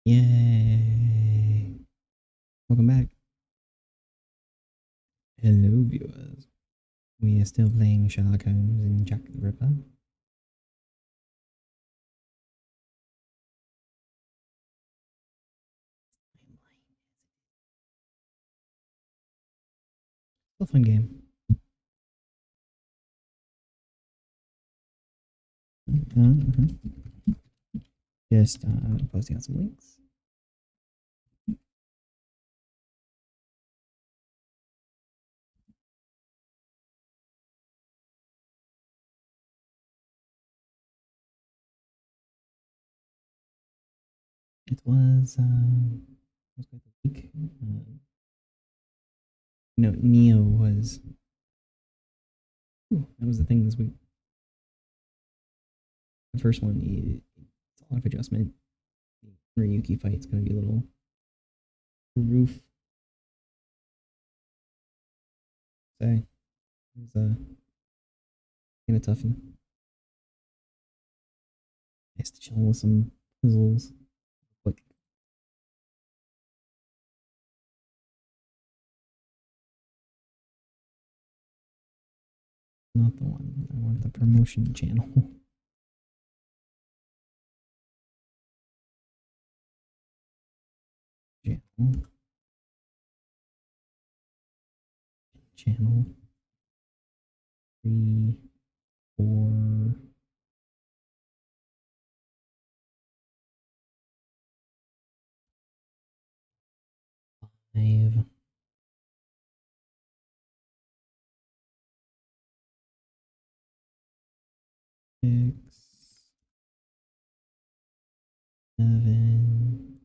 Yay! Welcome back. Hello, viewers. We are still playing Sherlock Holmes and Jack the Ripper. Still a fun game. Just posting out some links. It was quite the week. No, Neo was. Ooh, that was the thing this week. The first one, it's a lot of adjustment. The Ryuki fight's gonna be a little roof. Say, it was kind of tough. Nice to chill with some puzzles. Quick. Not the one. I want the promotion channel. Channel 3, 4. Five. 6, 7.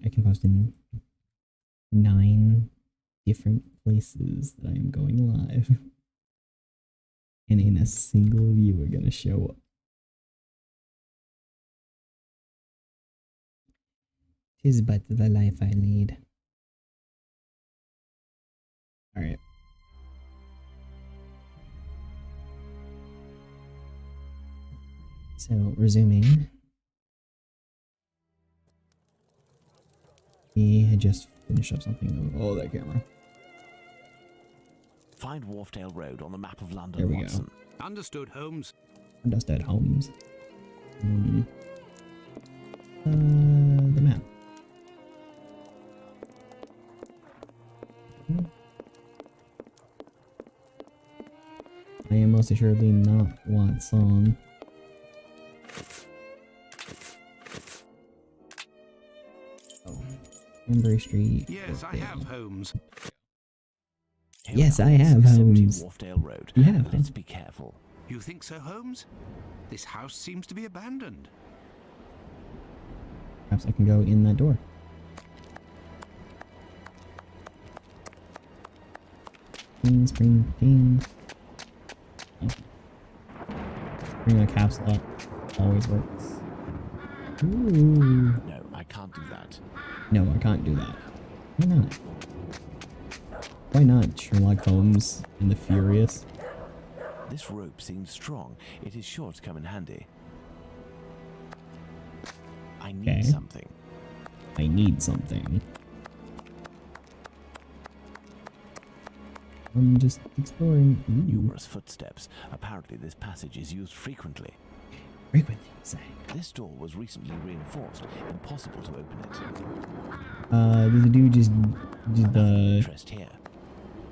I can post in 9 different places that I am going live. And in a single view are gonna show up. Tis but the life I lead. Alright. So, resuming. He had just finished up something. Oh, that camera. Find Wharfdale Road on the map of London, there we Watson. Go. Understood, Holmes. Understood, Holmes. The map. I am most assuredly not Watson. Oh, Embry Street. Yes, I have, Holmes. Yes, I have, Holmes. Wharfdale Road. Yeah. Let's be careful. You think so, Holmes? This house seems to be abandoned. Perhaps I can go in that door. Spring. Bring a caps lock always works. Ooh. No, I can't do that. No, I can't do that. Why not? Why not, Sherlock Holmes and the Furious? This rope seems strong. It is sure to come in handy. I need something. I need something. I'm just exploring. Numerous footsteps. Apparently this passage is used frequently. Frequently, say. This door was recently reinforced. Impossible to open it. There's a dude just interest here.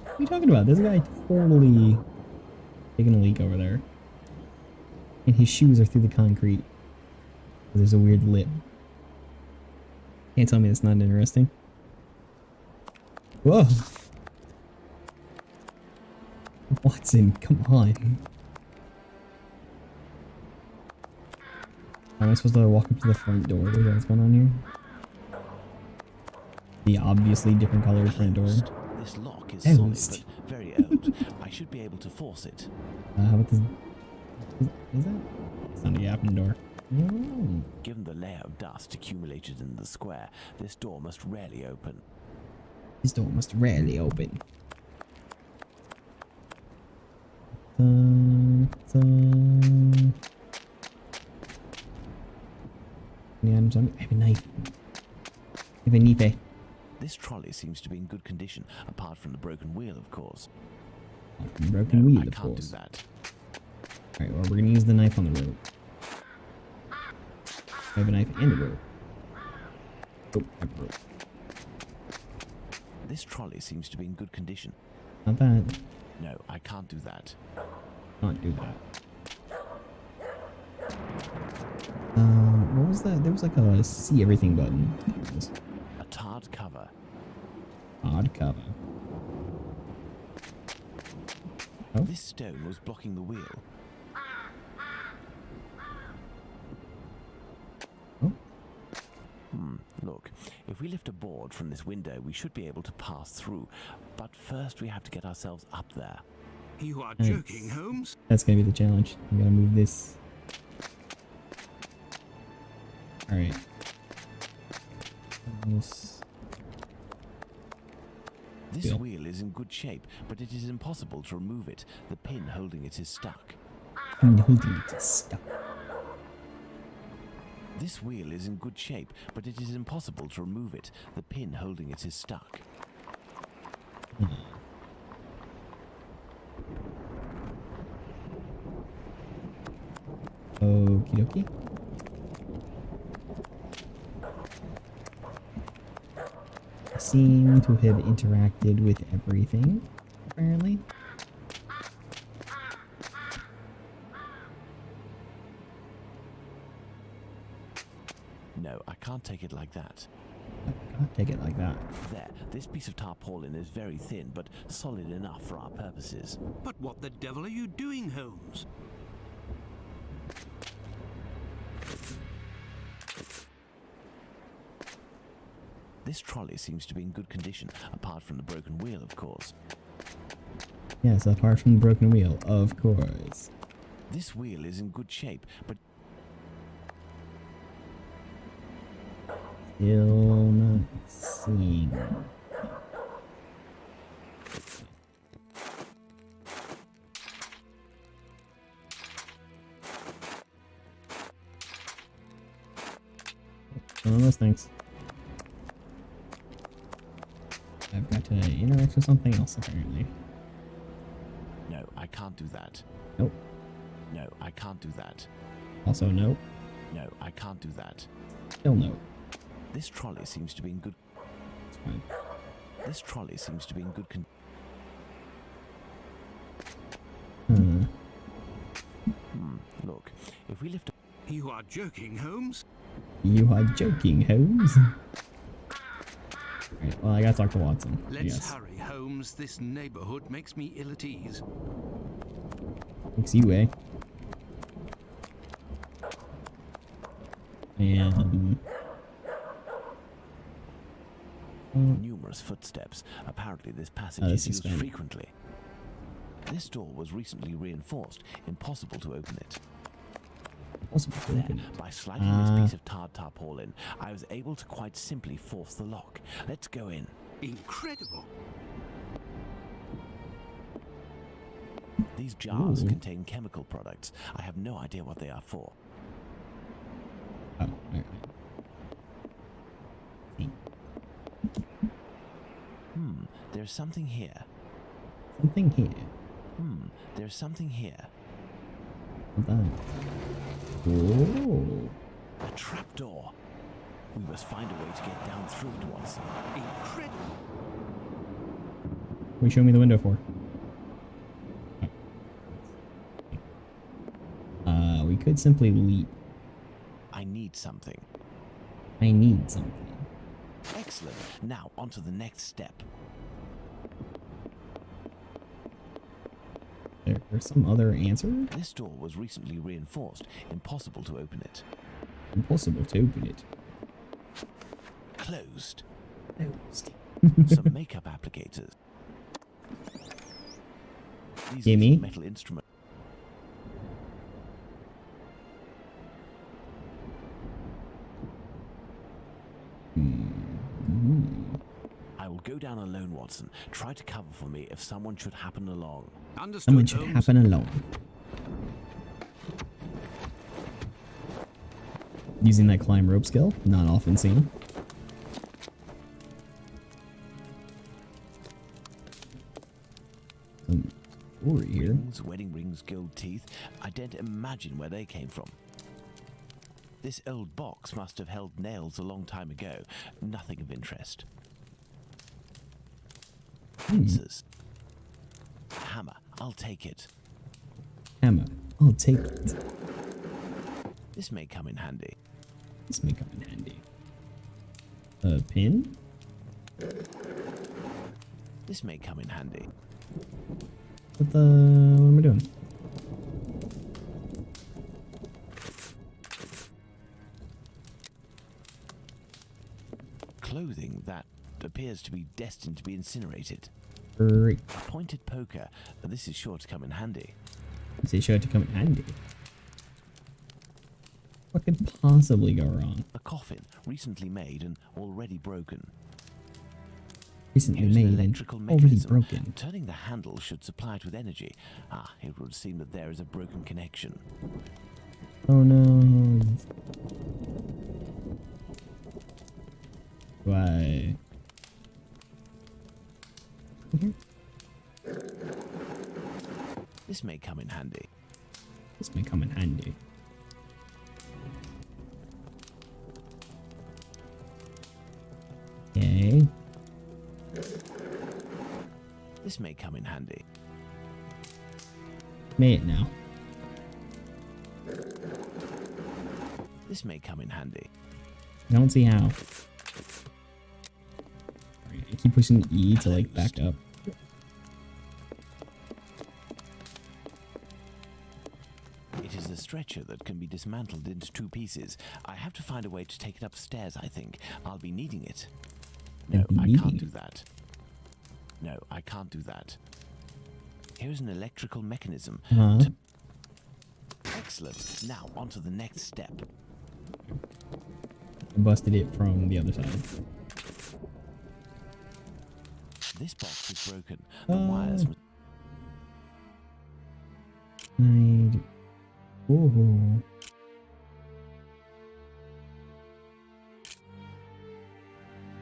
What are you talking about? There's a guy totally taking a leak over there. And his shoes are through the concrete. There's a weird lip. Can't tell me that's not interesting. Whoa! Watson, come on. Am I supposed to walk up to the front door? Is that what's going on here? The obviously different colored front door. This lock is solid, but very old. I should be able to force it. How about this? Is that? It's not a yapping door. Oh. Given the layer of dust accumulated in the square, this door must rarely open. This door must rarely open. zombie. I have a knife. I have a knife. This trolley seems to be in good condition, apart from the broken wheel, of course. Broken No, wheel, I of can't course. do that. Alright, well, we're gonna use the knife on the rope. I have a knife and a rope. Oh, I have a rope. This trolley seems to be in good condition. Not that. No, I can't do that. Can't do that. What was that? There was like a see everything button. A tarred cover. Odd cover. Oh. This stone was blocking the wheel. Oh. Look, if we lift a board from this window, we should be able to pass through. But first we have to get ourselves up there. You are Nice. joking, Holmes? That's gonna be the challenge. We gotta move this. Alright. This Wheel. wheel is in good shape, but it is impossible to remove it. The pin holding it is stuck. Holding it is stuck. This wheel is in good shape, but it is impossible to remove it. The pin holding it is stuck. Okie dokie. I seem to have interacted with everything, apparently. No, I can't take it like that. I can't take it like that. There, this piece of tarpaulin is very thin, but solid enough for our purposes. But what the devil are you doing, Holmes? This trolley seems to be in good condition, apart from the broken wheel, of course. Yes, apart from the broken wheel, of course. This wheel is in good shape, but Still not seeing. One of those things. I've got to interact with something else, apparently. no, I can't do that. Nope. No, I can't do that. Also, nope. No, I can't do that. Still nope. This trolley seems to be in good... It's fine. This trolley seems to be in good condition. Look, if we lift... You are joking, Holmes? You are joking, Holmes. Right, well, I gotta talk to Watson. I Let's guess. hurry, Holmes. This neighborhood makes me ill at ease. Makes you, eh? And Numerous footsteps. Apparently this passage this is is used fine. frequently. This door was recently reinforced. Impossible to open it. possible to There, open it. by sliding this piece of tarred tarpaulin, I was able to quite simply force the lock. Let's go in. Incredible. These jars Ooh. contain chemical products. I have no idea what they are for. Oh, alright. There's something here. Something here. There's something here. What's that? Oh. A trapdoor. We must find a way to get down through it, Watson. Incredible. What are you showing me the window for? We could simply leap. I need something. I need something. Excellent. Now, on to the next step. There's some other answer? This door was recently reinforced. Impossible to open it. Impossible to open it. Closed. Closed. Some makeup applicators. These Gimme. little metal instruments. I will go down alone, Watson. Try to cover for me if someone should happen along. Understood, Someone should Holmes. happen along. Using that climb rope skill, not often seen. Some jewelry here. Rings, wedding rings, gold teeth. I daren't imagine where they came from. This old box must have held nails a long time ago. Nothing of interest. Pincers. Hammer. I'll take it. Hammer. I'll take it. This may come in handy. This may come in handy. A pin? This may come in handy. What am I doing? Clothing that appears to be destined to be incinerated. Great. A pointed poker. This is sure to come in handy. Is it sure to come in handy? What could possibly go wrong? A coffin, recently made and already broken. Recently Here's an made and electrical already mechanism. broken. Turning the handle should supply it with energy. Ah, it would seem that there is a broken connection. Oh no. Why? This may come in handy. This may come in handy. Okay. This may come in handy. May it now. This may come in handy. I don't see how. Alright, I keep pushing E to like back up. It is a stretcher that can be dismantled into two pieces. I have to find a way to take it upstairs, I think. I'll be needing it. No, I can't do that. No, I can't do that. Here's an electrical mechanism. Excellent. Now, on to the next step. I busted it from the other side. This box is broken. The wires...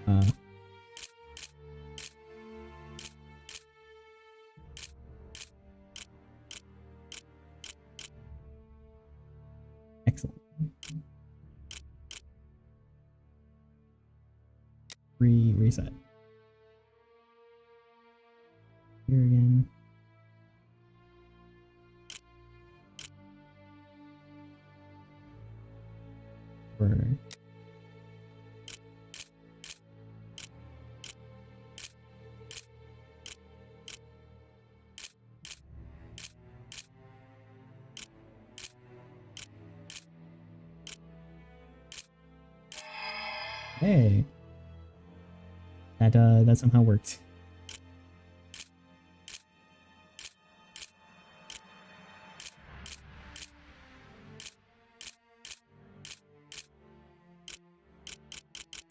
Oh. Excellent. Reset. Here again. Right. Hey, that somehow worked.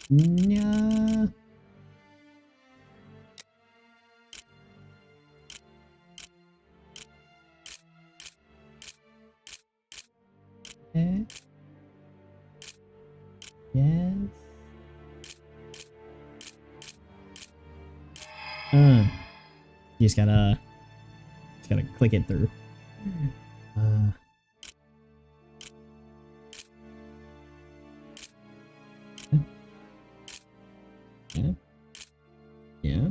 Yeah. Okay. Yes. You just gotta click it through. Yeah. Yeah.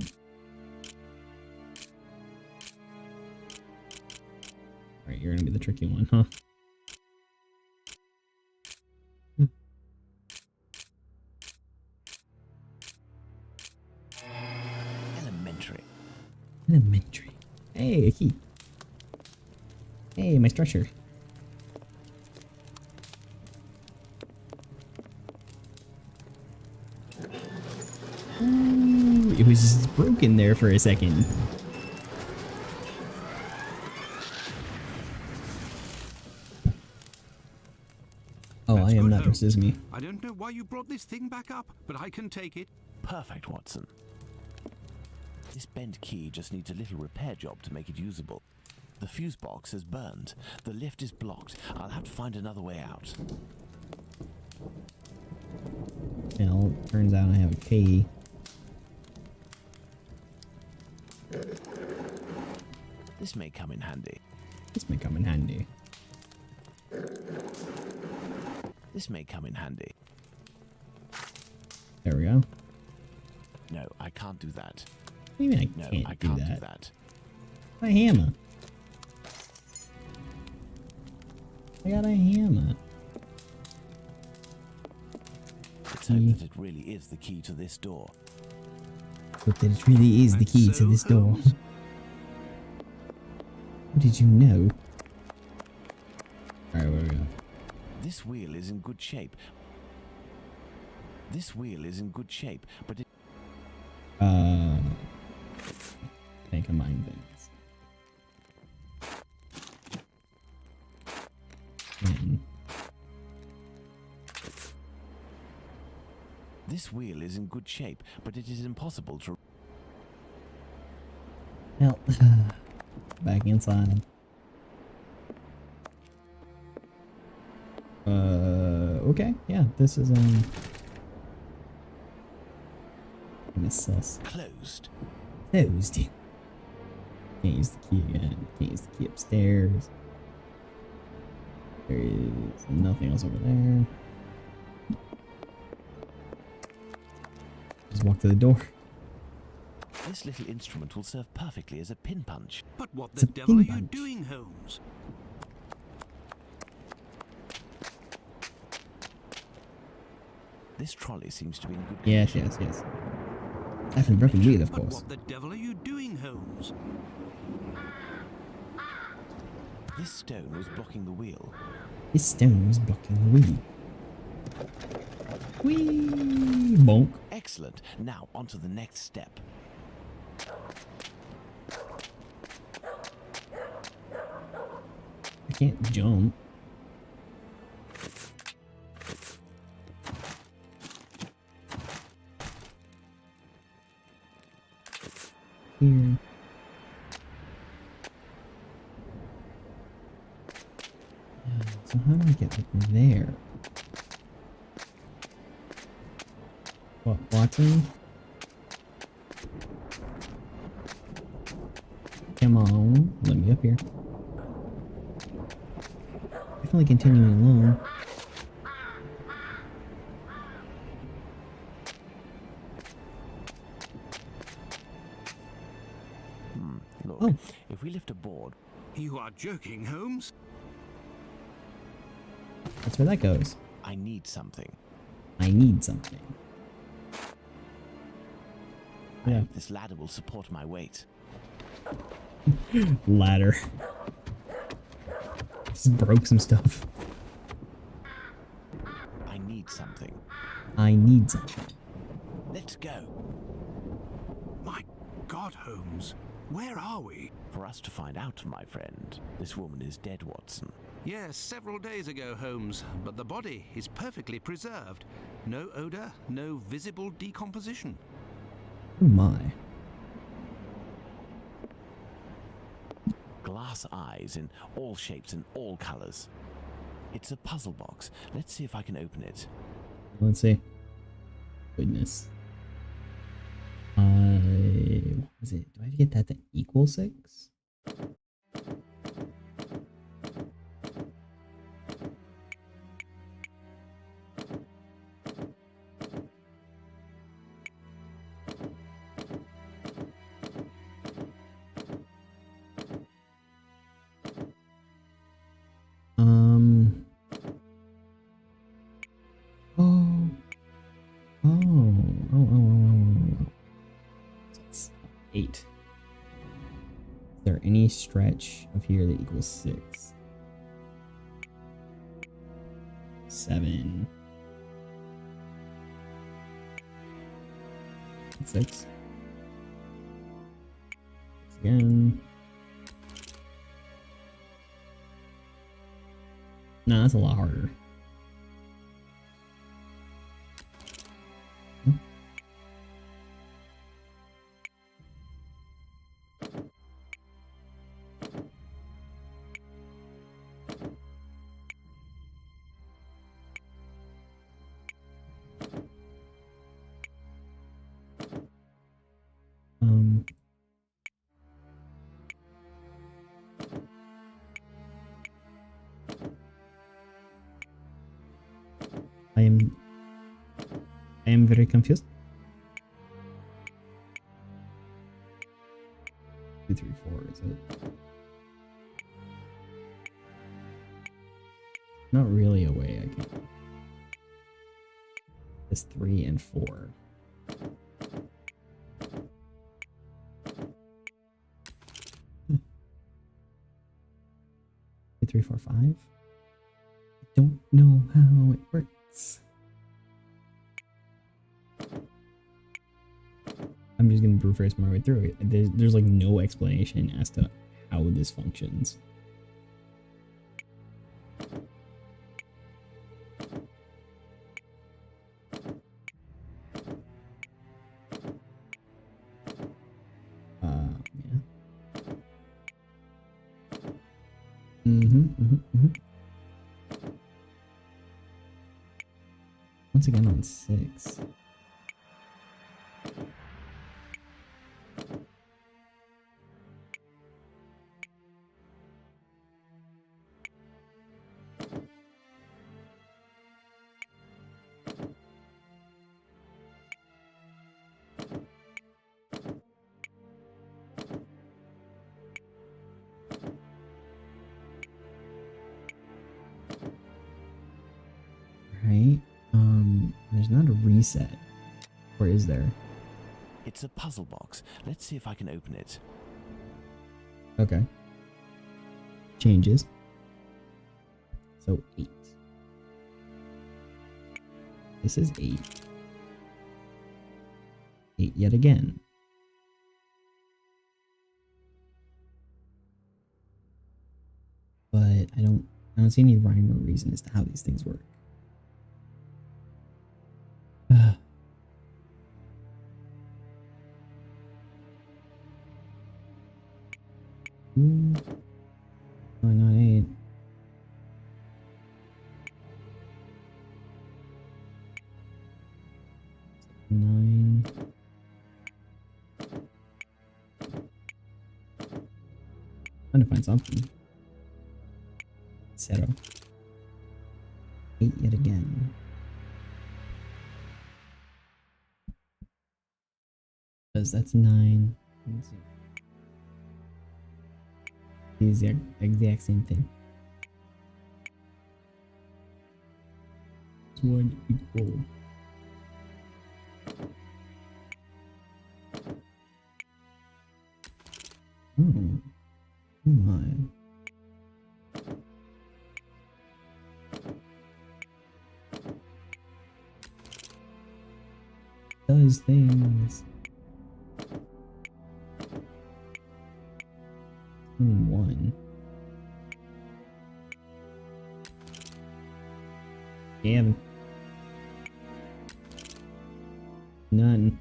Alright, you're gonna be the tricky one, huh? Elementary. Hey, a key. Hey, my stretcher. Ooh, it was just broken there for a second. Oh, That's I am good, not Holmes. dressed as me. I don't know why you brought this thing back up, but I can take it. Perfect, Watson. This bent key just needs a little repair job to make it usable. The fuse box has burned. The lift is blocked. I'll have to find another way out. Well, turns out I have a key. This may come in handy. This may come in handy. This may come in handy. There we go. No, I can't do that. What do you mean No, I can't, I can't do do that? that. My hammer. I got a hammer. Let's hope that it really is the key to this door. But that it really is the And key so, to this door. Holmes? How did you know? Alright, where we go? This wheel is in good shape. This wheel is in good shape, but it... Can't combine things. Man. This wheel is in good shape, but it is impossible to... Well, back inside. Okay, yeah, this is sus. Closed. Closed. Can't use the key again. Can't use the key upstairs. There is nothing else over there. Just walk to the door. This little instrument will serve perfectly as a pin punch. But what It's the a devil pin are you punch. doing, Holmes? This trolley seems to be in good Yes, condition. yes, yes. Definitely broken wheel, of But course. what the devil are you doing, Holmes? This stone was blocking the wheel. This stone was blocking the wheel. Whee! Bonk. Excellent. Now, on to the next step. I can't jump. Here. So how do I get up there? What, Watson? Come on, let me up here. Definitely continuing along. Look, Oh. if we lift a board... You are joking, Holmes? That's where that goes. I need something. I need something. I Yeah. hope this ladder will support my weight. Ladder. Just broke some stuff. I need something. I need something. Let's go. My God, Holmes. Where are we? For us to find out, my friend. This woman is dead, Watson. Yes, several days ago, Holmes, but the body is perfectly preserved. No odor, no visible decomposition. Oh my. Glass eyes in all shapes and all colors. It's a puzzle box. Let's see if I can open it. Let's see. Goodness. What was it? Do I have to get that to equal 6? So it's 8. Is there any stretch of here that equals 6? 7. 6. Again. No, that's a lot harder. I am very confused. 2, 3, 4, is it? Not really a way I can. It's 3 and 4. 2, 3, 4, 5. I don't know how it works. I'm just gonna brute force my way through it. There's like no explanation as to how this functions. Once again on 6. Right? There's not a reset. Or is there? It's a puzzle box. Let's see if I can open it. Okay. Changes. So 8. This is 8. 8 yet again. But I don't see any rhyme or reason as to how these things work. Oh, not 8. Nine. Trying to find something. 0. 8 yet again. Because that's 9. It's the exact same thing. It's 1 equal. Oh. Oh my. Does things. Only 1. Damn. None.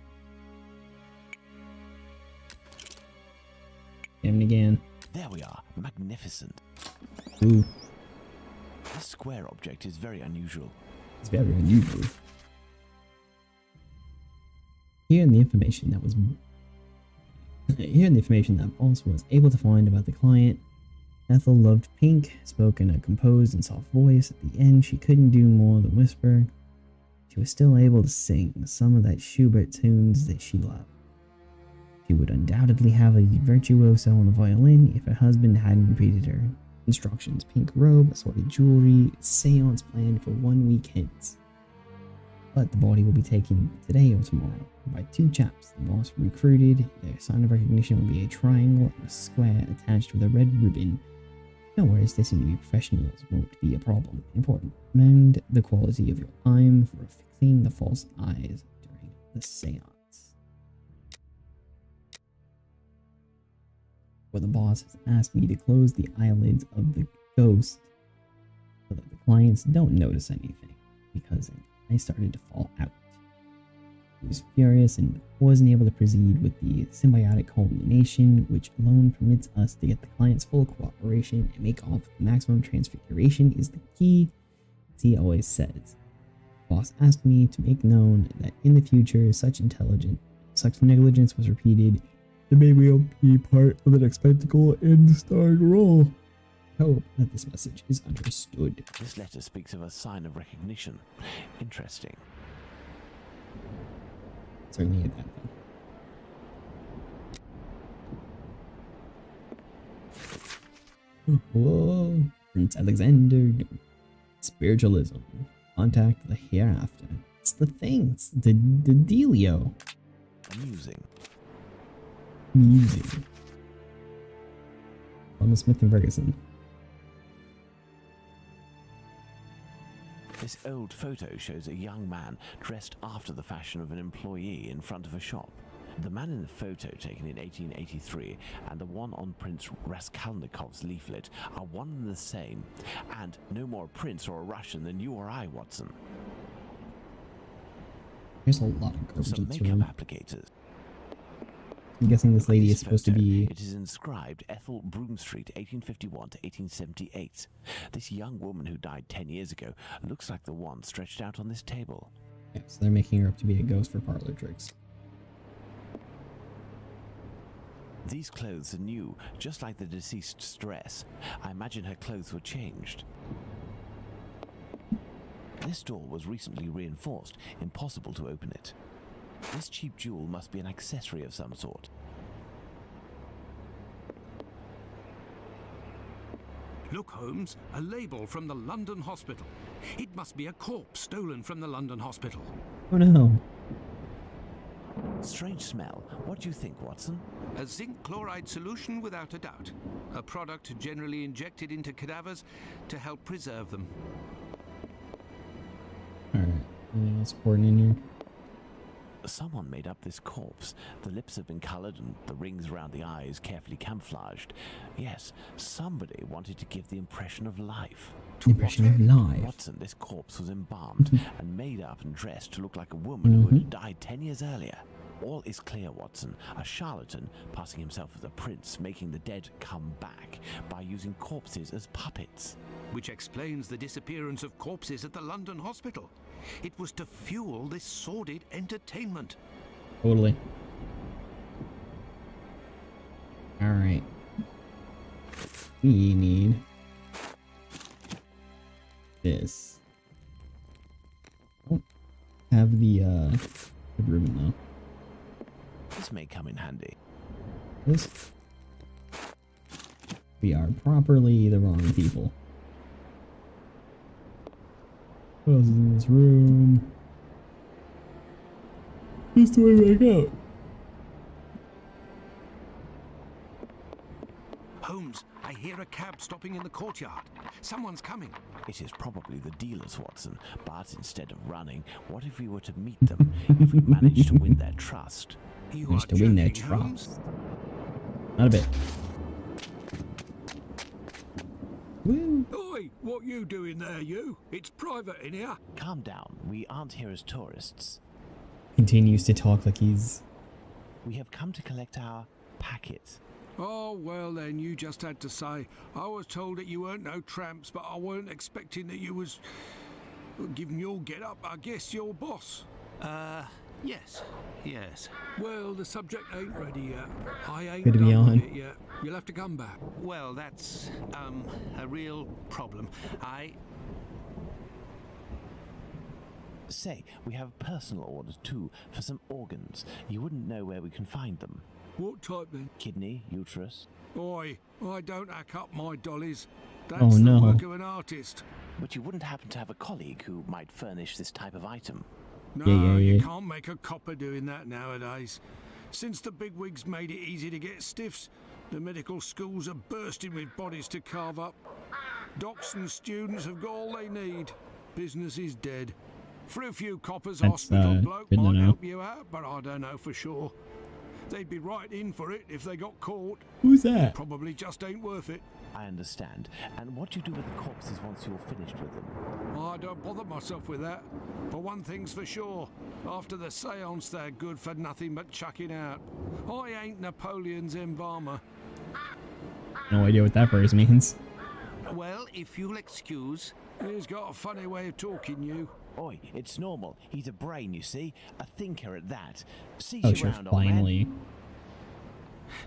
Damn it again. There we are. Magnificent. Ooh. This square object is very unusual. It's very unusual. Here in the information that Boss was able to find about the client. Ethel loved pink, spoke in a composed and soft voice. At the end, she couldn't do more than whisper. She was still able to sing some of that Schubert tunes that she loved. She would undoubtedly have a virtuoso on the violin if her husband hadn't repeated her instructions. Pink robe, assorted jewelry, seance planned for 1 week hence. But the body will be taken today or tomorrow by 2 chaps the boss recruited. Their sign of recognition will be a triangle and a square attached with a red ribbon. No worries, they seem to be professionals, won't be a problem. Important. Mend the quality of your time for fixing the false eyes during the seance. But the boss has asked me to close the eyelids of the ghost so that the clients don't notice anything, because I started to fall out. He was furious and wasn't able to proceed with the symbiotic culmination, which alone permits us to get the client's full cooperation and make off. Maximum transfiguration is the key, as he always says. The boss asked me to make known that in the future, such negligence was repeated, it may well be part of the next spectacle and starring role. hope that this message is understood. This letter speaks of a sign of recognition. Interesting. Certainly at that though. Whoa, Prince Alexander. Spiritualism. Contact the hereafter. It's the thing. It's the dealio. Amusing. Amusing. Thomas Smith and Ferguson. This old photo shows a young man dressed after the fashion of an employee in front of a shop. The man in the photo taken in 1883 and the one on Prince Raskolnikov's leaflet are one and the same, and no more a prince or a Russian than you or I, Watson. There's a lot of garbage Some in this makeup room. applicators. I'm guessing this lady is This supposed to photo, be... It is inscribed Ethel Broomstreet, 1851 to 1878. This young woman who died 10 years ago looks like the one stretched out on this table. Yeah, so they're making her up to be a ghost for parlor tricks. These clothes are new, just like the deceased's dress. I imagine her clothes were changed. This door was recently reinforced. Impossible to open it. This cheap jewel must be an accessory of some sort. Look, Holmes, a label from the London hospital. It must be a corpse stolen from the London hospital. Oh no. Strange smell. What do you think, Watson? A zinc chloride solution without a doubt. A product generally injected into cadavers to help preserve them. Alright, anything else important in here? Someone made up this corpse. The lips have been colored and the rings around the eyes carefully camouflaged. Yes, somebody wanted to give the impression of life. Impression of life. Watson, this corpse was embalmed and made up and dressed to look like a woman who had died 10 years earlier. All is clear, Watson. A charlatan passing himself as a prince, making the dead come back by using corpses as puppets. Which explains the disappearance of corpses at the London hospital. It was to fuel this sordid entertainment. Totally. Alright. We need this. Don't have the ribbon though. This may come in handy. This. We are properly the wrong people. What else is in this room? Who's the way back out? Holmes, I hear a cab stopping in the courtyard. Someone's coming. It is probably the dealers, Watson, but instead of running, what if we were to meet them, if we managed to win their trust? You Managed are to win their joking, Holmes? trust. Not a bit. Woo! Oi, what you doing there, you? It's private in here. Calm down, we aren't here as tourists. Continues to talk like he's... We have come to collect our packet. Oh, well then, you just had to say. I was told that you weren't no tramps, but I weren't expecting that you was... Given your get-up, I guess your boss. Yes. Well, the subject ain't ready yet. I ain't Good to be done with on. it yet. You'll have to come back. Well, that's, a real problem. Say, we have personal orders too, for some organs. You wouldn't know where we can find them. What type then? Kidney, uterus. Oi, I don't hack up my dollies. That's Oh, no. the work of an artist. But you wouldn't happen to have a colleague who might furnish this type of item. No, Yeah. you can't make a copper doing that nowadays. Since the bigwigs made it easy to get stiffs, the medical schools are bursting with bodies to carve up. Docs and students have got all they need. Business is dead. For a few coppers, That's, hospital bloke good to might know. help you out, but I don't know for sure. They'd be right in for it if they got caught. Who's that? Probably just ain't worth it. I understand. And what do you do with the corpses once you're finished with them? I don't bother myself with that. For one thing's for sure, after the seance they're good for nothing but chucking out. I ain't Napoleon's embalmer. No idea what that phrase means. Well, if you'll excuse... He's got a funny way of talking, you. Oi, it's normal. He's a brain, you see. A thinker at that. See Oh, you sure, around, old man. finally.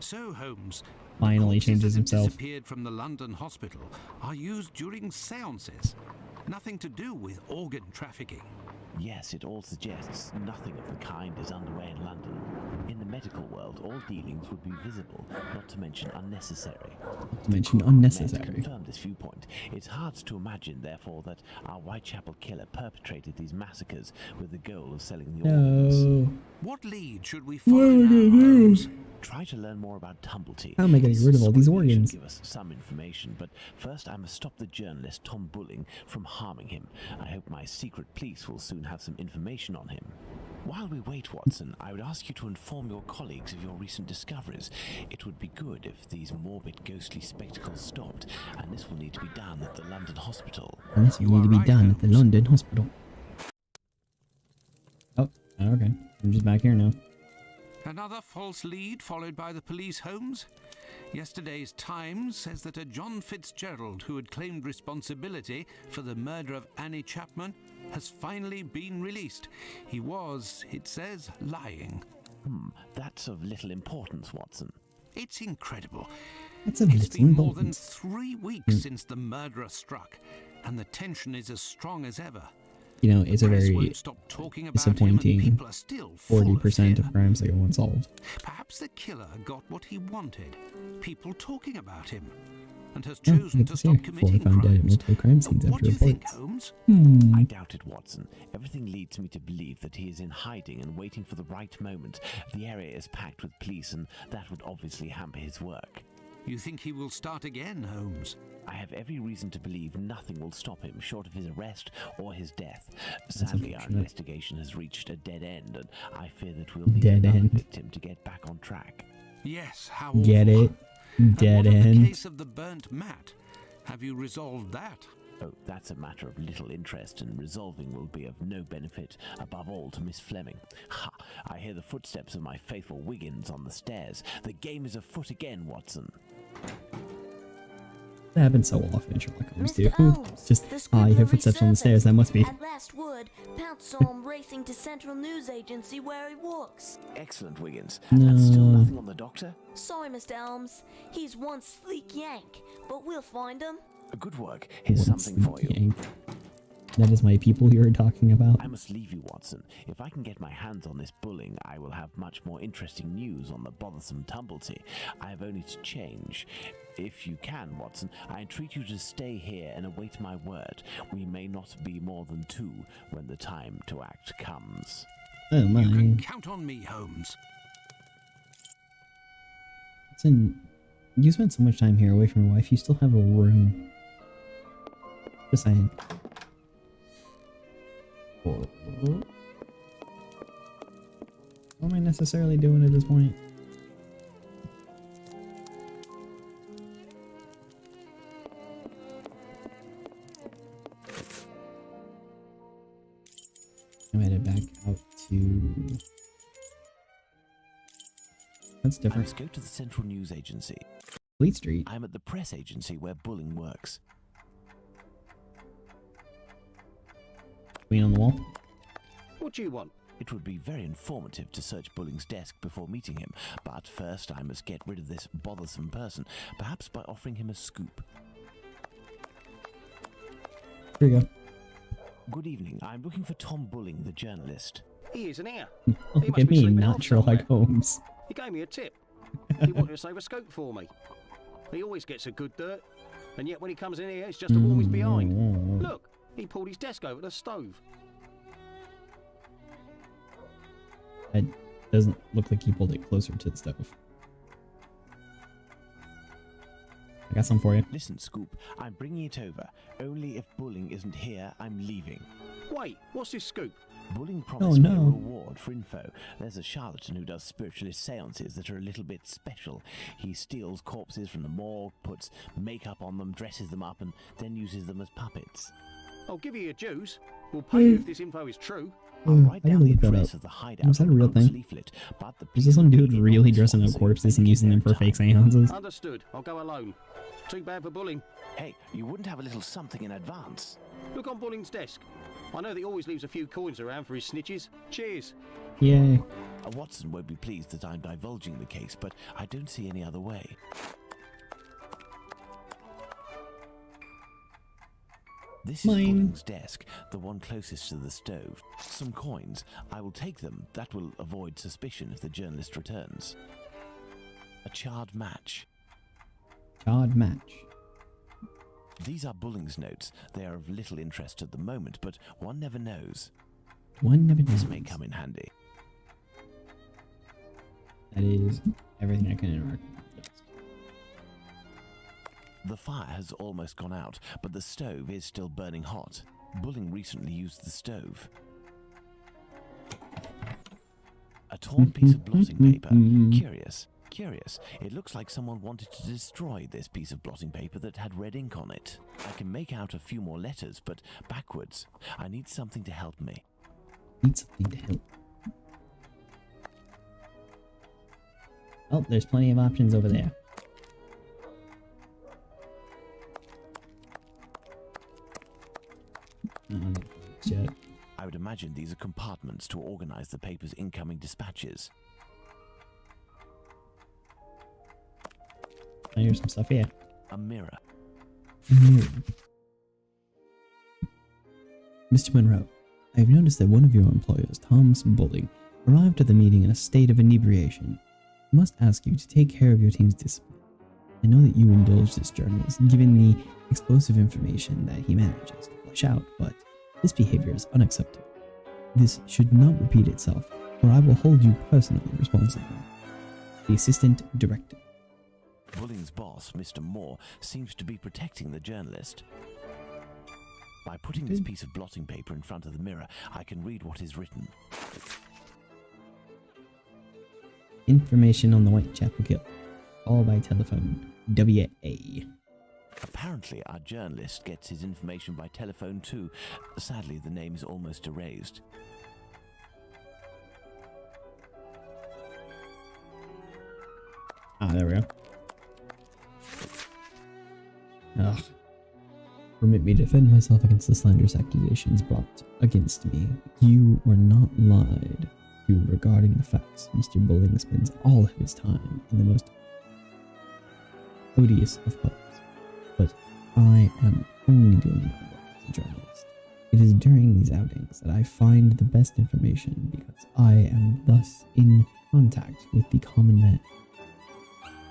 So, Holmes, Finally corpses changes that have himself. disappeared from the London hospital are used during seances. Nothing to do with organ trafficking. Yes, it all suggests nothing of the kind is underway in London. In the medical world, all dealings would be visible, not to mention unnecessary. Not to mention To unnecessary. confirm this viewpoint, it's hard to imagine, therefore, that our Whitechapel killer perpetrated these massacres with the goal of selling the organs. No. What lead should we What follow are we now, gonna do? Holmes? Try to learn more about Tumblety. How am I gonna get rid of all these Suspect organs? should give us some information, but first I must stop the journalist Tom Bulling from harming him. I hope my secret police will soon have some information on him. While we wait, Watson, I would ask you to inform your colleagues of your recent discoveries. It would be good if these morbid, ghostly spectacles stopped, and this will need to be done at the London hospital. And this will You need are to be right, done at the Holmes. London hospital. Oh, okay. I'm just back here now. Another false lead followed by the police, Holmes? Yesterday's Times says that a John Fitzgerald who had claimed responsibility for the murder of Annie Chapman has finally been released. He was, it says, lying. That's of little importance, Watson. It's incredible. That's a It's little been more than important. 3 weeks since the murderer struck, and the tension is as strong as ever. You know, it's a Press very won't stop talking about him, and disappointing people are still full 40% of of crimes that go unsolved. Perhaps the killer got what he wanted, people talking about him, and has Yeah, chosen good to to stop see. committing Fully found dead at crimes. multiple crime scenes What after do you think, reports. Holmes? I doubt it, Watson. Everything leads me to believe that he is in hiding and waiting for the right moment. The area is packed with police, and that would obviously hamper his work. You think he will start again, Holmes? I have every reason to believe nothing will stop him short of his arrest or his death. Sadly, our unfortunate. investigation has reached a dead end, and I fear that we'll need Dead another end. victim to get back on track. Yes, how Get awful. it? And Dead what of the end. case of the burnt mat? Have you resolved that? Oh, that's a matter of little interest, and resolving will be of no benefit, above all to Miss Fleming. Ha! I hear the footsteps of my faithful Wiggins on the stairs. The game is afoot again, Watson. That happens so often in Sherlock Holmes, Mr. too. Holmes, Just, the you scribbler hear footsteps on the stairs, that must be. At last word, Pounce saw him racing to Central News Agency where he works. Excellent, Wiggins. No. And still nothing on the doctor? Sorry, Mr. Holmes. He's one sleek yank, but we'll find him. Good work. Here's something for you. Yank. That is my people you were talking about. I must leave you, Watson. If I can get my hands on this bulling, I will have much more interesting news on the bothersome Tumblety. I have only to change. If you can, Watson, I entreat you to stay here and await my word. We may not be more than two when the time to act comes. Oh my. You can count on me, Holmes. You spent so much time here away from your wife, you still have a room. Just saying. What am I necessarily doing at this point? I'm headed back out to... That's I different. must go to the Central News Agency. Fleet Street. I am at the press agency where bulling works. Queen on the wall. What do you want? It would be very informative to search Bulling's desk before meeting him, but first I must get rid of this bothersome person, perhaps by offering him a scoop. Here you go. Good evening. I'm looking for Tom Bulling, the journalist. He isn't here. Oh, He look must at be me, sleeping not off Sherlock somewhere. Holmes. He gave me a tip. He wanted to save a scope for me. He always gets a good dirt, and yet when he comes in here, it's just to warm his behind. Look, he pulled his desk over the stove. It doesn't look like he pulled it closer to the stove. I got some for you. Listen, Scoop, I'm bringing it over. Only if Bulling isn't here, I'm leaving. Wait, what's this scoop? Bulling promised me a no. reward for info. There's a charlatan who does spiritualist seances that are a little bit special. He steals corpses from the morgue, puts makeup on them, dresses them up, and then uses them as puppets. I'll give you your dues. We'll pay you if this info is true. I'll write I down gotta the look that address up. of the hideout Was that a on real Cook's thing? leaflet, but the Is this some dude really dressing up corpses and using them for fake seances? Understood. I'll go alone. Too bad for bullying. Hey, you wouldn't have a little something in advance? Look on Bulling's desk. I know that he always leaves a few coins around for his snitches. Cheers. Yay. Watson won't be pleased that I'm divulging the case, but I don't see any other way. This is Mine. Bulling's desk, the one closest to the stove. Some coins. I will take them. That will avoid suspicion if the journalist returns. A charred match. Charred match. These are Bulling's notes. They are of little interest at the moment, but one never knows. One never knows. This may come in handy. That is everything I can interact with. The fire has almost gone out, but the stove is still burning hot. Bulling recently used the stove. A torn piece of blotting paper. Curious. Curious. It looks like someone wanted to destroy this piece of blotting paper that had red ink on it. I can make out a few more letters, but backwards. I need something to help me. Need something to help. Oh, there's plenty of options over there. Shit. I would imagine these are compartments to organize the paper's incoming dispatches. Oh, here's some stuff here. A mirror. Mr. Monroe, I have noticed that one of your employers, Tom's Bulling, arrived at the meeting in a state of inebriation. I must ask you to take care of your team's discipline. I know that you indulged this journalist, given the explosive information that he manages to flesh out, but this behavior is unacceptable. This should not repeat itself, or I will hold you personally responsible. The Assistant Director. Bulling's boss, Mr. Moore, seems to be protecting the journalist. By putting this piece of blotting paper in front of the mirror, I can read what is written. Information on the Whitechapel Kill. All by telephone. W.A. Apparently, our journalist gets his information by telephone too. Sadly, the name is almost erased. Ah, there we go. Ugh. Permit me to defend myself against the slanderous accusations brought against me. You were not lied to regarding the facts. Mr. Bulling spends all of his time in the most odious of pubs. But I am only doing my work as a journalist. It is during these outings that I find the best information because I am thus in contact with the common man.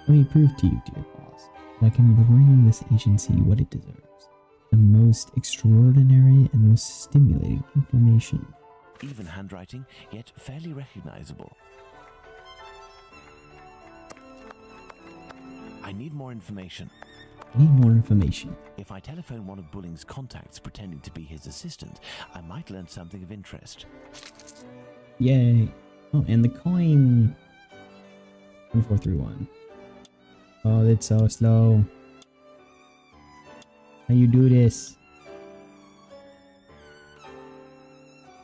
Let me prove to you, dear boss, that I can bring this agency what it deserves. The most extraordinary and most stimulating information. Even handwriting, yet fairly recognizable. I need more information. I need more information. If I telephone one of Bulling's contacts pretending to be his assistant, I might learn something of interest. Yay. Oh, and the coin. 1431. Oh, that's so slow. How you do this?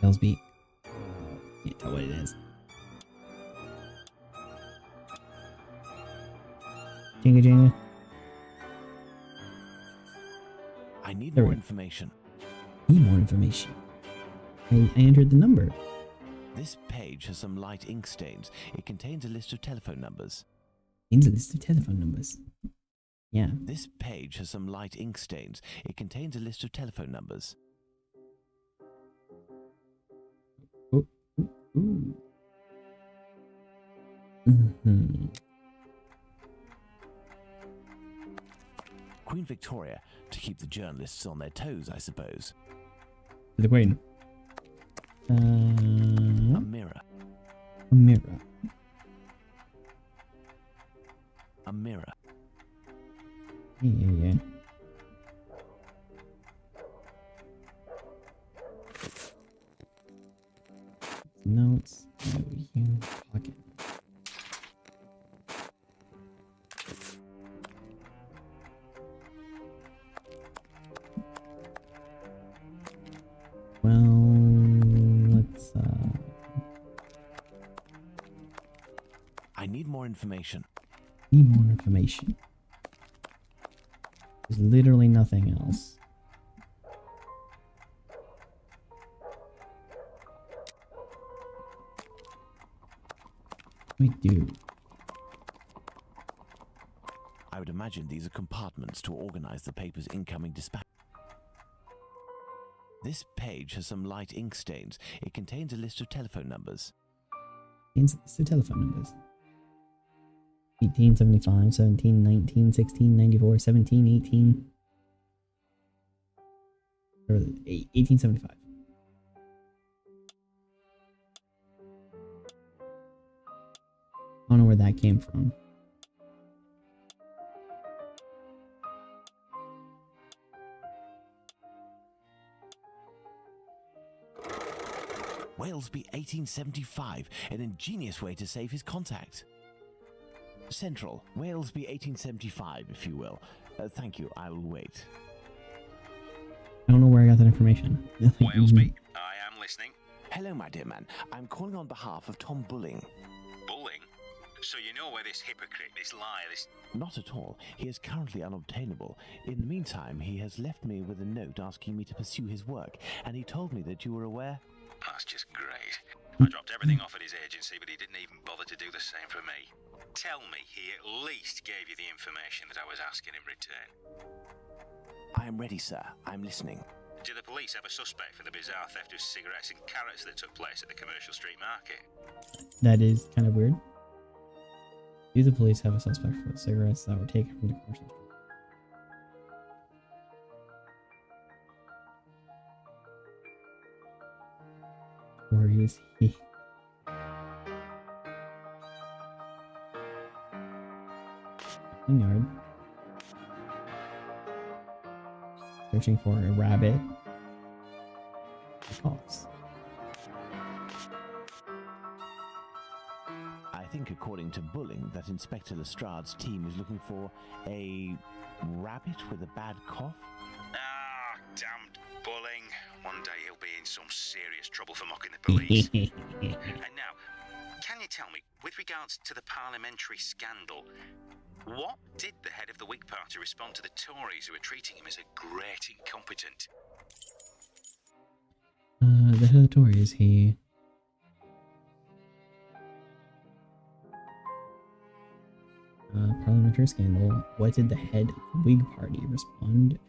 Ellsby. Can't tell what it is. Jinga jinga. I need There more we go. information. Need more information. I entered the number. This page has some light ink stains. It contains a list of telephone numbers. In the list of telephone numbers. Yeah. This page has some light ink stains. It contains a list of telephone numbers. Ooh. Ooh. Mm-hmm. Queen Victoria, to keep the journalists on their toes, I suppose. The Queen. A A mirror. mirror. A mirror. Yeah. Notes. You pocket. Well, let's information. Need more information. There's literally nothing else. We do. I would imagine these are compartments to organize the paper's incoming dispatch. This page has some light ink stains. It contains a list of telephone numbers. It's the telephone numbers. 1875, 17, 19, 16, 94, 17, 18. Or 1875. I don't know where that came from. Walesby 1875, an ingenious way to save his contact. Central, Walesby 1875, if you will. Thank you, I will wait. I don't know where I got that information. Walesby, I am listening. Hello, my dear man. I'm calling on behalf of Tom Bulling. Bulling? So you know where this hypocrite, this liar, this... Not at all. He is currently unobtainable. In the meantime, he has left me with a note asking me to pursue his work, and he told me that you were aware... That's just great. I dropped everything off at his agency, but he didn't even bother to do the same for me. Tell me he at least gave you the information that I was asking in return. I am ready, sir. I'm listening. Do the police have a suspect for the bizarre theft of cigarettes and carrots that took place at the commercial street market? That is kind of weird. Do the police have a suspect for the cigarettes that were taken from the commercial street? Where is he? Yard. Searching for a rabbit. Coughs. I think, according to Bulling, that Inspector Lestrade's team is looking for a rabbit with a bad cough. Ah, damned Bulling. One day he'll be in some serious trouble for mocking the police. And now, can you tell me, with regards to the parliamentary scandal, what did the head of the Whig Party respond to the Tories who were treating him as a great incompetent? The head of the Tories, he... parliamentary scandal. What did the head of the Whig Party respond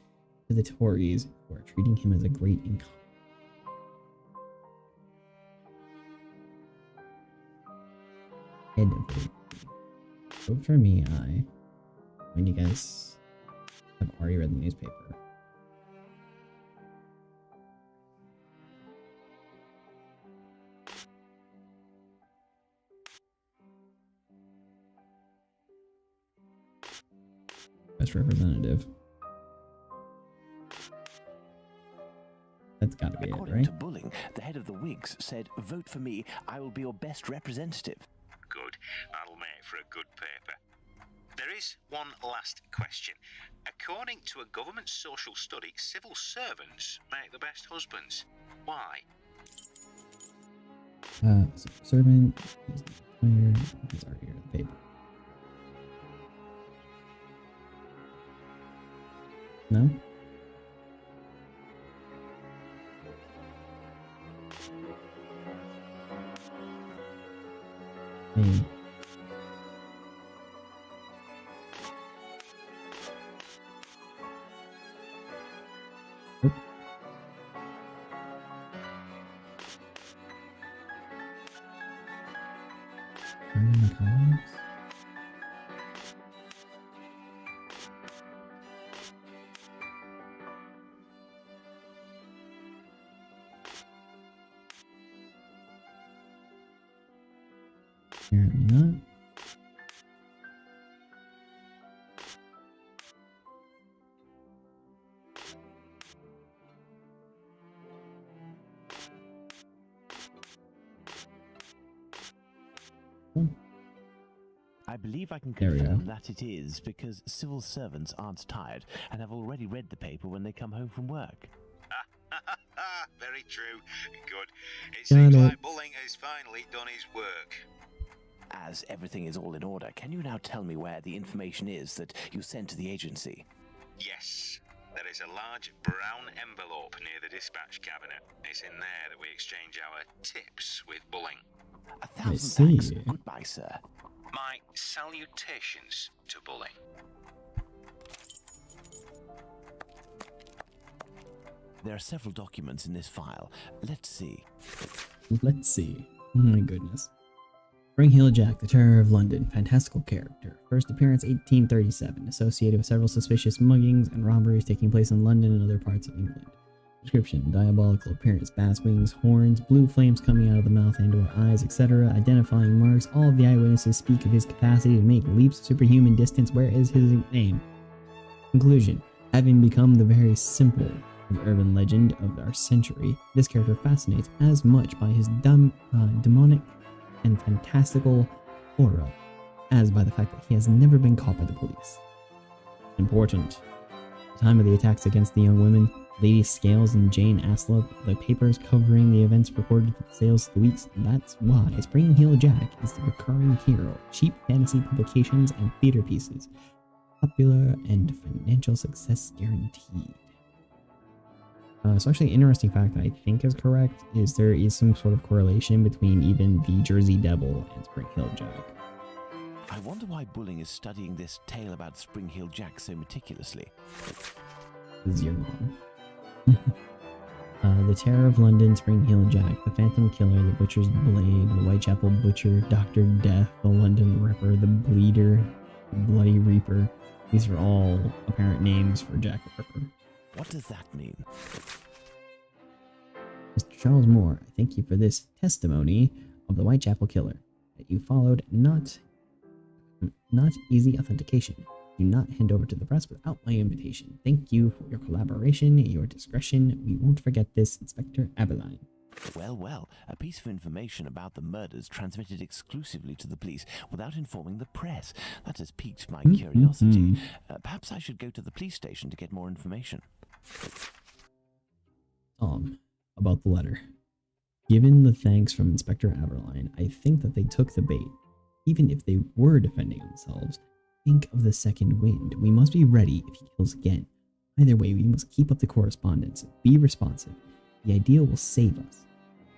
to the Tories who are treating him as a great incompetent? Head of the... Vote for me, I mean, you guys have already read the newspaper. Best representative. That's gotta be According it, right? to Bulling, the head of the Whigs said, "Vote for me, I will be your best representative." Good. That'll make for a good paper. There is one last question. According to a government social study, civil servants make the best husbands. Why? Servant. He's already here, the paper. No? Hey. Oop. I'm in the columns. Apparently not. I believe I can There we confirm go. that it is because civil servants aren't tired and have already read the paper when they come home from work. Very true. Good. It Got seems it. like Bulling has finally done his work. As everything is all in order, can you now tell me where the information is that you sent to the agency? Yes. There is a large brown envelope near the dispatch cabinet. It's in there that we exchange our tips with Bulling. 1,000 thanks. Goodbye, sir. My salutations to Bulling. There are several documents in this file. Let's see. Let's see. Oh my goodness. Spring Heel Jack, the Terror of London, fantastical character. First appearance 1837, associated with several suspicious muggings and robberies taking place in London and other parts of England. Description: diabolical appearance, bass wings, horns, blue flames coming out of the mouth and or eyes, etc. Identifying marks. All of the eyewitnesses speak of his capacity to make leaps of superhuman distance. Where is his name? Conclusion: having become the very simple urban legend of our century, this character fascinates as much by his demonic and fantastical aura as by the fact that he has never been caught by the police. Important. At the time of the attacks against the young women, Lady Scales and Jane Aslop, the papers covering the events recorded for the sales of the weeks. That's why Spring Heel Jack is the recurring hero of cheap fantasy publications and theater pieces. Popular and financial success guaranteed. So actually, an interesting fact that I think is correct is there is some sort of correlation between even the Jersey Devil and Spring Heel Jack. I wonder why Bulling is studying this tale about Spring Heel Jack so meticulously. This is your mom. The Terror of London, Spring Heel Jack, the Phantom Killer, the Butcher's Blade, the Whitechapel Butcher, Dr. Death, the London Ripper, the Bleeder, the Bloody Reaper. These are all apparent names for Jack the Ripper. What does that mean? Mr. Charles Moore, I thank you for this testimony of the Whitechapel Killer, that you followed not easy authentication. Do not hand over to the press without my invitation. Thank you for your collaboration, your discretion. We won't forget this, Inspector Aberline. Well, well, a piece of information about the murders transmitted exclusively to the police without informing the press. That has piqued my curiosity. Perhaps I should go to the police station to get more information. About the letter. Given the thanks from Inspector Aberline, I think that they took the bait. Even if they were defending themselves, think of the second wind. We must be ready if he kills again. Either way, we must keep up the correspondence. Be responsive. The idea will save us.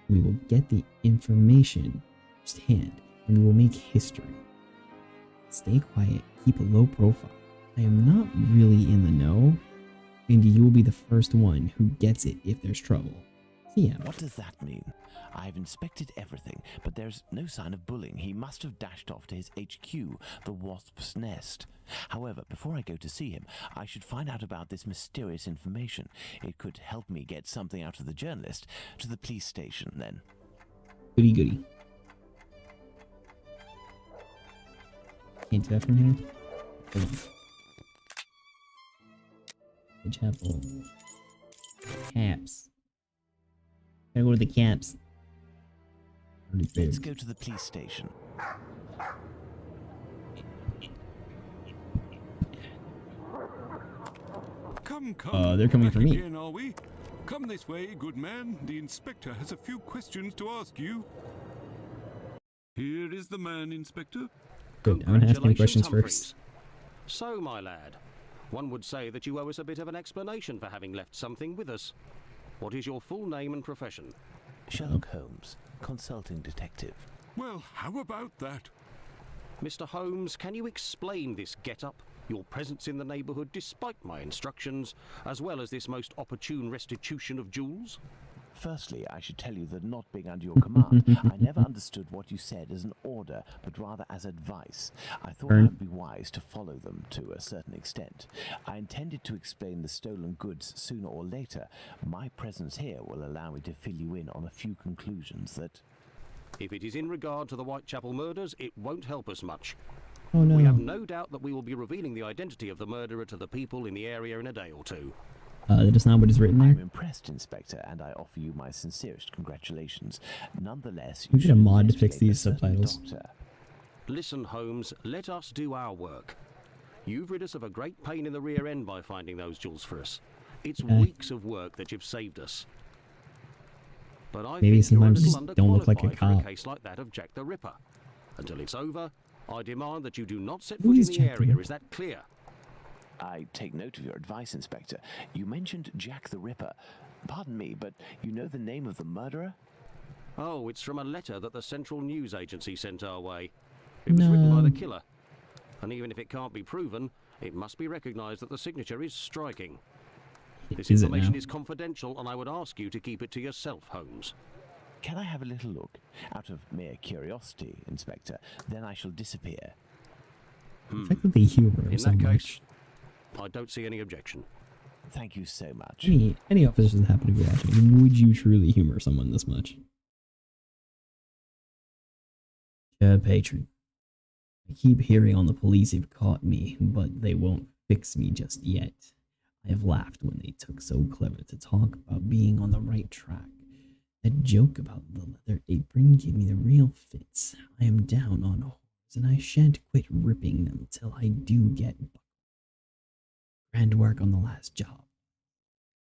We will get the information firsthand, and we will make history. Stay quiet. Keep a low profile. I am not really in the know, and you will be the first one who gets it if there's trouble. CM. What does that mean? I have inspected everything, but there's no sign of Bulling. He must have dashed off to his HQ, the Wasp's Nest. However, before I go to see him, I should find out about this mysterious information. It could help me get something out of the journalist. To the police station, then. Goody goody. Can't do that from here? Hold on. Chapel. Caps. Gotta go to the caps. Let's go to the police station. Come, come. They're coming Back for me. Again, are we? Come this way, good man. The inspector has a few questions to ask you. Here is the man, Inspector. Good, I'm gonna ask any questions Humphreys. first. So, my lad, one would say that you owe us a bit of an explanation for having left something with us. What is your full name and profession? Sherlock Holmes, consulting detective. Well, how about that? Mr. Holmes, can you explain this get-up, your presence in the neighbourhood despite my instructions, as well as this most opportune restitution of jewels? Firstly, I should tell you that not being under your command, I never understood what you said as an order, but rather as advice. I thought it would be wise to follow them to a certain extent. I intended to explain the stolen goods sooner or later. My presence here will allow me to fill you in on a few conclusions that... If it is in regard to the Whitechapel murders, it won't help us much. Oh no. We have no doubt that we will be revealing the identity of the murderer to the people in the area in a day or two. That is not what is written there. I'm impressed, Inspector, and I offer you my sincerest congratulations. Nonetheless, We you get a should mod to fix investigate these a certain subtitles. doctor. Listen, Holmes, let us do our work. You've rid us of a great pain in the rear end by finding those jewels for us. It's weeks of work that you've saved us. But I Maybe think you're a sometimes little don't look like a underqualified for cop. a case like that of Jack the Ripper. Until it's over, I demand that you do not set Who foot in is the Jack the area. Ripper? Is that clear? I take note of your advice, Inspector. You mentioned Jack the Ripper. Pardon me, but you know the name of the murderer? Oh, it's from a letter that the Central News Agency sent our way. It was written by the killer. And even if it can't be proven, it must be recognised that the signature is striking. This Is it information now? is confidential, and I would ask you to keep it to yourself, Holmes. Can I have a little look? Out of mere curiosity, Inspector. Then I shall disappear. The fact that they humor him In so that much. case, I don't see any objection. Thank you so much. Any officers that happen to be watching, would you truly humor someone this much? Patron. I keep hearing on the police have caught me, but they won't fix me just yet. I have laughed when they took so clever to talk about being on the right track. That joke about the leather apron gave me the real fits. I am down on whores, and I shan't quit ripping them till I do get grand work on the last job.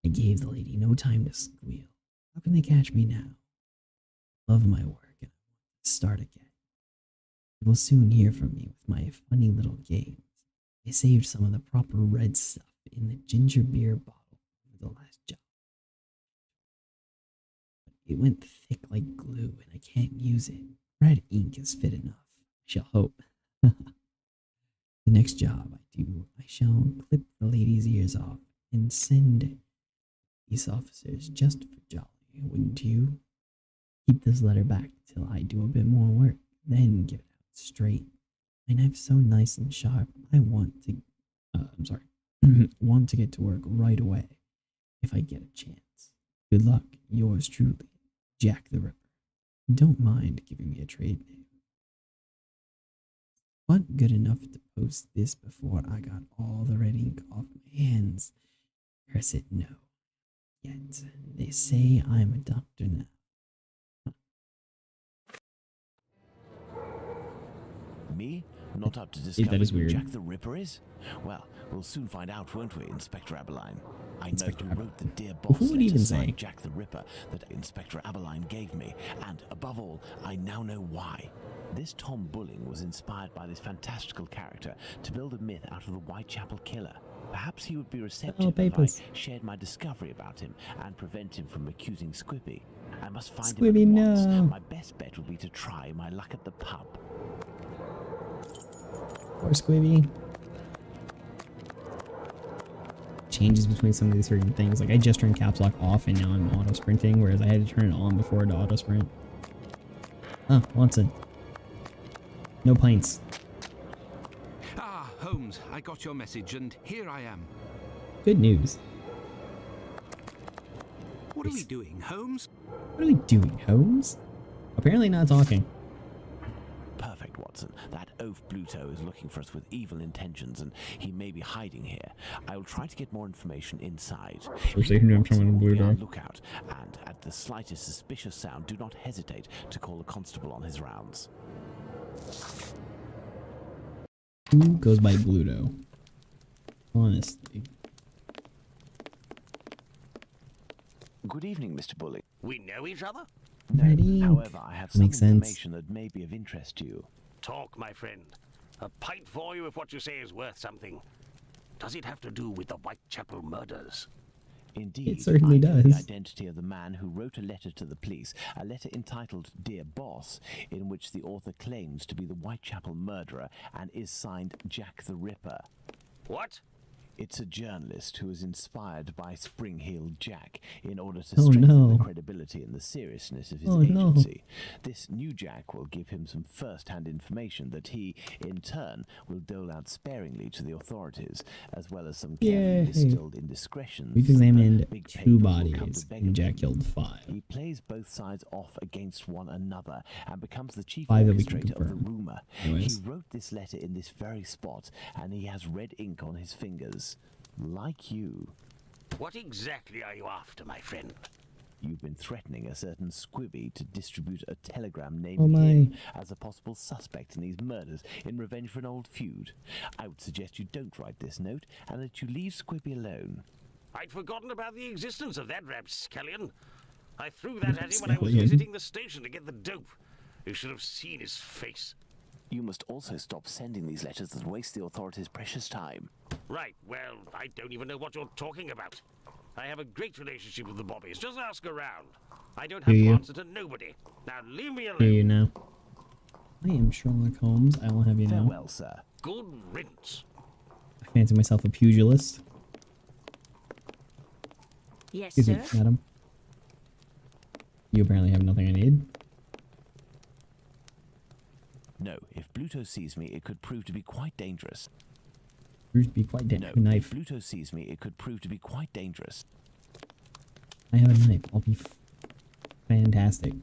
I gave the lady no time to squeal. How can they catch me now? Love my work and I want to start again. You will soon hear from me with my funny little games. I saved some of the proper red stuff in the ginger beer bottle for the last job. But it went thick like glue and I can't use it. Red ink is fit enough. I shall hope. The next job I do, I shall clip the lady's ears off and send these officers just for jolly, wouldn't you? Keep this letter back till I do a bit more work, then give it out straight. My knife's so nice and sharp, I want to, want to get to work right away, if I get a chance. Good luck, yours truly, Jack the Ripper. Don't mind giving me a trade name. Wasn't good enough to post this before I got all the red ink off my hands. Curse it, no. Yet, they say I'm a doctor now. Me? Not up to that discover is who weird. Jack the Ripper is? Well, we'll soon find out, won't we, Inspector Aberline? I Inspector know who wrote the Dear Who Boss would letter even signed say? Jack the Ripper that Inspector Aberline gave me, and above all, I now know why. This Tom Bulling was inspired by this fantastical character to build a myth out of the Whitechapel killer. Perhaps he would be receptive if I papers. shared my discovery about him and prevent him from accusing Squippy. I must find Squippy, him at once. no. My best bet would be to try my luck at the pub. Poor Squibby. Changes between some of these certain things. Like I just turned caps lock off and now I'm auto sprinting, whereas I had to turn it on before to auto sprint. Oh, Watson. No pints. Ah, Holmes, I got your message and here I am. Good news. What are we doing, Holmes? What are we doing, Holmes? Apparently not talking. Perfect, Watson. That oaf Bluto is looking for us with evil intentions, and he may be hiding here. I will try to get more information inside. So say your name, someone Be on Bluto. lookout, and at the slightest suspicious sound, do not hesitate to call the constable on his rounds. Who goes by Bluto? Honestly. Good evening, Mr. Bulling. We know each other? No, Red ink. however, I have some Makes sense. information that may be of interest to you. Talk, my friend. A pint for you if what you say is worth something. Does it have to do with the Whitechapel murders? Indeed, It certainly I know the does. identity of the man who wrote a letter to the police, a letter entitled Dear Boss, in which the author claims to be the Whitechapel murderer and is signed Jack the Ripper. What? It's a journalist who is inspired by Spring-Heeled Jack in order to Oh, strengthen no. the credibility and the seriousness of his Oh, no. agency. This new Jack will give him some first-hand information that he, in turn, will dole out sparingly to the authorities, as well as some carefully Yay. distilled indiscretions. We've that the examined big 2 papers will come bodies, to beg and of Jack him. killed 5. He plays both sides off against one another and becomes the chief 5 that we can orchestrator of the confirm. rumour. Anyways. He wrote this letter in this very spot, and he has red ink on his fingers. Like you. What exactly are you after, my friend? You've been threatening a certain Squibby to distribute a telegram Oh naming my. him as a possible suspect in these murders in revenge for an old feud. I would suggest you don't write this note and that you leave Squibby alone. I'd forgotten about the existence of that rapscallion. I threw that at him when I was Rapscallion. visiting the station to get the dope. You should have seen his face. You must also stop sending these letters that waste the authorities' precious time. Right, well, I don't even know what you're talking about. I have a great relationship with the Bobbies. Just ask around. I don't have to answer to nobody. Now leave me alone. Do you now? I am Sherlock Holmes. I will have you know. Farewell, sir. Good riddance. I fancy myself a pugilist. Yes, Excuse sir. me, madam. You apparently have nothing I need. No, if Bluto sees me, it could prove to be quite dangerous. Proves to be quite No, knife. if Bluto sees me, it could prove to be quite dangerous. I have a knife. I'll be fantastic.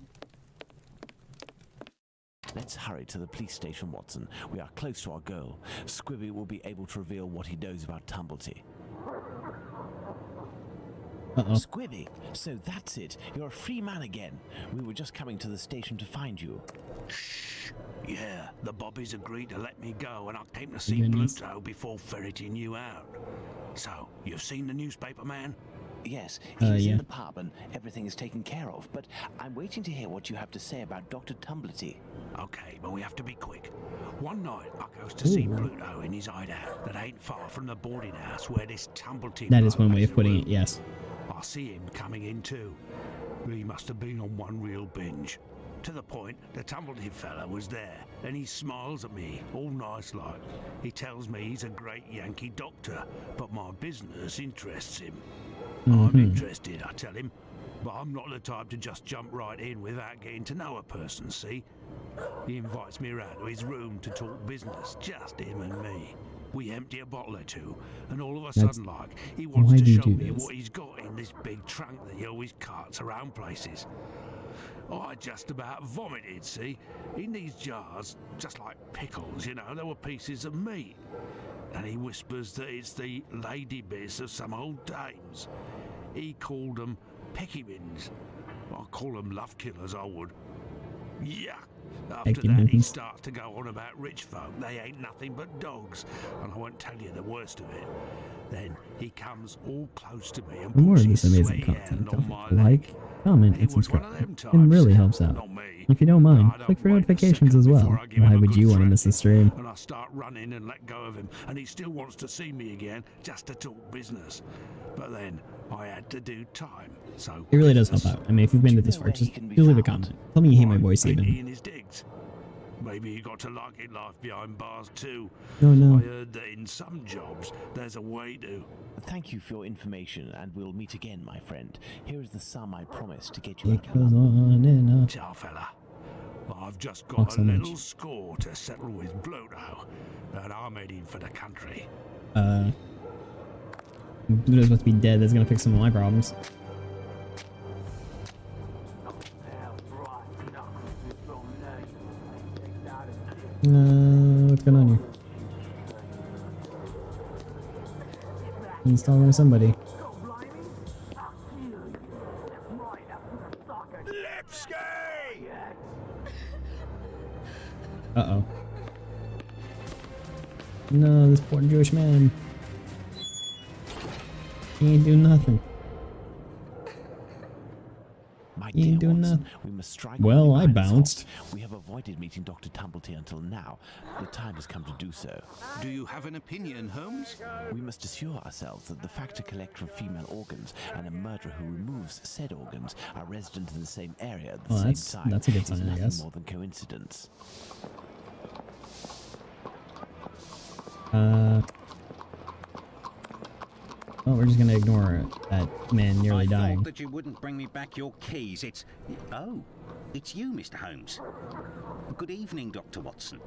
Let's hurry to the police station, Watson. We are close to our goal. Squibby will be able to reveal what he knows about Tumblety. Uh-oh. Squibby, so that's it. You're a free man again. We were just coming to the station to find you. Yeah, the Bobbies agreed to let me go, and I came to see Goodness. Bluto before ferreting you out. So, you've seen the newspaper man? Yes, he's yeah. in the pub and everything is taken care of, but I'm waiting to hear what you have to say about Dr. Tumblety. Okay, but we have to be quick. One night, I goes to see Ooh. Bluto in his hideout that ain't far from the boarding house where this Tumblety That is bloke one way has of a putting room. it, yes. I see him coming in too. He must have been on one real binge. To the point, the Tumblety fella was there, and he smiles at me, all nice like. He tells me he's a great Yankee doctor, but my business interests him. I'm interested, I tell him, but I'm not the type to just jump right in without getting to know a person, see? He invites me around to his room to talk business, just him and me. We empty a bottle or two, and all of a sudden, like, he wants why to do you show do me this? what he's got in this big trunk that he always carts around places. I just about vomited, see? In these jars, just like pickles, you know, there were pieces of meat. And he whispers that it's the lady bits of some old dames. He called them peckybins. I call them love killers, I would. Yuck. After that, he Peckybins. starts to go on about rich folk. They ain't nothing but dogs. And I won't tell you the worst of it. Then he comes all close to me and For more puts of his this amazing sweaty content, hand don't on forget my to leg. like, comment, He and was one subscribe. of them It really types, helps out. not me. If you don't mind, I don't click for wait a notifications second as well. before I give Why him a would good you want to miss the threatening, stream? And I start running and let go of him, and he still wants to see me again just to talk business. But then I had to do time, so It really does help business. out. I mean, if you've been Do to you this know far, where he just can be do leave a found? comment. Tell me you hate my Why, voice ain't he even. in his digs? Maybe you got to like it life behind bars too. No. I heard that in some jobs there's a way to. Thank you for your information, and we'll meet again, my friend. Here is the sum I promised to get you It out of goes London. on and up. Ciao, fella. I've just got Thanks a so much. little score to settle with Bluto, and I'm heading for the country. Bluto's about to be dead. That's gonna fix some of my problems. What's going on here? He's talking to somebody. Uh-oh. No, this poor Jewish man. He ain't doing nothing. My You ain't dear doing Watson, nothing. we must strike Well, while the I iron is hot. bounced. We have avoided meeting Dr. Tumblety until now. The time has come to do so. Do you have an opinion, Holmes? We must assure ourselves that the factor collect from female organs and a murderer who removes said organs are resident in the same area at the Well, same time. that's a good is sign, I nothing guess. more than coincidence. Well, we're just gonna ignore that man nearly I dying. thought that you wouldn't bring me back your keys. Oh, it's you, Mr. Holmes. Good evening, Dr. Watson.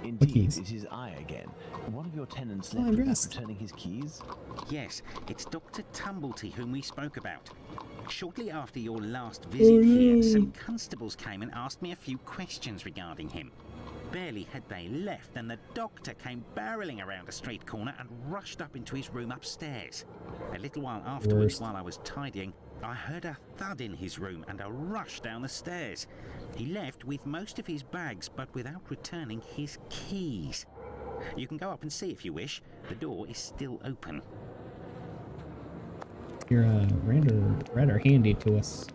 Indeed, keys? it is I again. One of your tenants Oh, left I'm without dressed. returning his keys. Yes, it's Dr. Tumblety whom we spoke about. Shortly after your last visit here, some constables came and asked me a few questions regarding him. Barely had they left, and the doctor came barreling around a street corner and rushed up into his room upstairs. A little while afterwards, Worst. while I was tidying, I heard a thud in his room and a rush down the stairs. He left with most of his bags, but without returning his keys. You can go up and see if you wish. The door is still open. You're rather handy to us.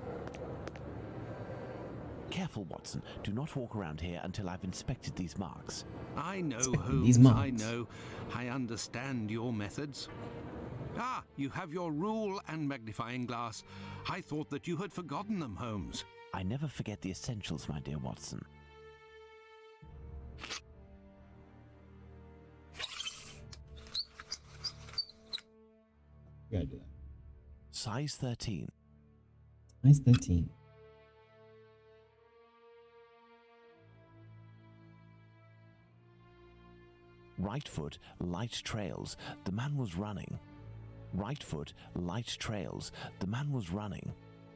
Careful, careful, Watson. Do not walk around here until I've inspected these marks. I know, these Holmes, I marks. know. I understand your methods. Ah, you have your rule and magnifying glass. I thought that you had forgotten them, Holmes. I never forget the essentials, my dear Watson. You gotta do that. Size 13. Size 13. Right foot, light trails. The man was running. Right foot, light trails. The man was running.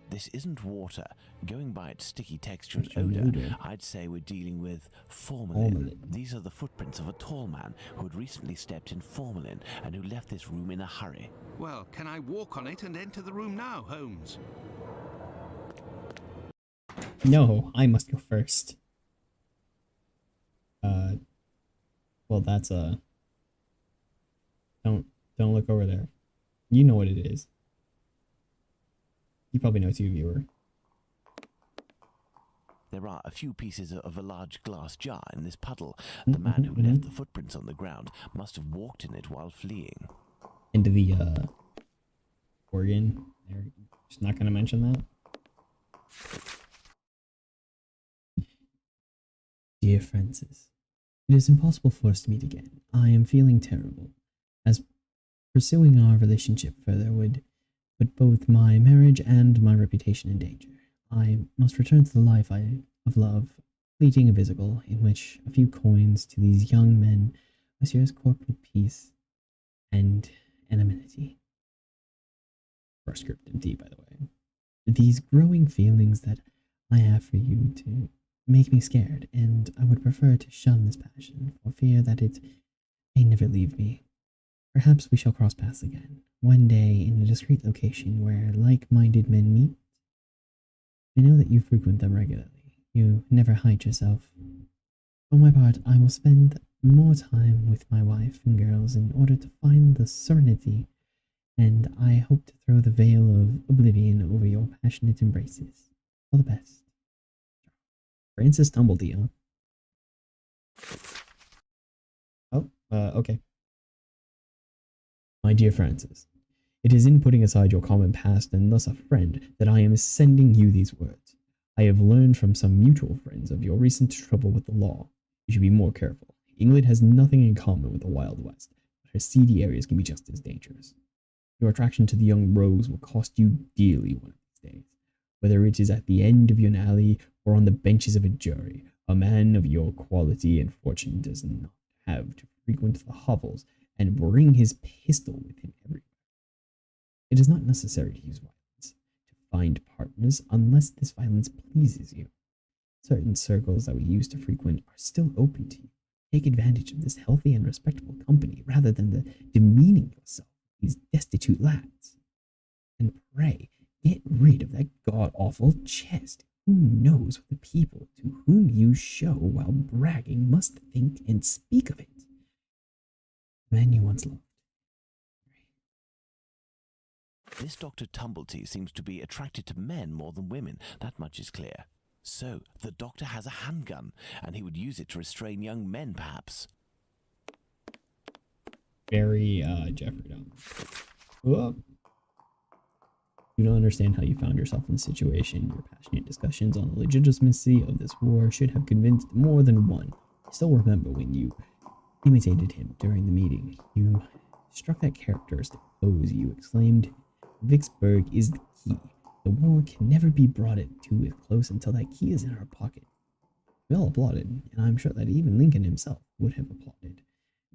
This isn't water. Going by its sticky texture and odor, I'd say we're dealing with formalin. These are the footprints of a tall man who had recently stepped in formalin and who left this room in a hurry. Well, can I walk on it and enter the room now, Holmes? No, I must go first. Well, that's don't look over there. You know what it is. You probably know too, viewer. There are a few pieces of a large glass jar in this puddle. The man who left the footprints on the ground must have walked in it while fleeing. Into the organ. They're just not gonna mention that. Dear Francis, it is impossible for us to meet again. I am feeling terrible, as pursuing our relationship further would put both my marriage and my reputation in danger. I must return to the life of love, fleeting and physical, in which a few coins to these young men assures corporate peace and anonymity. Script MD, by the way. These growing feelings that I have for you to make me scared, and I would prefer to shun this passion, for fear that it may never leave me. Perhaps we shall cross paths again, one day in a discreet location where like-minded men meet. I know that you frequent them regularly. You never hide yourself. For my part, I will spend more time with my wife and girls in order to find the serenity, and I hope to throw the veil of oblivion over your passionate embraces. All the best. Francis Tumblety, huh? Oh, okay. My dear Francis, it is in putting aside your common past and thus a friend that I am sending you these words. I have learned from some mutual friends of your recent trouble with the law. You should be more careful. England has nothing in common with the Wild West, but her seedy areas can be just as dangerous. Your attraction to the young rogues will cost you dearly one of these days. Whether it is at the end of an alley or on the benches of a jury, a man of your quality and fortune does not have to frequent the hovels and bring his pistol with him everywhere. It is not necessary to use violence to find partners unless this violence pleases you. Certain circles that we used to frequent are still open to you. Take advantage of this healthy and respectable company rather than the demeaning yourself with these destitute lads. And pray, get rid of that god-awful chest. Who knows what the people to whom you show while bragging must think and speak of it? Man you once loved. This Dr. Tumblety seems to be attracted to men more than women. That much is clear. So, the doctor has a handgun, and he would use it to restrain young men, perhaps. Very, Jeffrey Dahmer. Whoa. You don't understand how you found yourself in this situation. Your passionate discussions on the legitimacy of this war should have convinced more than one. I still remember when you imitated him during the meeting. You struck that characteristic pose. You exclaimed, "Vicksburg is the key. The war can never be brought to it close until that key is in our pocket." We all applauded, and I'm sure that even Lincoln himself would have applauded.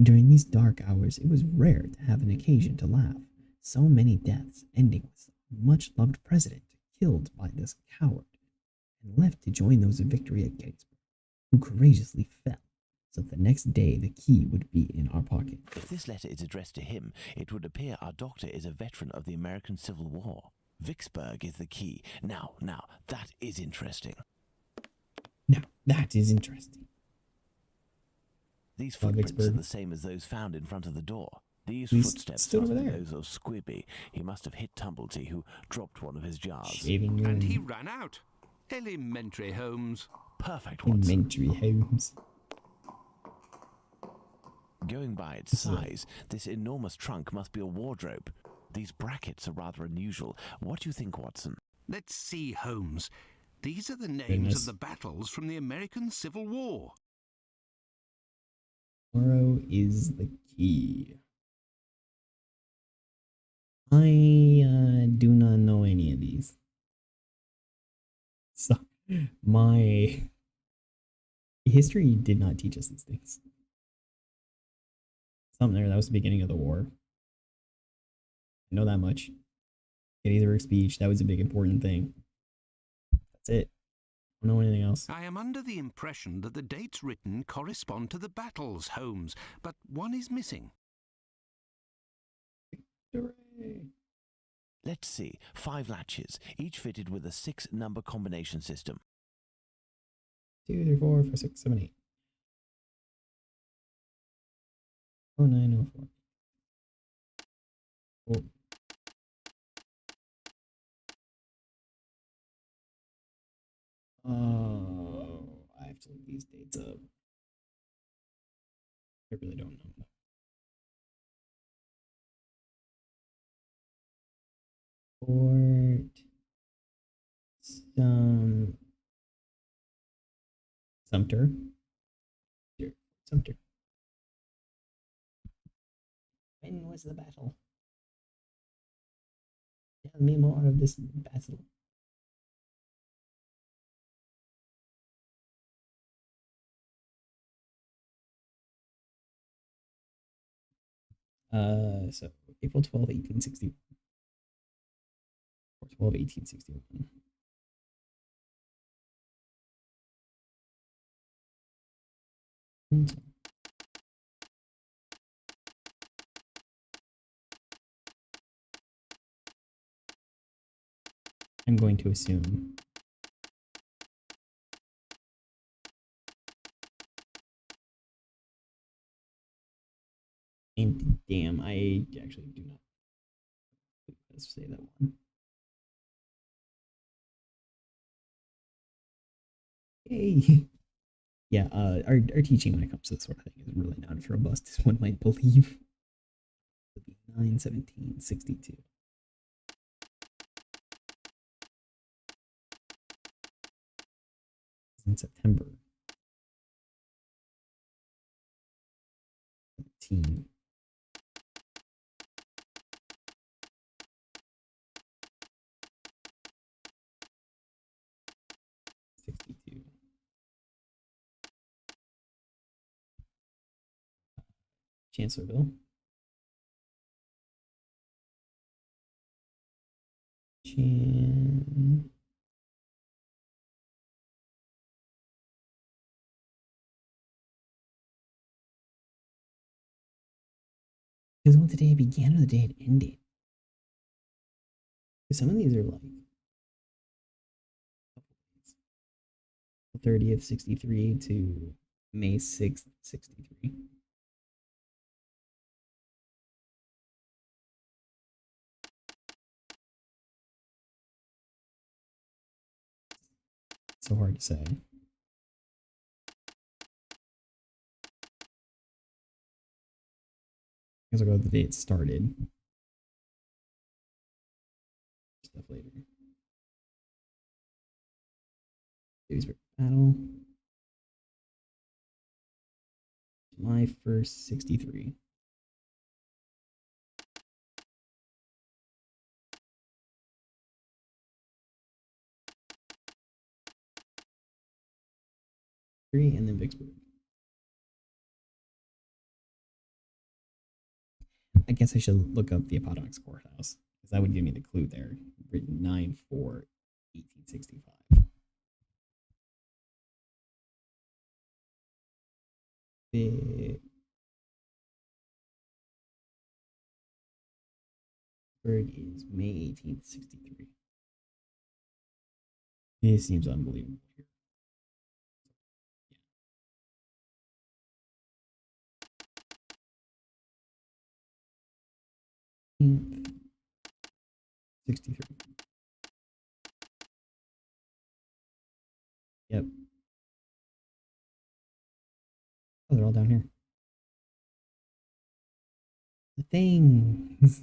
During these dark hours, it was rare to have an occasion to laugh. So many deaths, ending with a much-loved president killed by this coward, and left to join those of victory at Gettysburg, who courageously fell, so that the next day the key would be in our pocket. If this letter is addressed to him, it would appear our doctor is a veteran of the American Civil War. Vicksburg is the key. Now, that is interesting. Now, that is interesting. These footprints are the same as those found in front of the door. These footsteps must be those of Squibby. He must have hit Tumblety, who dropped one of his jars. Shaving room. And he ran out. Elementary, Holmes. Perfect, Watson. Elementary Holmes. Going by its size, this enormous trunk must be a wardrobe. These brackets are rather unusual. What do you think, Watson? Let's see, Holmes. These are the names Goodness. of the battles from the American Civil War. Tomorrow is the key. I do not know any of these. So, my history did not teach us these things. Something there, that was the beginning of the war. I know that much. Gettysburg speech, that was a big important thing. That's it. I don't know anything else. I am under the impression that the dates written correspond to the battles, Holmes, but one is missing. Hooray. Let's see. 5 latches, each fitted with a 6-number combination system. 2, 3, 4, 5, 6, 7, 8. 0904. Oh. Oh, I have to look these dates up. I really don't know. Fort Sumter. Here, Sumter. When was the battle? Tell me more of this battle. So April 12, 1860. 12, 1861. I'm going to assume. And damn, I actually do not. Let's say that one. Hey. Yeah, our teaching when it comes to this sort of thing is really not as robust as one might believe. 9/17/62. In September 17. Chancellorsville. Is when the day began or the day it ended? Some of these are like 30th, 63 to May 6th, 63. So hard to say. I guess I'll go with the date it started. Stuff later. Gettysburg Battle. July 1st, 63. And then Vicksburg. I guess I should look up the Appomattox Courthouse, because that would give me the clue there. Written 9/4/1865. Vicksburg is May 18th, 63. This seems unbelievable here. Yeah. 63. Yep. Oh, they're all down here. The things.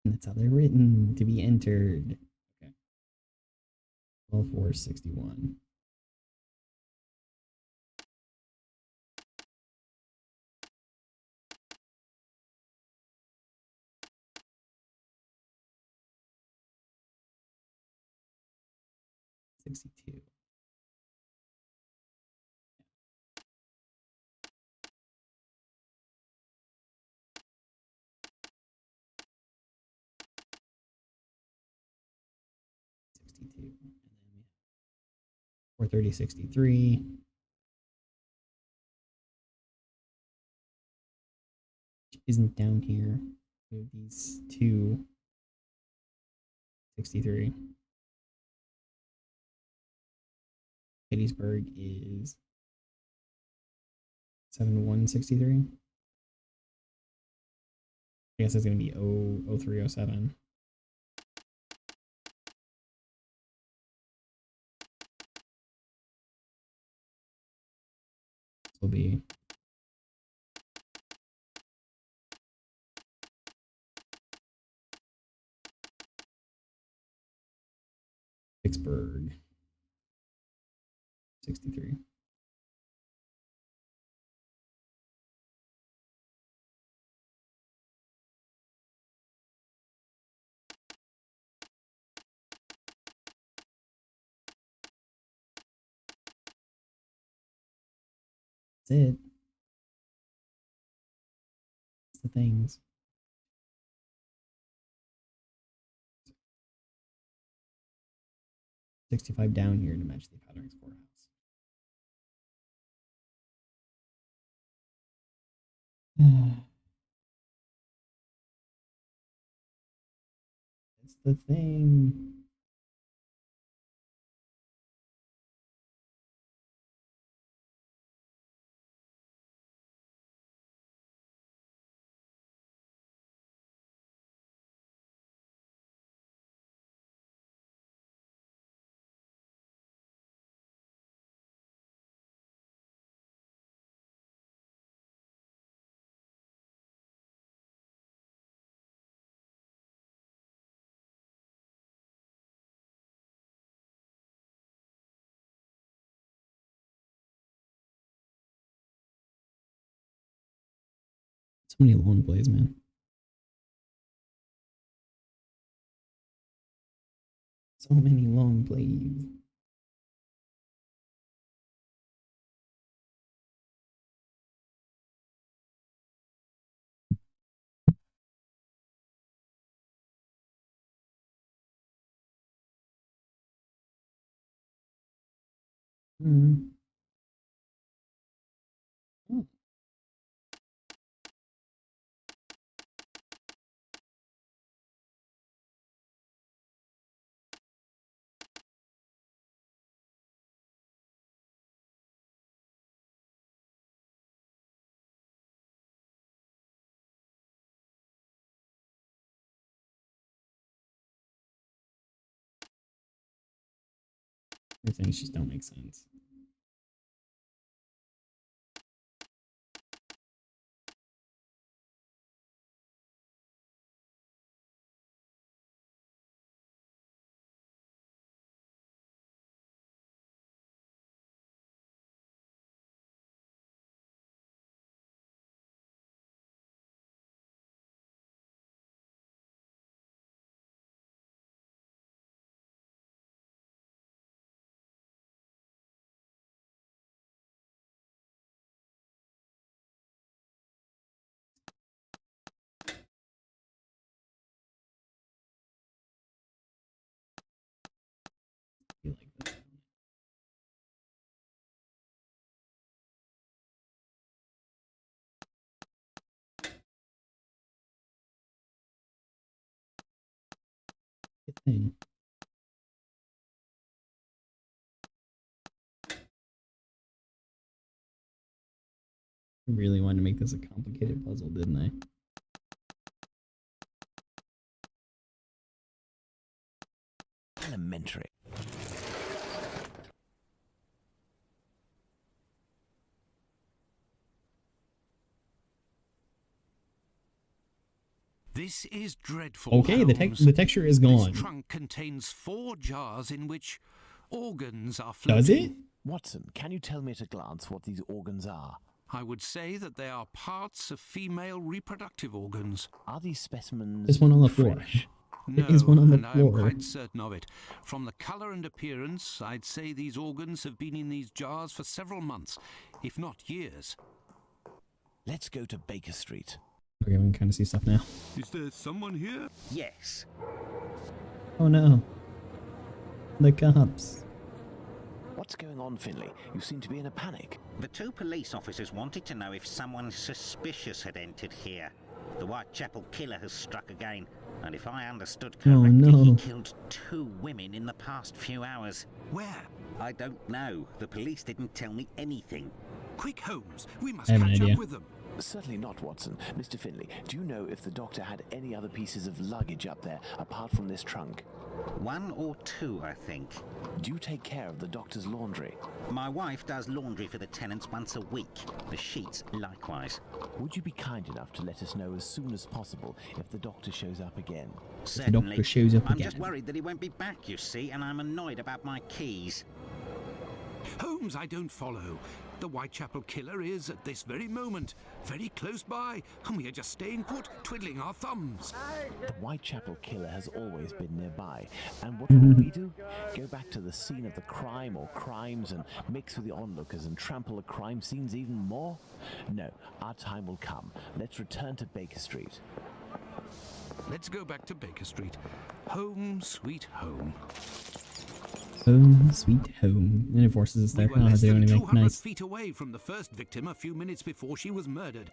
That's how they're written to be entered. Okay. 12,461. $62. And then we have 430, 63. Which isn't down here. We have these two. 63. Gettysburg is 7163. I guess it's going to be 0307. This will be Vicksburg 63. That's it. That's the things. $65 down here to match the Powder Heights courthouse. That's the thing. So many long plays, man. So many long plays. Mm. Oh. Things just don't make sense. You like this? Good thing. I really wanted to make this a complicated puzzle, didn't I? Elementary. This is dreadful. Okay, Holmes. the texture is gone. This trunk contains 4 jars in which organs are floating. Does it? Watson, can you tell me at a glance what these organs are? I would say that they are parts of female reproductive organs. Are these specimens There's one on the floor. fresh? No, There is one on the and I am floor. quite certain of it. From the colour and appearance, I'd say these organs have been in these jars for several months, if not years. Let's go to Baker Street. Okay, we can kind of see stuff now. Is there someone here? Yes. Oh no. The cops. What's going on, Finley? You seem to be in a panic. The 2 police officers wanted to know if someone suspicious had entered here. The Whitechapel killer has struck again, and if I understood correctly, no. he killed 2 women in the past few hours. Where? I don't know. The police didn't tell me anything. Quick, Holmes. We must I have an catch idea. up with them. Certainly not, Watson. Mr. Finley, do you know if the doctor had any other pieces of luggage up there apart from this trunk? 1 or 2, I think. Do you take care of the doctor's laundry? My wife does laundry for the tenants once a week. The sheets likewise. Would you be kind enough to let us know as soon as possible if the doctor shows up again? Certainly. doctor shows up I'm again. just worried that he won't be back, you see, and I'm annoyed about my keys. Holmes, I don't follow. The Whitechapel killer is, at this very moment, very close by, and we are just staying put, twiddling our thumbs. The Whitechapel killer has always been nearby. And what will we do? Go back to the scene of the crime or crimes and mix with the onlookers and trample the crime scenes even more? No, our time will come. Let's return to Baker Street. Let's go back to Baker Street. Home, sweet home. Home, sweet home. And it forces us there. We were less they than only make 200 nice. feet away from the first victim a few minutes before she was murdered.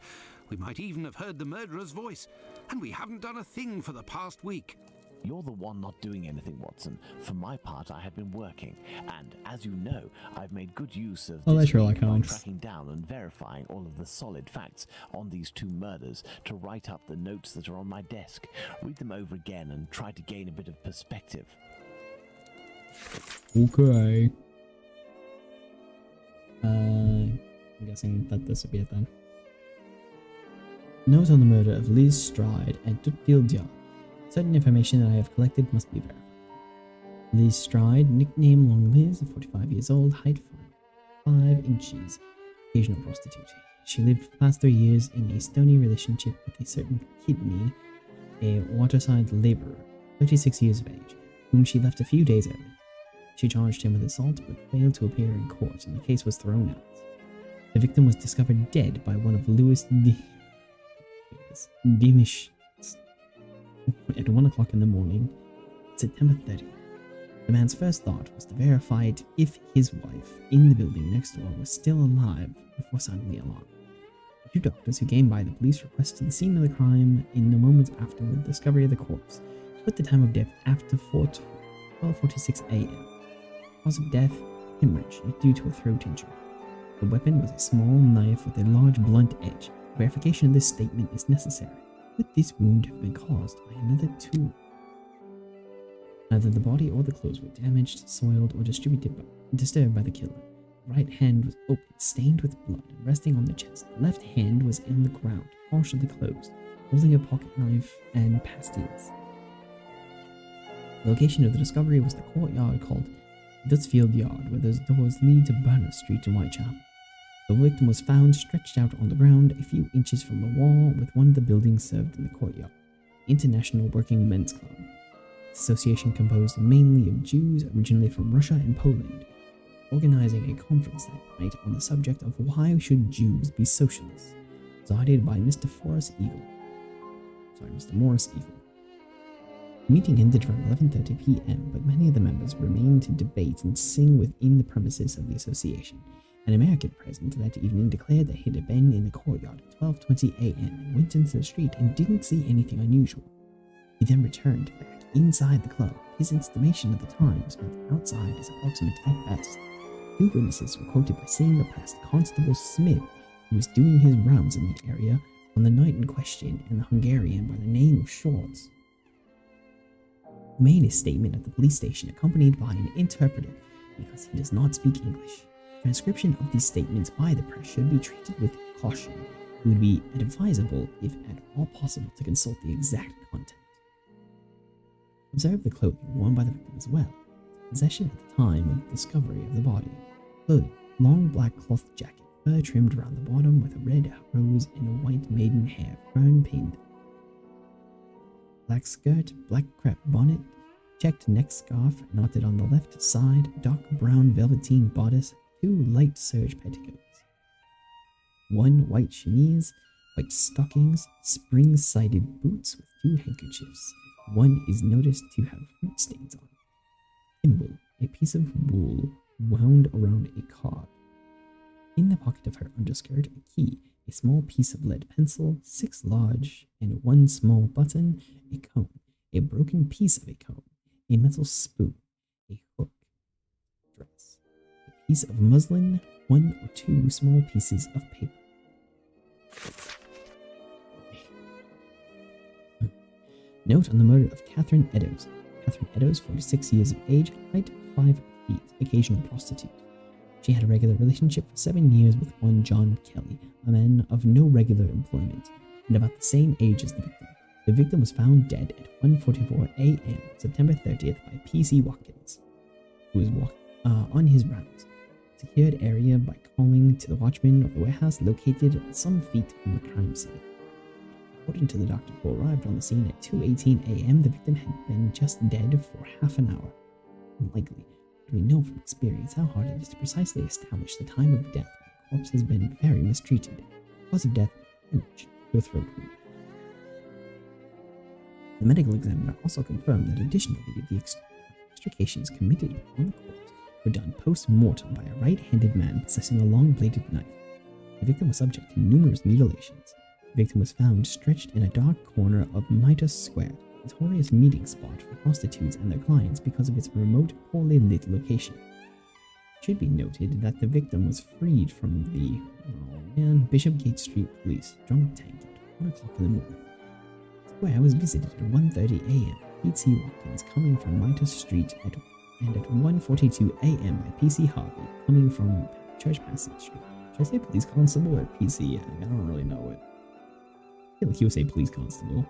We might even have heard the murderer's voice. And we haven't done a thing for the past week. You're the one not doing anything, Watson. For my part, I have been working, and as you know, I've made good use of Oh, this that's Sherlock week by Holmes. tracking down and verifying all of the solid facts on these 2 murders to write up the notes that are on my desk, read them over again, and try to gain a bit of perspective. Okay. I'm guessing that this would be it then. Note on the murder of Liz Stride at Dutfield Yard. Certain information that I have collected must be verified. Liz Stride, nickname Long Liz, 45 years old, height 5 inches, occasional prostitute. She lived for the past 3 years in a stony relationship with a certain Kidney, a waterside labourer, 36 years of age, whom she left a few days early. She charged him with assault but failed to appear in court, and the case was thrown out. The victim was discovered dead by one of Louis Demish at 1 o'clock in the morning, September 30th. The man's first thought was to verify if his wife in the building next door was still alive before sounding the alarm. The 2 doctors who came by the police request to the scene of the crime in the moments after the discovery of the corpse put the time of death after 12:46 a.m. Cause of death, hemorrhage due to a throat injury. The weapon was a small knife with a large blunt edge. Verification of this statement is necessary. Could this wound have been caused by another tool? Neither the body or the clothes were damaged, soiled, or disturbed by the killer. The right hand was open, stained with blood, and resting on the chest. The left hand was in the ground, partially closed, holding a pocket knife and pastilles. The location of the discovery was the courtyard called Dutsfield Yard, where those doors lead to Berners Street in Whitechapel. The victim was found stretched out on the ground a few inches from the wall, with one of the buildings served in the courtyard. International Working Men's Club. This association composed mainly of Jews originally from Russia and Poland, organizing a conference that night on the subject of why should Jews be socialists, presided by Mr. Morris Eagle. The meeting ended around 11:30 p.m., but many of the members remained to debate and sing within the premises of the association. An American present that evening declared that he had been in the courtyard at 12:20 a.m. and went into the street and didn't see anything unusual. He then returned back inside the club. His estimation of the time spent outside is approximate at best. 2 witnesses were quoted by saying the press Constable Smith, who was doing his rounds in the area on the night in question, and the Hungarian by the name of Shorts, who made his statement at the police station accompanied by an interpreter because he does not speak English. Transcription of these statements by the press should be treated with caution, it would be advisable, if at all possible, to consult the exact content. Observe the clothing worn by the victim as well. Possession at the time of discovery of the body. Clothing: long black cloth jacket, fur trimmed around the bottom with a red rose and white maiden hair fern pinned. Black skirt, black crepe bonnet, checked neck scarf knotted on the left side, dark brown velveteen bodice, 2 light serge petticoats. 1 white chemise, white stockings, spring-sided boots with 2 handkerchiefs. One is noticed to have fruit stains on it. Thimble, a piece of wool wound around a card. In the pocket of her underskirt, a key, a small piece of lead pencil, 6 large and 1 small button, a comb, a broken piece of a comb, a metal spoon, a hook, dress, a piece of muslin, 1 or 2 small pieces of paper. Note on the murder of Catherine Eddowes. Catherine Eddowes, 46 years of age, height 5 feet, occasional prostitute. She had a regular relationship for 7 years with one John Kelly, a man of no regular employment, and about the same age as the victim. The victim was found dead at 1:44 a.m. September 30th by P.C. Watkins, who was on his rounds. Secured area by calling to the watchman of the warehouse located some feet from the crime scene. According to the doctor who arrived on the scene at 2:18 a.m., the victim had been just dead for half an hour. Unlikely, but we know from experience how hard it is to precisely establish the time of death when the corpse has been very mistreated. Cause of death: hemorrhage, or throat wound. The medical examiner also confirmed that additionally the extrications committed on the corpse were done post-mortem by a right-handed man possessing a long-bladed knife. The victim was subject to numerous mutilations. The victim was found stretched in a dark corner of Mitre Square, a notorious meeting spot for prostitutes and their clients because of its remote, poorly lit location. It should be noted that the victim was freed from the Bishopgate Street Police drunk tank at 1 o'clock in the morning. The square was visited at 1:30 a.m. P.C. Watkins coming from Mitre Street and at 1:42 a.m. by P.C. Harvey coming from Church Passage Street. Should I say police constable or P.C.? I don't really know it. I feel like he would say police constable.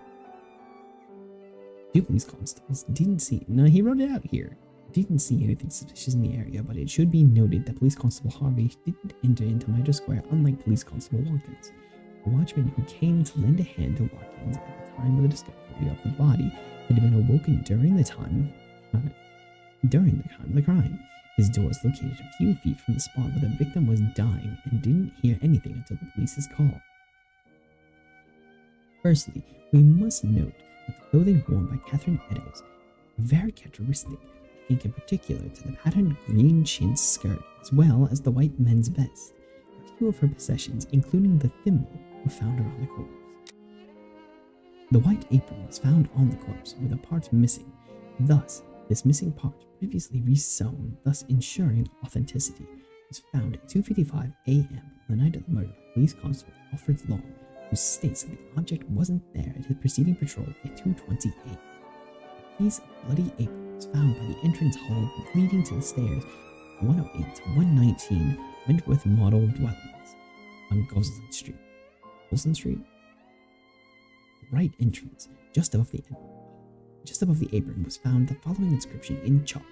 2 police constables didn't see... No, he wrote it out here. Didn't see anything suspicious in the area, but it should be noted that Police Constable Harvey didn't enter into Mitre Square, unlike Police Constable Watkins. The watchman who came to lend a hand to Watkins at the time of the discovery of the body had been awoken during the time of the crime. His door was located a few feet from the spot where the victim was dying and didn't hear anything until the police's call. Firstly, we must note that the clothing worn by Catherine Eddowes are very characteristic, I think in particular to the patterned green chintz skirt, as well as the white men's vest. A few of her possessions, including the thimble, were found around the corpse. The white apron was found on the corpse, with a part missing. Thus, this missing part, previously resewn, thus ensuring authenticity, was found at 2:55 a.m. on the night of the murder by Police Constable Alfred Long, who states that the object wasn't there at his preceding patrol at 2:28. A piece of bloody apron was found by the entrance hall leading to the stairs 108 to 119 Wentworth Model Dwellings on Gosling Street. Gosling Street? The right entrance, just above the apron, was found the following inscription in chalk: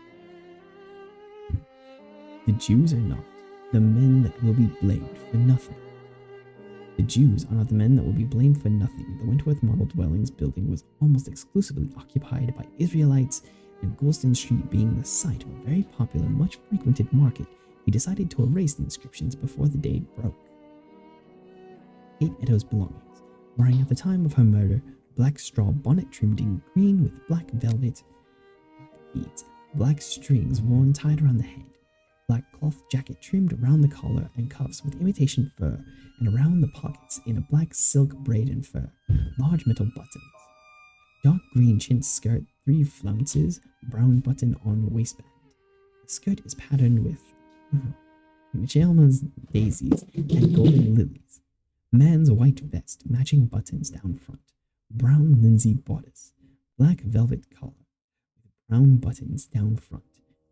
"The Jews are not the men that will be blamed for nothing." The Jews are not the men that will be blamed for nothing. The Wentworth Model Dwellings building was almost exclusively occupied by Israelites, and Goulston Street being the site of a very popular, much frequented market, he decided to erase the inscriptions before the day broke. Kate Eddowes' belongings, wearing at the time of her murder black straw bonnet trimmed in green with black velvet, black beads, black strings worn tied around the head, black cloth jacket trimmed around the collar and cuffs with imitation fur, and around the pockets in a black silk braid and fur, large metal buttons, dark green chintz skirt, 3 flounces, brown button on waistband. The skirt is patterned with Michaelmas daisies and golden lilies. Man's white vest, matching buttons down front, brown linsey bodice, black velvet collar, with brown buttons down front,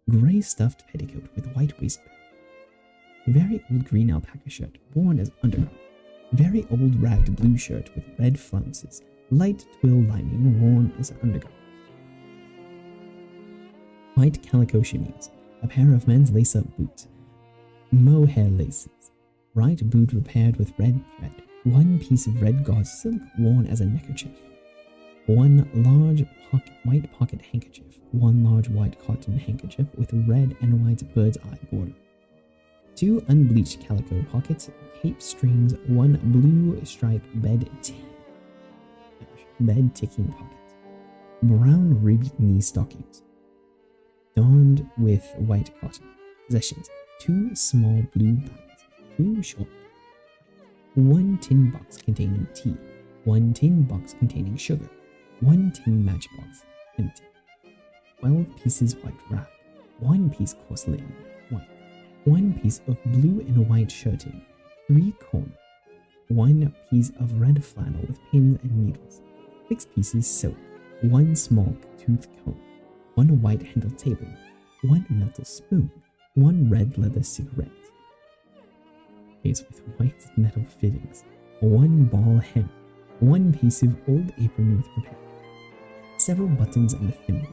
gray stuffed petticoat with white waistband, a very old green alpaca shirt worn as undergarment, Very old ragged blue shirt with red flounces, light twill lining worn as undergarment. White calico chemise, a pair of men's lace-up boots, mohair laces, right boot repaired with red thread, one piece of red gauze silk worn as a neckerchief, one large white pocket handkerchief, one large white cotton handkerchief with red and white bird's eye border, two unbleached calico pockets, cape strings, one blue striped bed ticking pocket, brown ribbed knee stockings, donned with white cotton. Possessions: two small blue bags, two short, one tin box containing tea, one tin box containing sugar, one tin matchbox empty, 12 pieces white rag, one piece coarse linen, white, one piece of blue and white shirting, 3 corners, one piece of red flannel with pins and needles, 6 pieces silk, one small tooth comb, one white handled table, one metal spoon, one red leather cigarette case with white metal fittings, one ball hem, one piece of old apron with repair, several buttons and a thimble,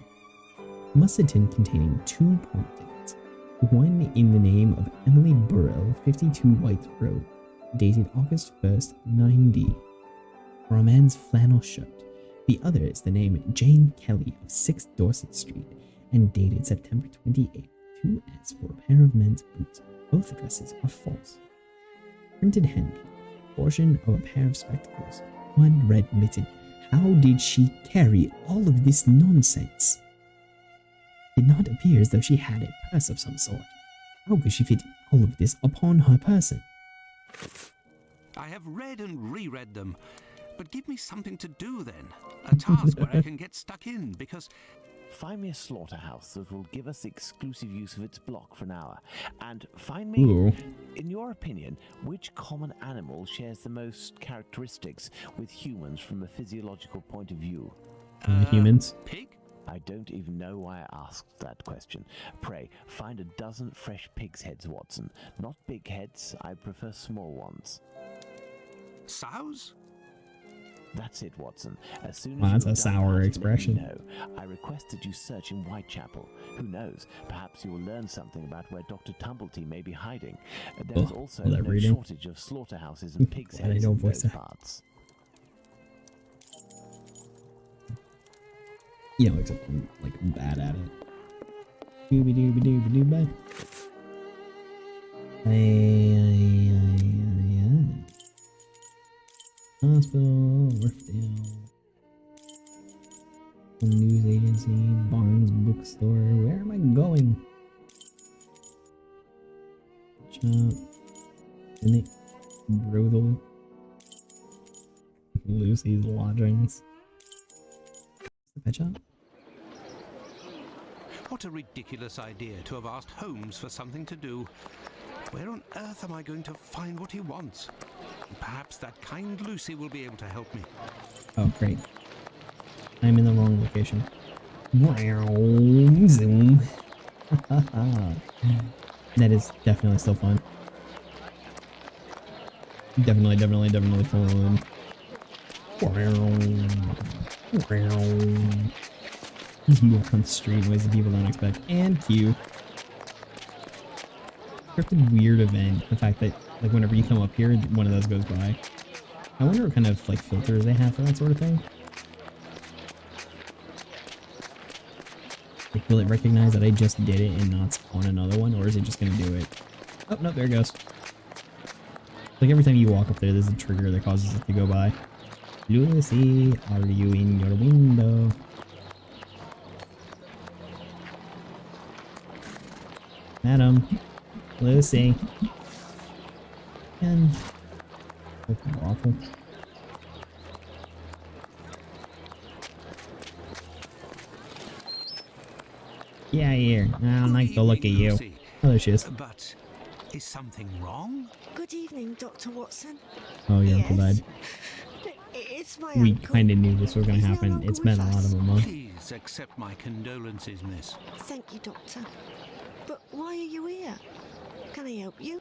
musset tin containing 2 pawn tickets, one in the name of Emily Burrell, 52 White Road, dated August 1st, 9D, for a man's flannel shirt. The other is the name Jane Kelly of 6 Dorset Street and dated September 28th, 2S, for a pair of men's boots. Both addresses are false. Printed handbill, portion of a pair of spectacles, one red mitten. How did she carry all of this nonsense? It did not appear as though she had a purse of some sort. How could she fit all of this upon her person? I have read and reread them, but give me something to do then. A task where I can get stuck in, because... Find me a slaughterhouse that will give us exclusive use of its block for an hour. And find me, in your opinion, which common animal shares the most characteristics with humans from a physiological point of view? Humans? Pig? I don't even know why I asked that question. Pray, find a dozen fresh pig's heads, Watson. Not big heads, I prefer small ones. Sows? That's it, Watson. As soon Wow, as that's a sour expression. No, I request that you search in Whitechapel. Who knows? Perhaps you will learn something about where Dr. Tumblety may be hiding. There's also no shortage of slaughterhouses and pig's heads in those parts. You know, except I'm like bad at it. Dooby dooby dooby dooby. Hospital, Rifdale, news agency, Barnes bookstore. Where am I going? Shop, Nick, Brothel, Lucy's lodgings. The pet shop. What a ridiculous idea to have asked Holmes for something to do. Where on earth am I going to find what he wants? Perhaps that kind Lucy will be able to help me. Oh, great. I'm in the wrong location. Zoom. That is definitely still fun. Definitely fun. Just walk on the street in ways that people don't expect. And cute. Scripted weird event. The fact that, like, whenever you come up here, one of those goes by. I wonder what kind of, like, filters they have for that sort of thing. Like, will it recognize that I just did it and not spawn another one, or is it just gonna do it? Oh, no, there it goes. Like, every time you walk up there, there's a trigger that causes it to go by. Lucy, are you in your window? Madam. Lucy. And... awful. Yeah, here. I don't like the look of you. Oh, there she is. But is something wrong? Good evening, Dr. Watson. Oh, your uncle died. It's my We uncle. kind of knew this was going to happen. It's been a lot of a month. Please accept my condolences, miss. Thank you, Doctor. But why are you here? Can I help you?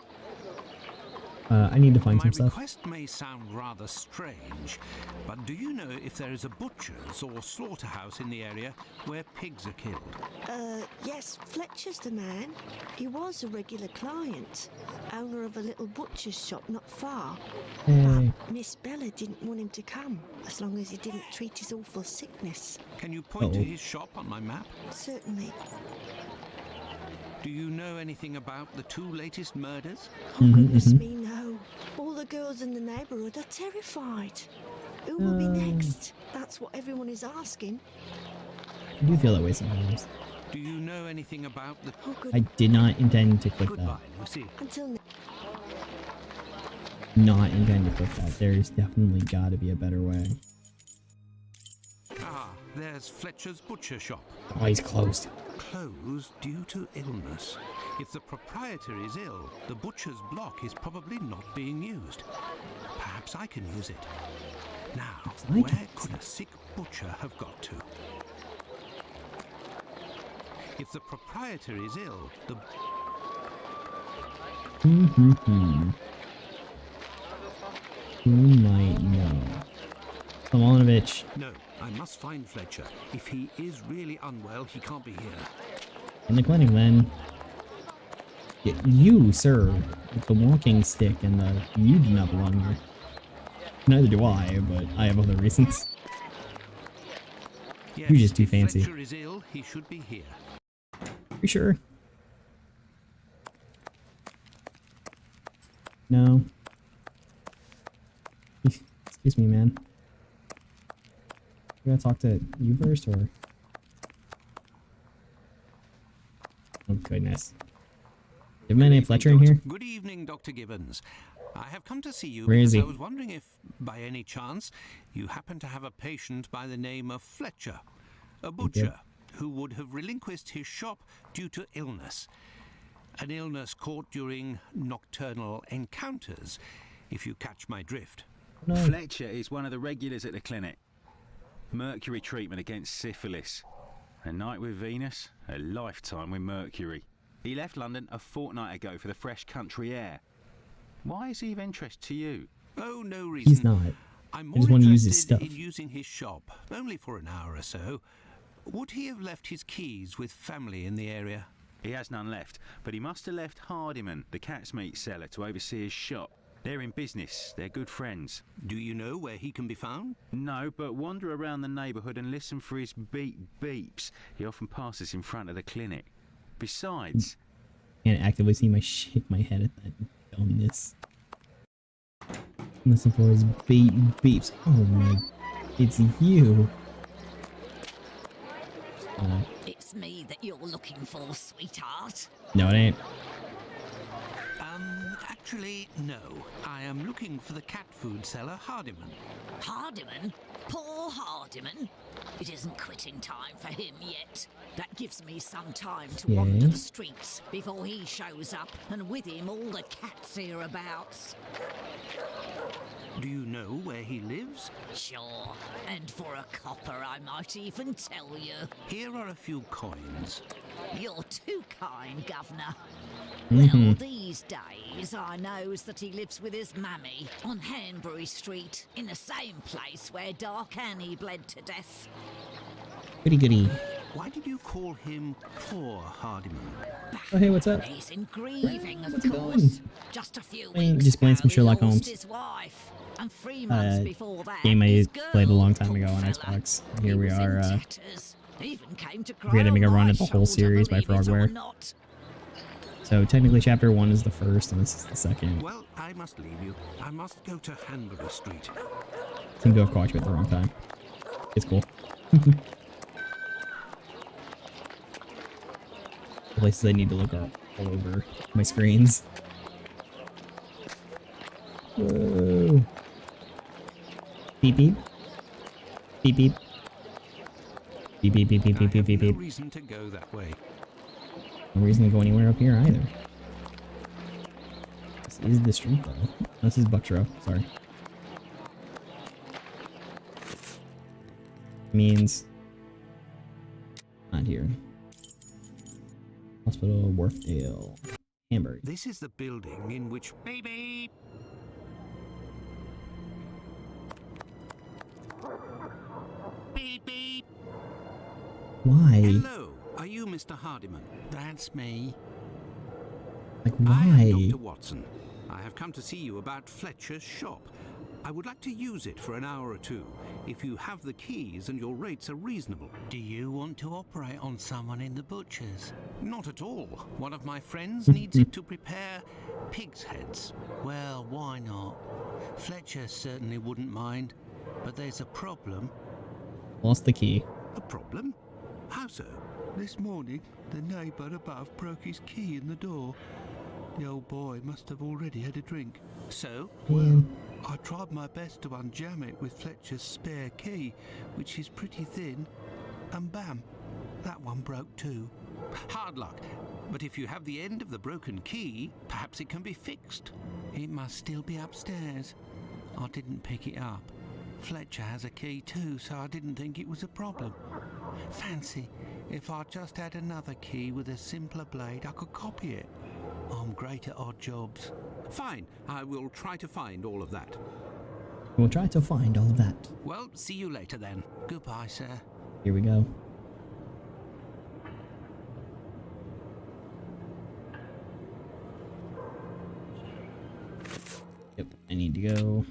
I need to find some My stuff. request may sound rather strange, but do you know if there is a butcher's or slaughterhouse in the area where pigs are killed? Yes, Fletcher's the man. He was a regular client, owner of a little butcher's shop not far. Hey. But Miss Bella didn't want him to come, as long as he didn't treat his awful sickness. Can you point to his shop on my map? Certainly. Do you know anything about the 2 latest murders? Oh, goodness me, no. All the girls in the neighbourhood are terrified. Who will be next? That's what everyone is asking. I do feel that way sometimes. Do you know anything about the... Oh, good. I did not intend to click Goodbye, that. Lucy. Until next. Not intend to click that. There's definitely got to be a better way. Ah, there's Fletcher's butcher shop. Oh, he's closed. Closed due to illness. If the proprietor is ill, the butcher's block is probably not being used. Perhaps I can use it. Now, where could a sick butcher have got to? If the proprietor is ill, the... Who might know? Simonovich. No, I must find Fletcher. If he is really unwell, he can't be here. In the clinic, then. You, sir, with the walking stick and the... You do not belong here. Neither do I, but I have other reasons. Yes, You're just too if fancy. Fletcher is ill, he should be here. You sure? No. Excuse me, man. You gotta talk to you first, or... Oh, goodness. Do you have a man named Fletcher in here? Good evening, Dr. Gibbons. I have come to see you Where is because he? I was wondering if, by any chance, you happen to have a patient by the name of Fletcher, a butcher who would have relinquished his shop due to illness. An illness caught during nocturnal encounters, if you catch my drift. No. Fletcher is one of the regulars at the clinic. Mercury treatment against syphilis. A night with Venus, a lifetime with Mercury. He left London a fortnight ago for the fresh country air. Why is he of interest to you? Oh, no reason. He's not. I'm I more just want to use his interested stuff. in using his shop, only for an hour or so. Would he have left his keys with family in the area? He has none left, but he must have left Hardiman, the cat's meat seller, to oversee his shop. They're in business. They're good friends. Do you know where he can be found? No, but wander around the neighbourhood and listen for his beeps. He often passes in front of the clinic. Besides... Can't actively see my shake my head at that dumbness. Listen for his beeps. Oh my... It's you. It's me that you're looking for, sweetheart. No, it ain't. Actually, no. I am looking for the cat food seller, Hardiman. Hardiman? Poor Hardiman? It isn't quitting time for him yet. That gives me some time to wander the streets before he shows up, and with him all the cats hereabouts. Do you know where he lives? Sure, and for a copper I might even tell you. Here are a few coins. You're too kind, Governor. Well, these days I knows that he lives with his mammy on Hanbury Street, in the same place where Dark Annie bled to death. Goody goody. Why did you call him Poor Hardiman? Oh, hey, what's up? He's in grieving, of What's course. going? Just a few Hey, weeks just playing ago, some he Sherlock lost Holmes. his wife, and 3 months before that, Game I his played a long girl, time ago on poor Xbox. fella. Here He we was in are, tatters. Even came to cry we had to on make a run my at the whole shoulder, series by believe it or Frogware. not. So technically chapter 1 is the first and this is the second. Well, I must leave you. I must go to Hanbury Street. Seem to have caught you at the wrong time. It's cool. The places I need to look are all over my screens. Whoa. Beep beep. Beep beep. Beep beep beep beep beep beep beep No beep. reason to go that way. No reason to go anywhere up here either. This is the street though. This is Bucktrow, sorry. Means not here. Hospital, Wharfdale, Hamburg. This is the building in which... Baby! Why? Hello, are you Mr. Hardiman? That's me. Like, I why? am Dr. Watson. I have come to see you about Fletcher's shop. I would like to use it for an hour or two, if you have the keys and your rates are reasonable. Do you want to operate on someone in the butcher's? Not at all. One of my friends needs it to prepare pig's heads. Well, why not? Fletcher certainly wouldn't mind, but there's a problem. Lost the key. A problem? How so? This morning, the neighbour above broke his key in the door. The old boy must have already had a drink. So? Well, I tried my best to unjam it with Fletcher's spare key, which is pretty thin, and bam, that one broke too. Hard luck. But if you have the end of the broken key, perhaps it can be fixed. It must still be upstairs. I didn't pick it up. Fletcher has a key too, so I didn't think it was a problem. Fancy if I just had another key with a simpler blade, I could copy it. I'm great at odd jobs. Fine, I will try to find all of that. we'll try to find all of that. Well, see you later then. Goodbye, sir. Here we go. Yep, I need to go.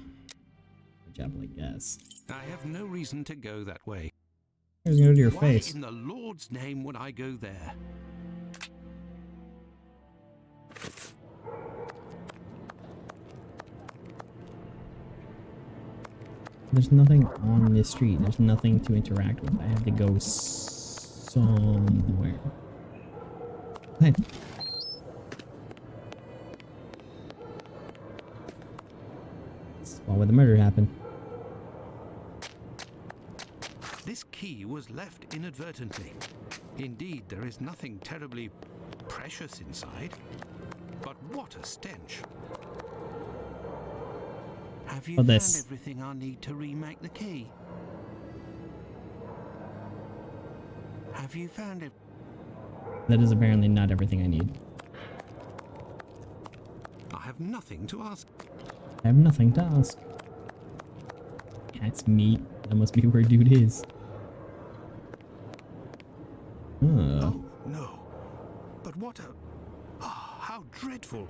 Good job, I guess. I have no reason to go that way. I was gonna go to your Why face. in the Lord's name would I go there? There's nothing on this street. There's nothing to interact with. I have to go somewhere. Hey. That's where the murder happened. This key was left inadvertently. Indeed, there is nothing terribly precious inside. But what a stench. Have you Oh, found this. everything I need to remake the key? Have you found it? That is apparently not everything I need. I have nothing to ask. I have nothing to ask. Cat's meat. That must be where dude is. Oh, no. But what a... Ah, how dreadful.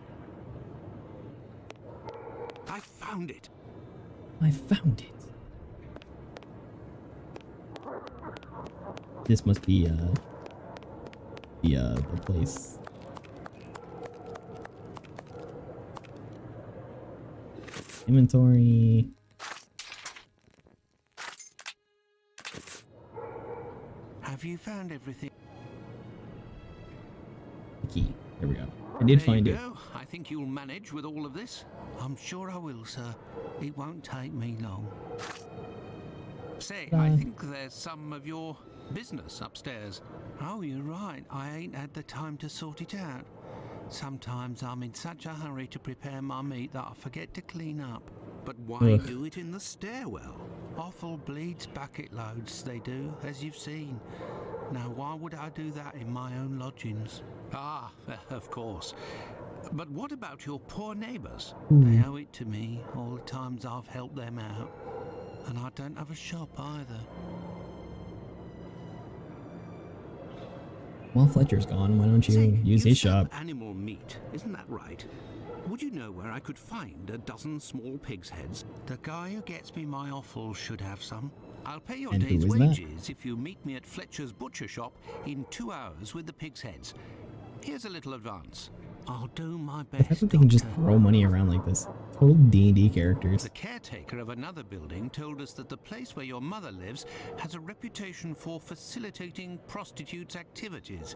I found it. I found it. This must be the place. Inventory. Have you found everything? The key. There we go. I did find it. There you go. I think you'll manage with all of this. I'm sure I will, sir. It won't take me long. Say, I think there's some of your business upstairs. Oh, you're right. I ain't had the time to sort it out. Sometimes I'm in such a hurry to prepare my meat that I forget to clean up. But why Ugh. do it in the stairwell? Offal bleeds bucket loads, they do, as you've seen. Now, why would I do that in my own lodgings? Ah, of course. But what about your poor neighbours? They owe it to me, all the times I've helped them out. And I don't have a shop either. While Fletcher's gone, why don't you Say, use you his sell shop? animal meat, isn't that right? Would you know where I could find a dozen small pig's heads? The guy who gets me my offal should have some. I'll pay your And who day's is that? wages if you meet me at Fletcher's butcher shop in 2 hours with the pig's heads. Here's a little advance. I'll do my I best. thought they can just Doctor. throw money around like this. Total D&D characters. The caretaker of another building told us that the place where your mother lives has a reputation for facilitating prostitutes' activities.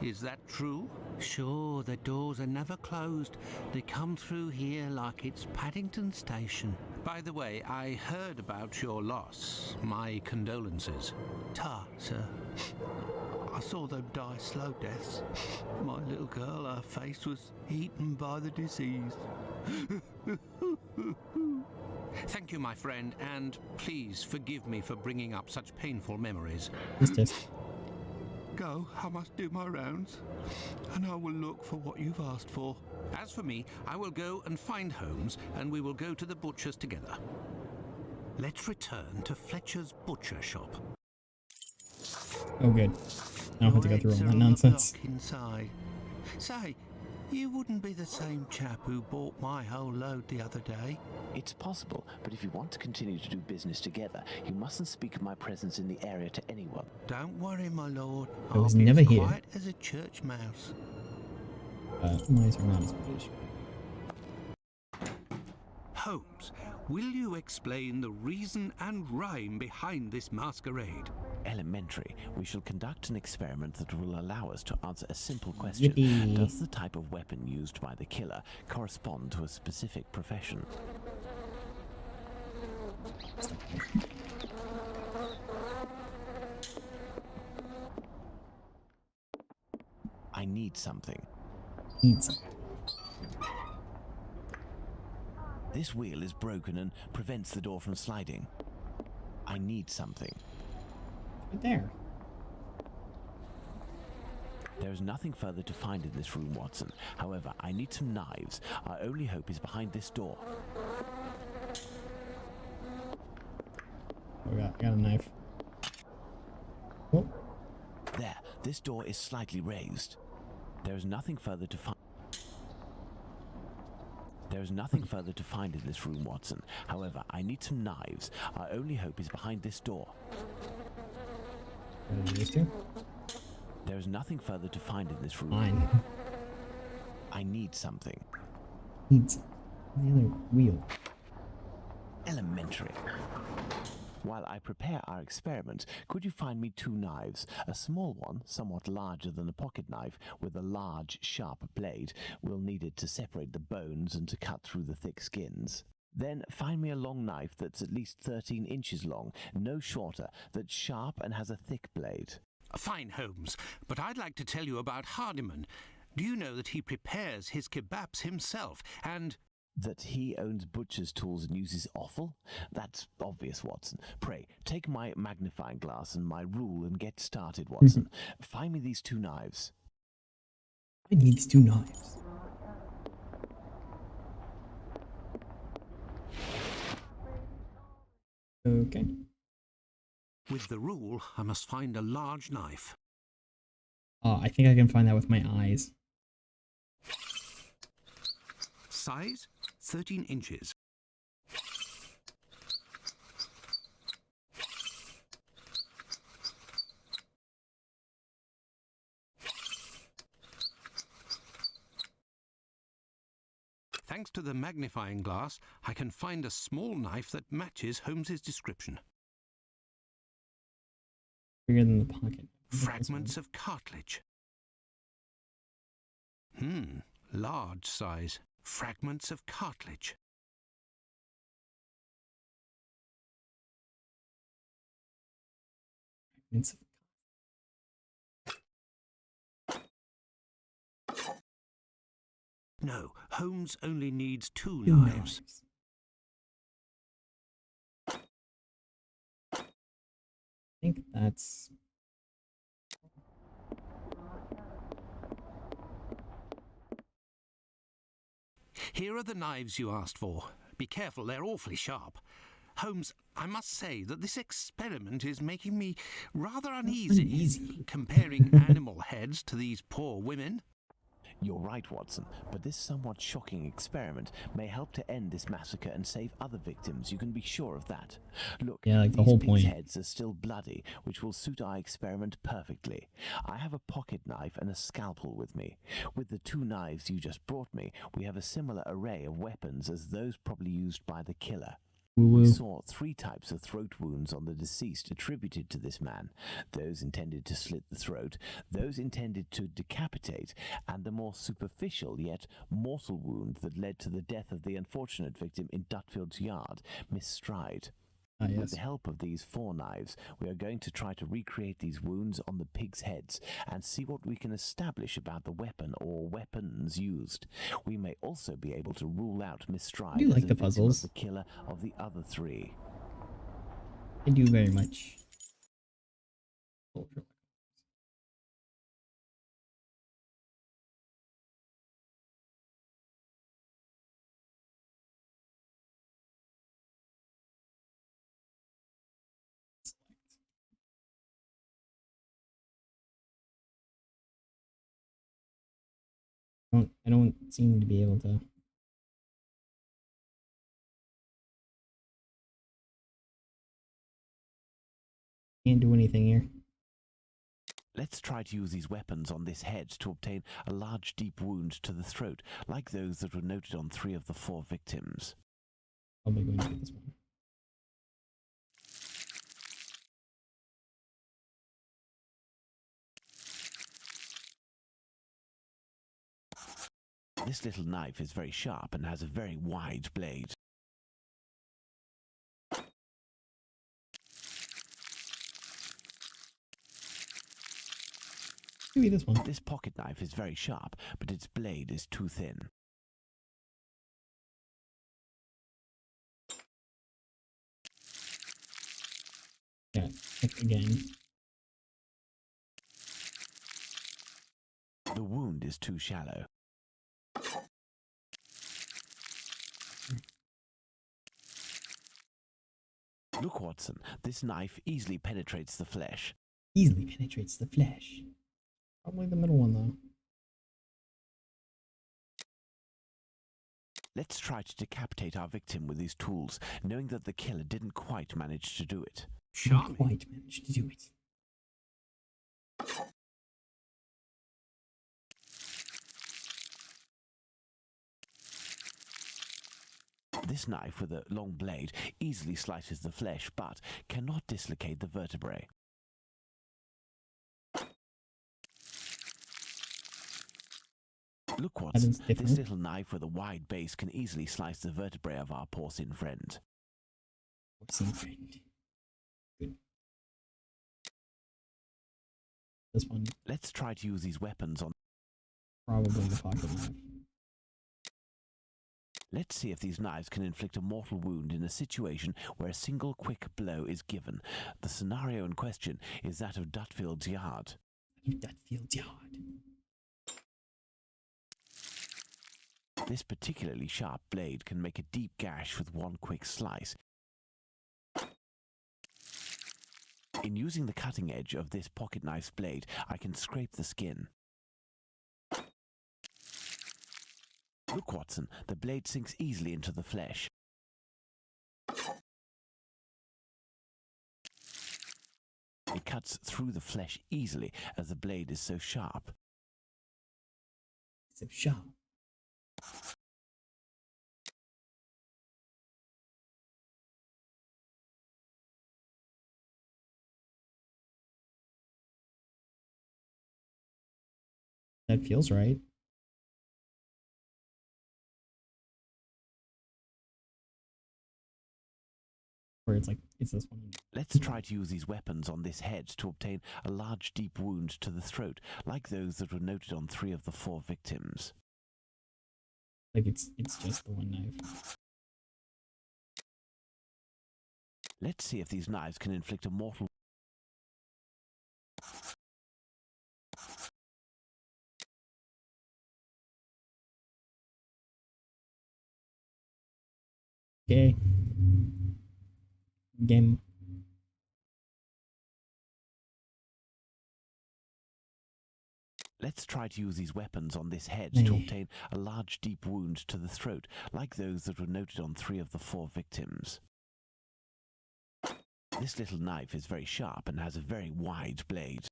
Is that true? Sure, the doors are never closed. They come through here like it's Paddington Station. By the way, I heard about your loss. My condolences. Ta, sir. I saw them die slow deaths. My little girl, her face was eaten by the disease. Thank you, my friend, and please forgive me for bringing up such painful memories. Go, I must do my rounds, and I will look for what you've asked for. As for me, I will go and find Holmes, and we will go to the butcher's together. Let's return to Fletcher's butcher shop. Oh, good. I don't have to go through all Eggs are that on nonsense. the block inside. Say, you wouldn't be the same chap who bought my whole load the other day. It's possible, but if you want to continue to do business together, you mustn't speak of my presence in the area to anyone. Don't worry, my lord. I was I'll be never as here. quiet as a church mouse. Mice are not as British. Holmes, will you explain the reason and rhyme behind this masquerade? Elementary. We shall conduct an experiment that will allow us to answer a simple question. Yippee. Does the type of weapon used by the killer correspond to a specific profession? I need something. This wheel is broken and prevents the door from sliding. I need something. Right there. There is nothing further to find in this room, Watson. However, I need some knives. Our only hope is behind this door. Oh, I got a knife. Oh, There, this door is slightly raised. There is nothing further to find. There is nothing further to find in this room, Watson. However, I need some knives. Our only hope is behind this door. what are these two? There is nothing further to find in this room. Fine. I need something. Needs the other wheel. Elementary. While I prepare our experiment, could you find me 2 knives? A small one, somewhat larger than a pocket knife, with a large, sharp blade. We'll need it to separate the bones and to cut through the thick skins. Then find me a long knife that's at least 13 inches long, no shorter, that's sharp and has a thick blade. Fine, Holmes, but I'd like to tell you about Hardiman. Do you know that he prepares his kebabs himself, and... That he owns butcher's tools and uses offal? That's obvious, Watson. Pray, take my magnifying glass and my rule and get started, Watson. Find me these 2 knives. I need these 2 knives. Okay. With the rule, I must find a large knife. I think I can find that with my eyes. Size, 13 inches. Thanks to the magnifying glass, I can find a small knife that matches Holmes's description. Bigger than the pocket. Fragments of cartilage. Large size. Fragments of cartilage. It's No, Holmes only needs 2 2 knives. I think that's... Here are the knives you asked for. Be careful, they're awfully sharp. Holmes, I must say that this experiment is making me rather uneasy. Comparing animal heads to these poor women. You're right, Watson, but this somewhat shocking experiment may help to end this massacre and save other victims. You can be sure of that. Look, yeah, like the these whole pigs' point. heads are still bloody, which will suit our experiment perfectly. I have a pocket knife and a scalpel with me. With the 2 knives you just brought me, we have a similar array of weapons as those probably used by the killer. We saw 3 types of throat wounds on the deceased attributed to this man. Those intended to slit the throat, those intended to decapitate, and the more superficial yet mortal wound that led to the death of the unfortunate victim in Dutfield's yard, Miss Stride. Yes. With the help of these 4 knives, we are going to try to recreate these wounds on the pigs' heads and see what we can establish about the weapon or weapons used. We may also be able to rule out Miss Stride I do like as the the victim puzzles. of the killer of the other 3. I do very much. I don't seem to be able to. Can't do anything here. Let's try to use these weapons on this head to obtain a large deep wound to the throat, like those that were noted on 3 of the 4 victims. Probably going to do this one. This little knife is very sharp and has a very wide blade. Maybe this one. This pocket knife is very sharp, but its blade is too thin. Yeah, again. The wound is too shallow. Look, Watson, this knife easily penetrates the flesh. Easily penetrates the flesh. Probably the middle one, though. Let's try to decapitate our victim with these tools, knowing that the killer didn't quite manage to do it. Didn't quite managed to do it. This knife with a long blade easily slices the flesh, but cannot dislocate the vertebrae. Look, Watson, this little knife with a wide base can easily slice the vertebrae of our porcine friend. Porcine friend. Good. This one. Let's try to use these weapons on... Probably the pocket knife. Let's see if these knives can inflict a mortal wound in a situation where a single quick blow is given. The scenario in question is that of Dutfield's Yard. Dutfield's Yard. This particularly sharp blade can make a deep gash with one quick slice. In using the cutting edge of this pocket knife's blade, I can scrape the skin. Look, Watson, the blade sinks easily into the flesh. It cuts through the flesh easily as the blade is so sharp. So sharp. That feels right. Where it's like, it's this one. Let's try to use these weapons on this head to obtain a large deep wound to the throat, like those that were noted on 3 of the 4 victims. Like it's just the one knife. Let's see if these knives can inflict a mortal... Okay. Game. Let's try to use these weapons on this head to obtain a large deep wound to the throat, like those that were noted on 3 of the 4 victims. This little knife is very sharp and has a very wide blade.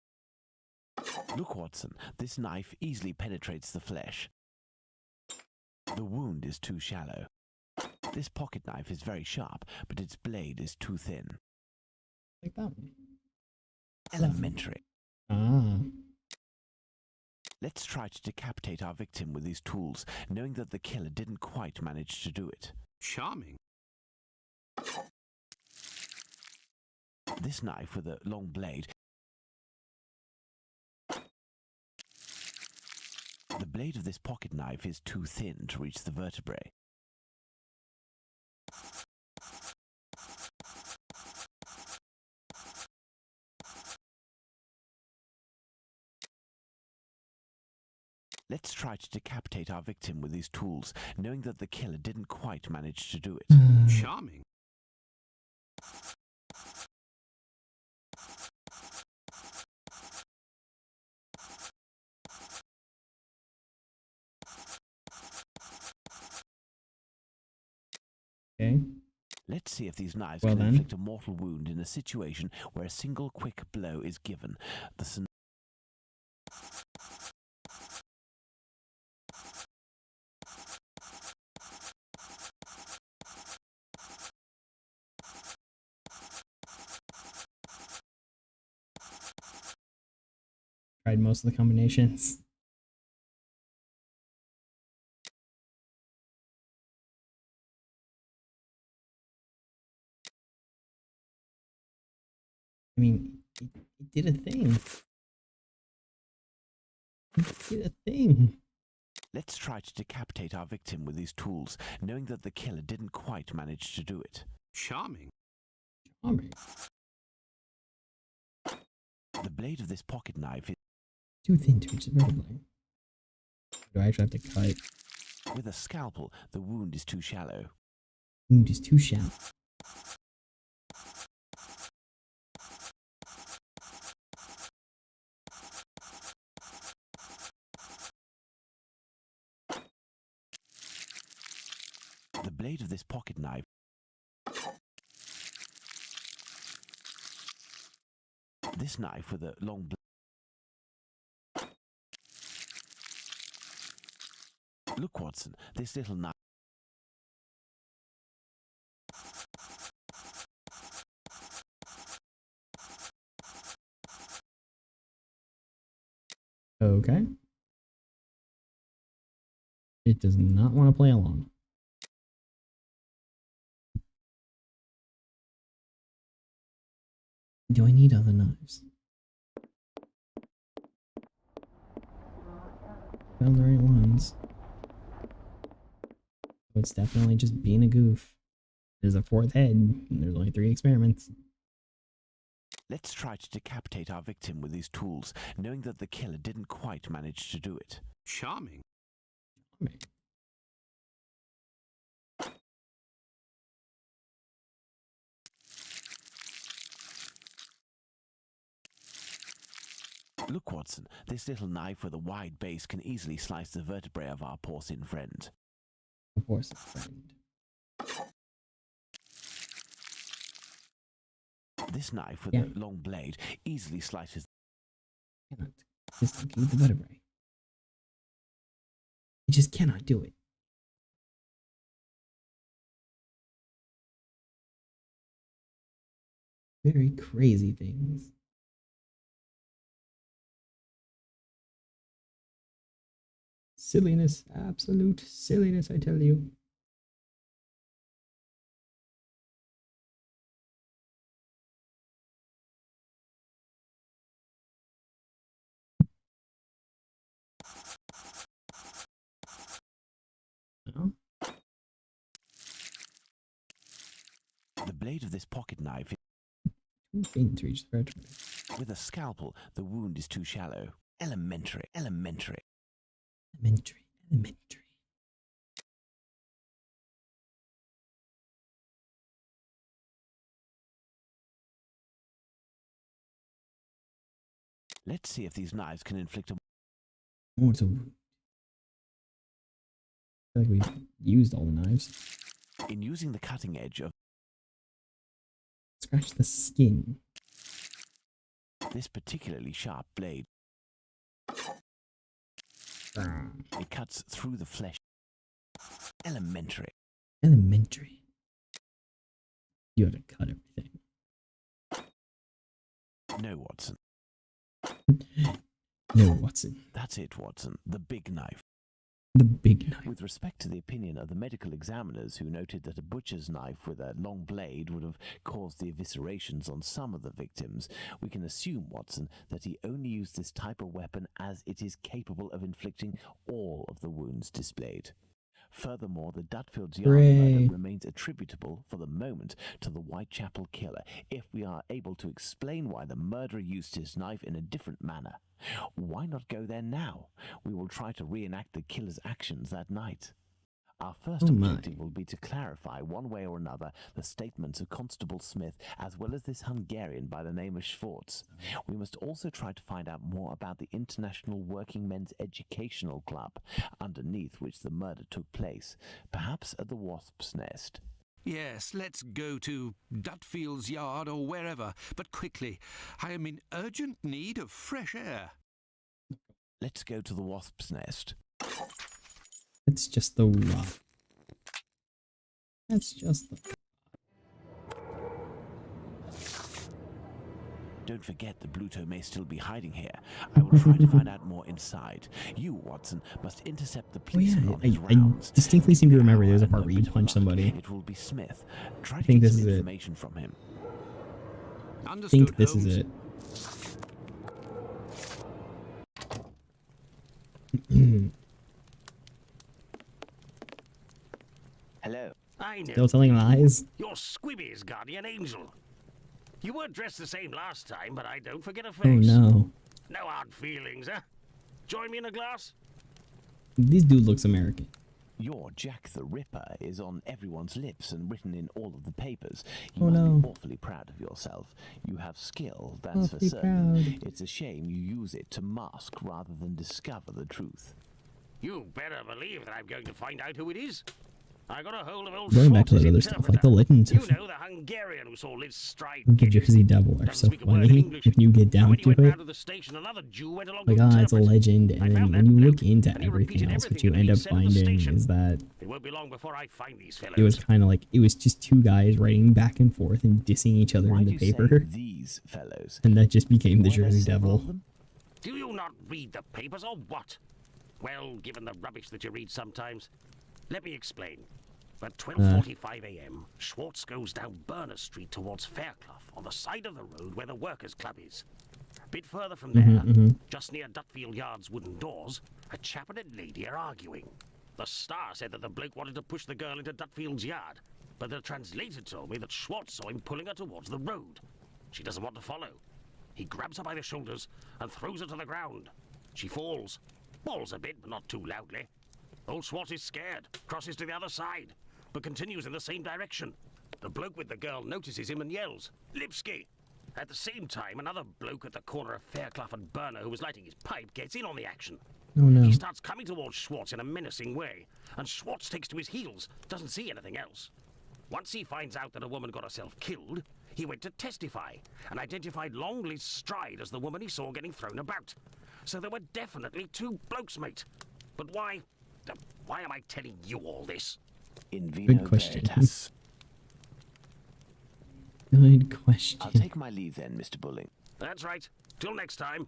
Look, Watson, this knife easily penetrates the flesh. The wound is too shallow. This pocket knife is very sharp, but its blade is too thin. Like that one. Elementary. Ah. Let's try to decapitate our victim with these tools, knowing that the killer didn't quite manage to do it. Charming. This knife with a long blade. The blade of this pocket knife is too thin to reach the vertebrae. Let's try to decapitate our victim with these tools, knowing that the killer didn't quite manage to do it. Charming. Okay. Let's see if these knives Well can then. inflict a mortal wound in a situation where a single quick blow is given. The Tried most of the combinations. I mean, it did a thing. It did a thing. Let's try to decapitate our victim with these tools, knowing that the killer didn't quite manage to do it. Charming. Charming. The blade of this pocket knife is Too thin to reach the vertebrae. Do I actually have to cut? with a scalpel. The wound is too shallow. Wound is too shallow. The blade of this pocket knife this knife with a long blade. Look, Watson, this little knife. Okay. It does not want to play along. Do I need other knives? Found the right ones. So it's definitely just being a goof. There's a fourth head, and there's only 3 experiments. Let's try to decapitate our victim with these tools, knowing that the killer didn't quite manage to do it. Charming. Look, Watson, this little knife with a wide base can easily slice the vertebrae of our porcine friend. Porcine friend. This knife with a long blade easily slices. Cannot dislocate the vertebrae. It just cannot do it. Very crazy things. Silliness, absolute silliness, I tell you. No? The blade of this pocket knife Too thin to reach the vertebrae. with a scalpel, the wound is too shallow. Elementary. Elementary. Let's see if these knives can inflict a Mortal wound. I feel like we've used all the knives. in using the cutting edge of Scratch the skin. this particularly sharp blade. It cuts through the flesh. Elementary. You have to cut everything. No, Watson. No, Watson. That's it, Watson. The big knife. The big knife. With respect to the opinion of the medical examiners who noted that a butcher's knife with a long blade would have caused the eviscerations on some of the victims, we can assume, Watson, that he only used this type of weapon as it is capable of inflicting all of the wounds displayed. Furthermore, the Dutfield's Yard murder remains attributable, for the moment, to the Whitechapel killer, if we are able to explain why the murderer used his knife in a different manner. Why not go there now? We will try to reenact the killer's actions that night. Our first objective will be to clarify, one way or another, the statements of Constable Smith, as well as this Hungarian by the name of Schwartz. We must also try to find out more about the International Working Men's Educational Club, underneath which the murder took place, perhaps at the Wasp's Nest. Yes, let's go to Dutfield's yard or wherever, but quickly. I am in urgent need of fresh air. Let's go to the wasp's nest. It's just the rock. That's just the... Don't forget the Bluto may still be hiding here. I will try to find out more inside. You, Watson, must intercept the policeman on his rounds. I distinctly seem to remember there's a part where you punch somebody. It will be Smith. Try I to think get this some is it. information from him. I think this is it. Hello. I know. Still telling lies? You're Squibby's guardian angel. You weren't dressed the same last time, but I don't forget a face. Oh no. No hard feelings, huh? Join me in a glass? This dude looks American. Your Jack the Ripper is on everyone's lips and written in all of the papers. Oh, You must no. be awfully proud of yourself. You have skill, that's for Awfully certain. proud. It's a shame you use it to mask rather than discover the truth. You better believe that I'm going to find out who it is. I got a hold of old Going back to that Schwartz's other stuff, like the legends You of know, the Hungarian who saw Liz Stride. the Jersey Devil are so funny when you get down to it. To the station, another Jew went along Like, to it's a interpret. legend, I and found when that you bloke, look into and he everything repeated else, what everything you that end he up said at the finding station. is that It won't be long before I find these fellows. it was kind of like, it was just two guys writing back and forth and dissing each other in Why'd the you say paper. these fellows? And that just became the Why, there's Jersey several Devil. of them? Do you not read the papers or what? Well, given the rubbish that you read sometimes, let me explain. At 12:45 a.m., Schwartz goes down Burner Street towards Fairclough, on the side of the road where the Workers' Club is. A bit further from there, just near Dutfield Yard's wooden doors, a chap and a lady are arguing. The Star said that the bloke wanted to push the girl into Dutfield's yard, but the translator told me that Schwartz saw him pulling her towards the road. She doesn't want to follow. He grabs her by the shoulders and throws her to the ground. She falls. Falls a bit, but not too loudly. Old Schwartz is scared, crosses to the other side, but continues in the same direction. The bloke with the girl notices him and yells, "Lipsky!" At the same time, another bloke at the corner of Fairclough and Burner who was lighting his pipe gets in on the action. Oh no. He starts coming towards Schwartz in a menacing way, and Schwartz takes to his heels, doesn't see anything else. Once he finds out that a woman got herself killed, he went to testify and identified Long Liz Stride as the woman he saw getting thrown about. So there were definitely two blokes, mate. But why am I telling you all this? In Good question. Veritas. Good question. I'll take my leave then, Mr. Bulling. That's right. Till next time.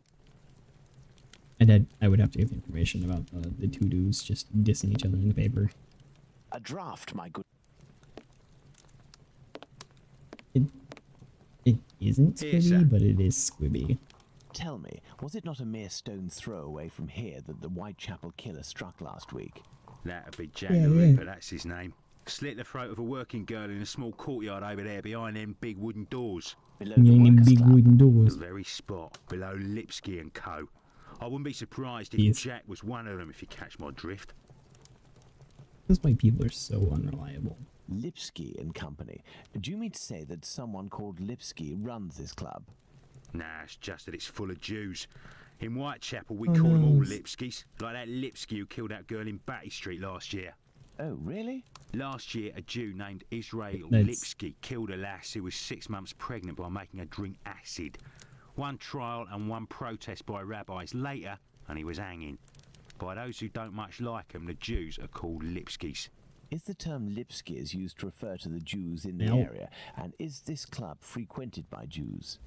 I would have to give information about the two dudes just dissing each other in the paper. A draft, my good. It isn't Here, Squibby, sir. but it is Squibby. Tell me, was it not a mere stone's throw away from here that the Whitechapel killer struck last week? That'd be Jack Yeah, the yeah. Ripper, that's his name. Slit the throat of a working girl in a small courtyard over there behind them big wooden doors. Below You the ain't in Workers' big Club? wooden The doors. very spot, below Lipsky and Co. I wouldn't be surprised if Yes. Jack was one of them, if you catch my drift. That's why people are so unreliable. Lipsky and Company. Do you mean to say that someone called Lipsky runs this club? Nah, it's just that it's full of Jews. In Whitechapel, we Oh, call them all nice. Lipskys, like that Lipsky who killed that girl in Batty Street last year. Oh, really? Last year, a Jew named Israel That's- Lipsky killed a lass who was 6 months pregnant by making her drink acid. One trial and one protest by rabbis later, and he was hanging. By those who don't much like him, the Jews are called Lipskys. Is the term Lipskys used to refer to the Jews in the No. area? And is this club frequented by Jews?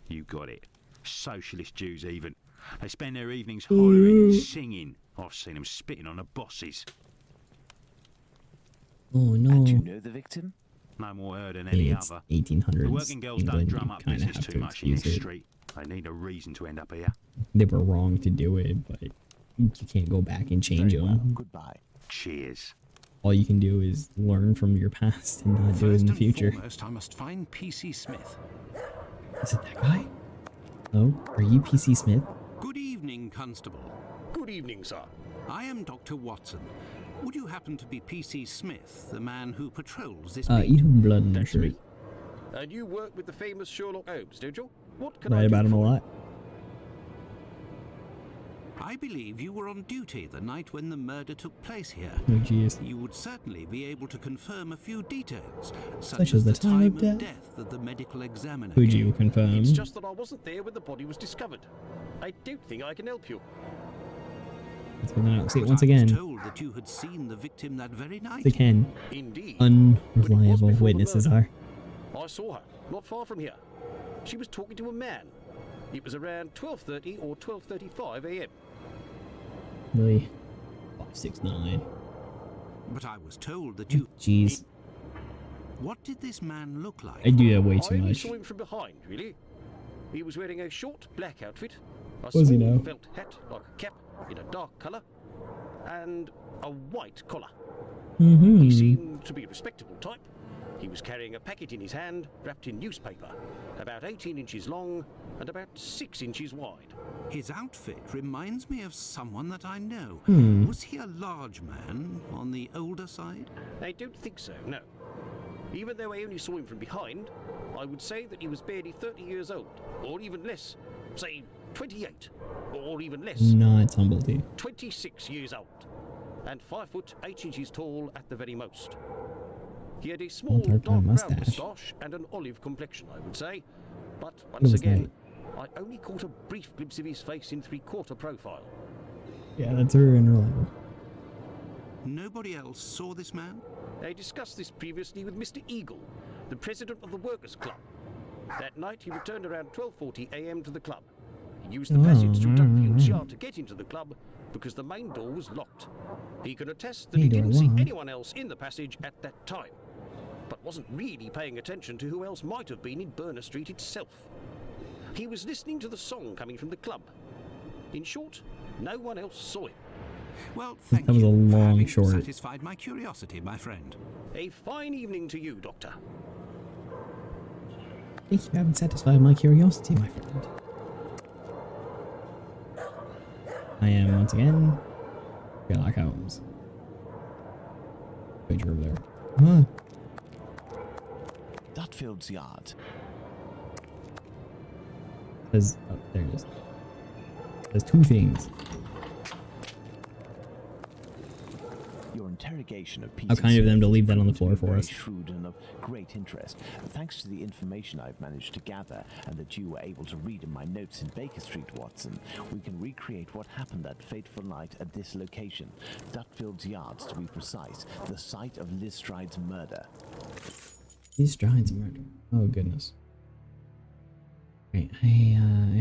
You got it. Socialist Jews even. They spend their evenings hollering and singing. I've seen them spitting on the bosses. Oh no. And you know the victim? No more her than I mean, any it's other. 1800s The working girls don't England. drum You up kind of business have too to much in excuse this it. street. They need a reason to end up here. They were wrong to do it, but you can't go back and change Very them. well. Goodbye. Cheers. All you can do is learn from your past and not do it First in the and future. foremost, I must find PC Smith. Is it that guy? Oh, are you PC Smith? Good evening, Constable. Good evening, sir. I am Dr. Watson. Would you happen to be PC Smith, the man who patrols this You have blood on your That's shirt. me. And you work with the famous Sherlock Holmes, don't you? What can Write I do about him a for you? lot. I believe you were on duty the night when the murder took place here. Oh, jeez. You would certainly be able to confirm a few details, Such as the time of death that the medical examiner Could gave. you confirm? It's just that I wasn't there when the body was discovered. I don't think I can help you. Let's find out. See, But once I was again, told that you had seen the victim that very night. again, Indeed. unreliable witnesses are. I saw her, not far from here. She was talking to a man. It was around 12:30 or 12:35 a.m. Really? 569. But I was told that you... Jeez. What did this man look like? I do that way too I only much. saw him from behind, really. He was wearing a short black outfit, a What does he small know? felt hat like a cap in a dark colour, and a white collar. Mm-hmm. He seemed to be a respectable type. He was carrying a packet in his hand, wrapped in newspaper, about 18 inches long and about 6 inches wide. His outfit reminds me of someone that I know. Hmm. Was he a large man on the older side? I don't think so, no. Even though I only saw him from behind, I would say that he was barely 30 years old, or even less. Say 28, or even less. Not Tumblety. 26 years old, and 5 foot 8 inches tall at the very most. He had a small dark dark brown mustache. moustache and an olive complexion, I would say. But What once was again, I only caught a brief glimpse of his face in 3/4 profile. Yeah, that's very unreliable. Nobody else saw this man? I discussed this previously with Mr. Eagle, the president of the Workers' Club. That night he returned around 12:40 a.m. to the club. He used the passage through Duckfield's yard to get into the club because the main door was locked. He can attest that he Main door didn't see locked? anyone else in the passage at that time, but wasn't really paying attention to who else might have been in Burner Street itself. He was listening to the song coming from the club. In short, no one else saw him. Well, thank That was you a for long having short. satisfied my curiosity, my friend. A fine evening to you, Doctor. Thank you for having satisfied my curiosity, my friend. I am, once again, Sherlock Holmes. Picture over there. Huh. Dutfield's yard. There's, oh, there it is. There's two things. Your interrogation of How pieces kind of them to has leave that on the proven floor to be for very us. Shrewd and of great interest. Thanks to the information I've managed to gather and that you were able to read in my notes in Baker Street, Watson, we can recreate what happened that fateful night at this location. Dutfield's Yards, to be precise, the site of Liz Stride's murder. Liz Stride's murder. Oh, goodness. Right, I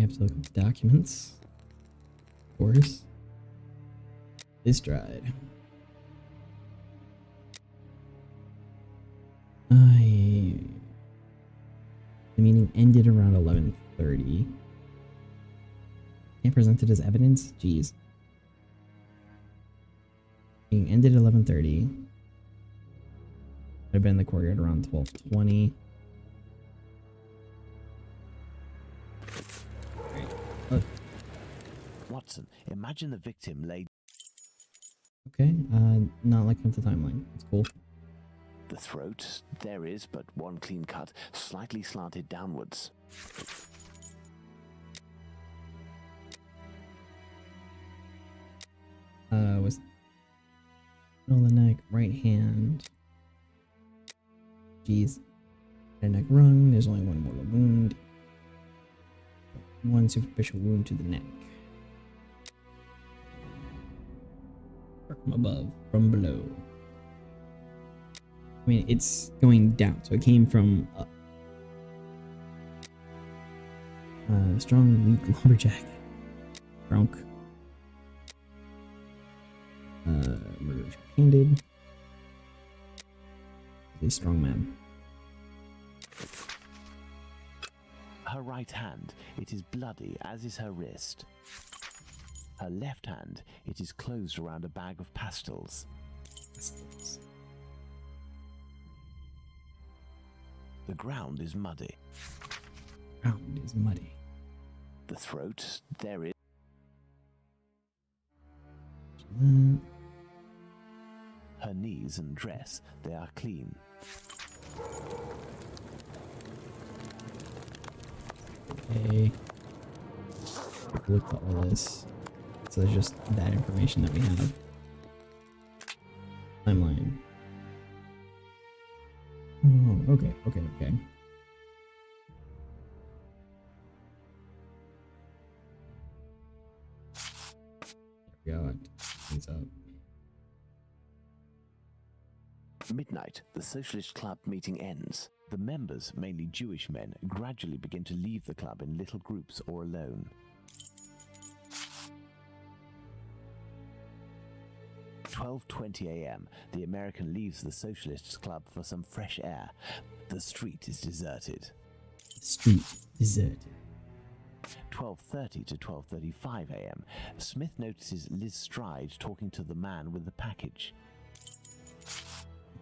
have to look up the documents. Of course. Liz Stride. The meeting ended around 11:30. Can't present it as evidence? Jeez. Meeting ended at 11:30. Would have been in the courtyard around 12:20. Watson, imagine the victim laid... Okay, not looking at the timeline. It's cool. The throat, there is but one clean cut, slightly slanted downwards. Was middle of the neck, right hand. Jeez. Right neck wrung. There's only one mortal wound. One superficial wound to the neck. From above, from below. I mean, it's going down, so it came from up. Strong, weak lumberjack. Drunk. Murder handed. A strong man. Her right hand, it is bloody, as is her wrist. Her left hand, it is closed around a bag of pastils. The ground is muddy. Ground is muddy. The throat, there is... Her knees and dress, they are clean. Okay. Look at all this. So there's just that information that we have. Timeline. Oh, okay. There we go. Things up. Midnight, the Socialist Club meeting ends. The members, mainly Jewish men, gradually begin to leave the club in little groups or alone. 12:20 a.m. The American leaves the Socialists Club for some fresh air. The street is deserted. 12:30 to 12:35 a.m. Smith notices Liz Stride talking to the man with the package.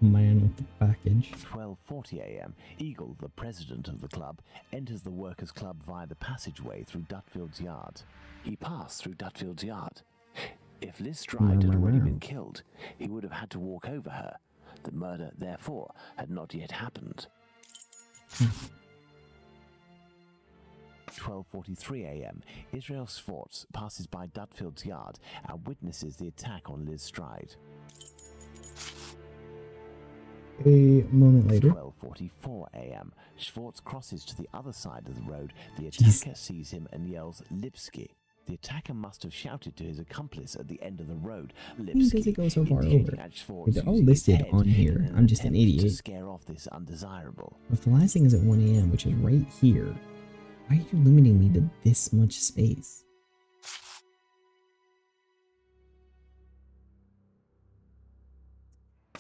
12:40 a.m. Eagle, the president of the club, enters the workers' club via the passageway through Dutfield's yard. He passed through Dutfield's yard. If Liz Stride had already been killed, he would have had to walk over her. The murder, therefore, had not yet happened. 12:43 a.m. Israel Swartz passes by Dutfield's yard and witnesses the attack on Liz Stride. A moment later. 12:44 a.m. Schwartz crosses to the other side of the road. The attacker sees him and yells, "Lipsky." The attacker must have shouted to his accomplice at the end of the road, "Lipsky." Does it go so far over? They're all listed on here. I'm just an idiot. To scare off this undesirable. If the last thing is at 1 a.m., which is right here, why are you limiting me to this much space?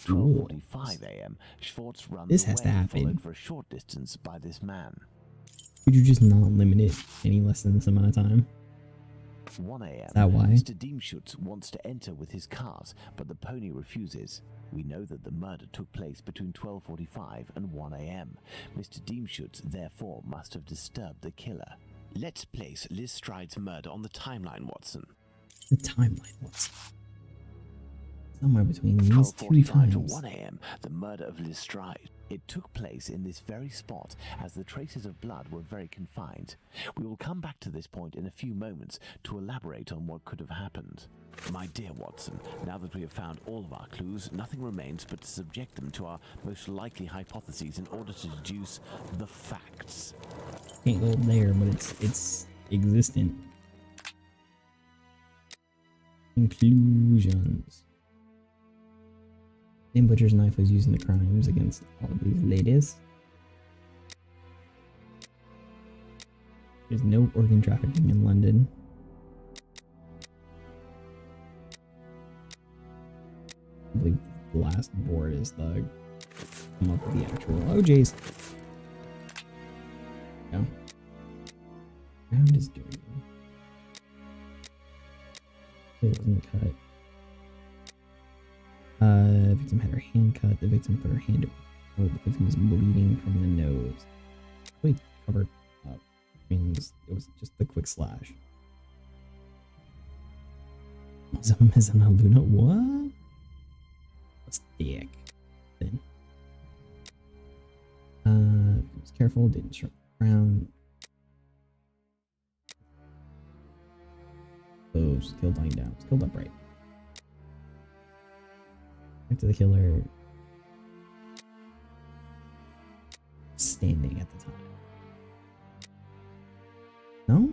Cool. 12:45 a.m. Schwartz runs this has away, to happen. followed for a short distance by this man. Could you just not limit it any less than this amount of time? 1 a.m. Is that why? Mr. Diemschutz wants to enter with his cars, but the pony refuses. We know that the murder took place between 12:45 and 1 a.m. Mr. Diemschutz, therefore, must have disturbed the killer. Let's place Liz Stride's murder on the timeline, Watson. The timeline, Watson. Somewhere between these two 12:45 times. to 1 a.m., the murder of Liz Stride. It took place in this very spot, as the traces of blood were very confined. We will come back to this point in a few moments to elaborate on what could have happened. My dear Watson, now that we have found all of our clues, nothing remains but to subject them to our most likely hypotheses in order to deduce the facts. Can't go there, but it's existent. Conclusions. Same butcher's knife was used in the crimes against all of these ladies. There's no organ trafficking in London. I believe the last board is the come up with the actual. Oh jeez. Yeah. Ground is dirty. It wasn't cut. The victim had her hand cut. The victim put her hand over. The victim was bleeding from the nose. Really covered up. Means it was just a quick slash. Mezzana Luna? What? That's thick. Thin. Was careful. Didn't strike the ground. Oh, she's killed lying down. She's killed upright. Back to the killer. Standing at the time. No?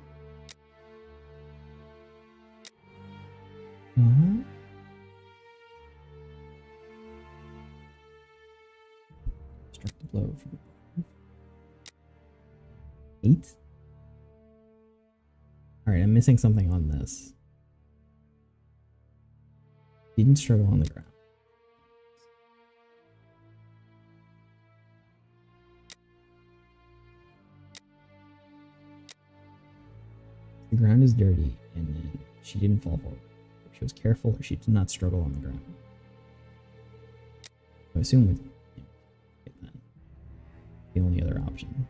Struck the blow from above. 8? Alright, I'm missing something on this. Didn't struggle on the ground. The ground is dirty, and then she didn't fall forward. She was careful, or she did not struggle on the ground. I assume with that. The only other option.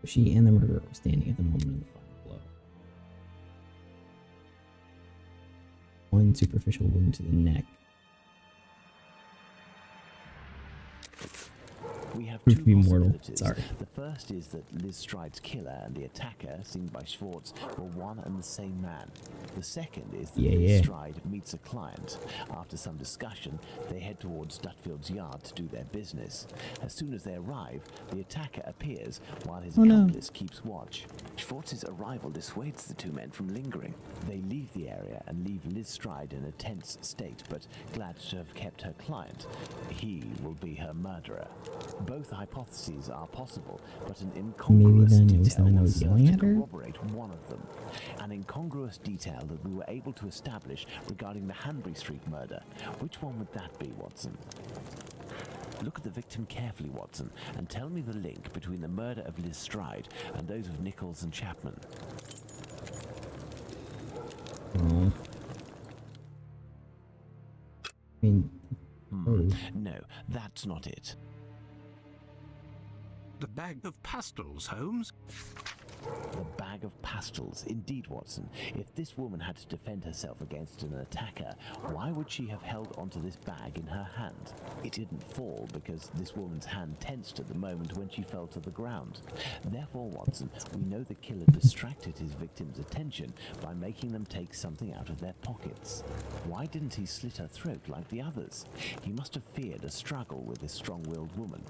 So she and the murderer were standing at the moment of the final blow. One superficial wound to the neck. We have Proof two to be mortal. possibilities. Sorry. The first is that Liz Stride's killer and the attacker, seen by Schwartz, were one and the same man. The second is that Liz Stride meets a client. After some discussion, they head towards Dutfield's yard to do their business. As soon as they arrive, the attacker appears while his accomplice keeps watch. Schwartz's arrival dissuades the two men from lingering. They leave the area and leave Liz Stride in a tense state, but glad to have kept her client. He will be her murderer. Both hypotheses are possible, but an incongruous detail will serve to corroborate one of them. An incongruous detail that we were able to establish regarding the Hanbury Street murder. Which one would that be, Watson? Look at the victim carefully, Watson, and tell me the link between the murder of Liz Stride and those of Nichols and Chapman. Oh. I mean, no, that's not it. The bag of pastels, Holmes. The bag of pastels, indeed, Watson. If this woman had to defend herself against an attacker, why would she have held onto this bag in her hand? It didn't fall because this woman's hand tensed at the moment when she fell to the ground. Therefore, Watson, we know the killer distracted his victim's attention by making them take something out of their pockets. Why didn't he slit her throat like the others? He must have feared a struggle with this strong-willed woman.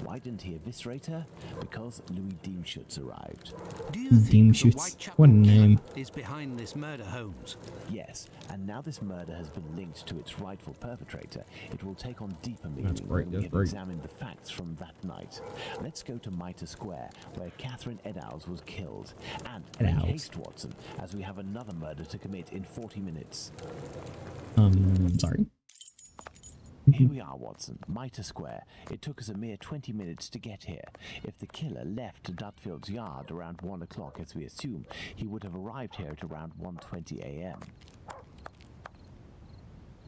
Why didn't he eviscerate her? Because Louis Diemschutz arrived. Do you think the what a name. is behind this murder, Holmes? Yes, and now this murder has been linked to its rightful perpetrator. It will take on deeper meaning when we have examined the facts from that night. Let's go to Mitre Square, where Catherine Eddowes was killed. And make haste, Watson, as we have another murder to commit in 40 minutes. Sorry. Here we are, Watson, Mitre Square. It took us a mere 20 minutes to get here. If the killer left Dutfield's yard around 1 o'clock, as we assume, he would have arrived here at around 1:20 a.m.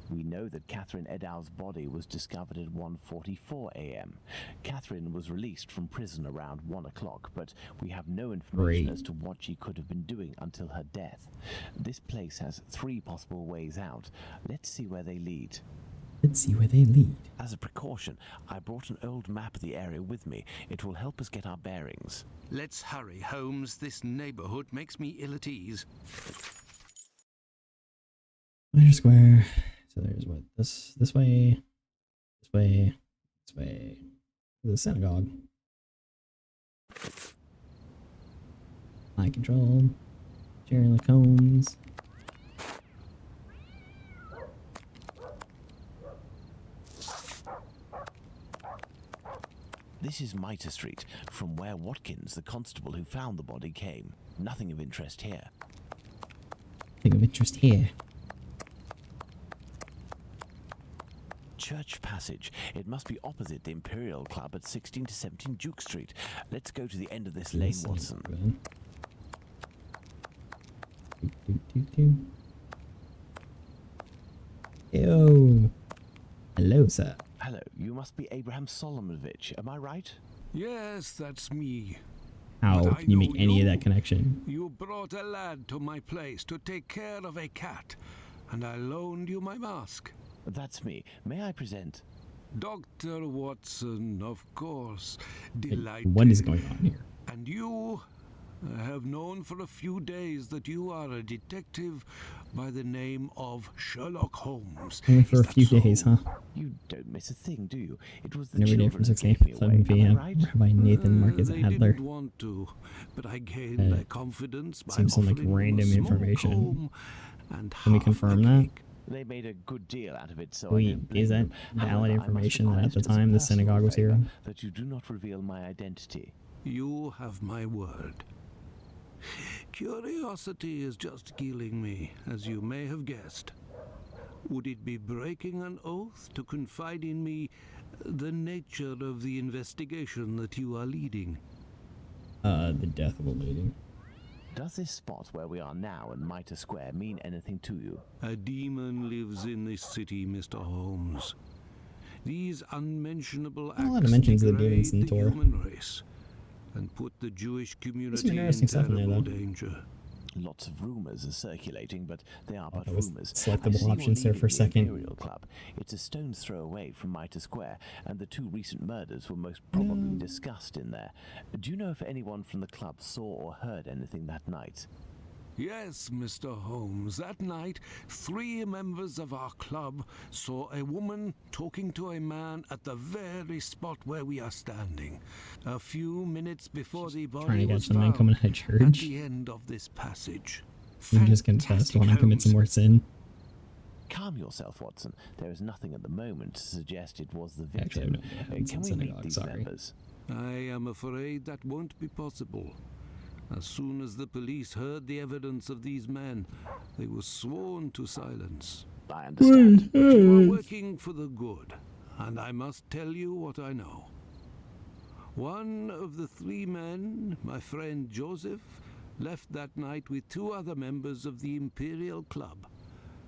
We know that Catherine Eddowes' body was discovered at 1:44 a.m. Catherine was released from prison around 1 o'clock, but we have no information as to what she could have been doing until her death. This place has 3 possible ways out. Let's see where they lead. Let's see where they lead. As a precaution, I brought an old map of the area with me. It will help us get our bearings. Let's hurry, Holmes. This neighborhood makes me ill at ease. Mitre Square. So there's what? This way. This way. This way. The synagogue. Eye control. Sherlock Holmes. This is Mitre Street, from where Watkins, the constable who found the body, came. Nothing of interest here. Nothing of interest here. Church Passage. It must be opposite the Imperial Club at 16 to 17 Duke Street. Let's go to the end of this lane, Watson. Yo. Hello, sir. Hello, you must be Abraham Solomonovich, am I right? Yes, that's me. How can you make any of that connection? You brought a lad to my place to take care of a cat, and I loaned you my mask. That's me. May I present? Dr. Watson, of course. Delighted. What is going on here? And you? I have known for a few days that you are a detective by the name of Sherlock Holmes. Only for a few days, huh? You don't miss a thing, do you? It was the Every day from 6 a.m. to 7 p.m. Rabbi Nathan Marcus They Adler. didn't want to, but I gained their confidence by Seems like offering random them a small information. comb and Can we confirm that? They made a good deal out of it, so Wait, is that valid information that at the time the synagogue was here? That you do not reveal my identity. You have my word. Curiosity is just killing me, as you may have guessed. Would it be breaking an oath to confide in me the nature of the investigation that you are leading? The death of a lady. Does this spot where we are now in Mitre Square mean anything to you? A demon lives in this city, Mr. Holmes. These unmentionable acts A lot of mentions of the demons in degrade the Torah. human race and put the Jewish community in interesting stuff in there, terrible though. danger. Lots of rumors are circulating, but they are but That was rumors. selectable options there for a second. Imperial Club. It's a stone's throw away from Mitre Square, and the 2 recent murders were most probably discussed in there. Do you know if anyone from the club saw or heard anything that night? Yes, Mr. Holmes. That night, 3 members of our club saw a woman talking to a man at the very spot where we are standing. A few minutes before the Trying body to get was some man found coming out of at church. the end of this passage. You just confessed when I commit some more sin. Calm yourself, Watson. There is nothing at the moment to suggest it was the Actually, victim. no, it's Can we synagogue, meet these sorry. members? I am afraid that won't be possible. As soon as the police heard the evidence of these men, they were sworn to silence. I understand. But you are working for the good, and I must tell you what I know. One of the 3 men, my friend Joseph, left that night with 2 other members of the Imperial Club,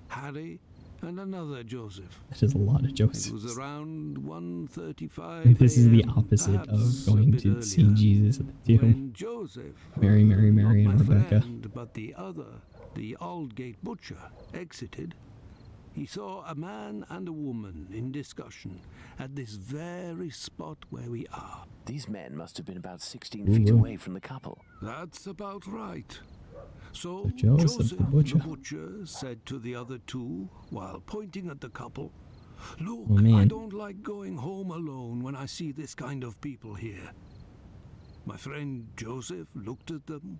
Harry and another Joseph. That is a lot of It Josephs. was around 1:35 This is the a.m., opposite of perhaps going a bit to see earlier, Jesus at the tomb. when Joseph, Mary, Mary, Mary, not and my Rebecca. friend, but the other, the Aldgate butcher, exited, he saw a man and a woman in discussion at this very spot where we are. These men must have been about 16 feet away from the couple. That's about right. So Joseph the butcher. said to the other 2, while pointing at the couple, "Look, Oh, man. I don't like going home alone when I see this kind of people here." My friend Joseph looked at them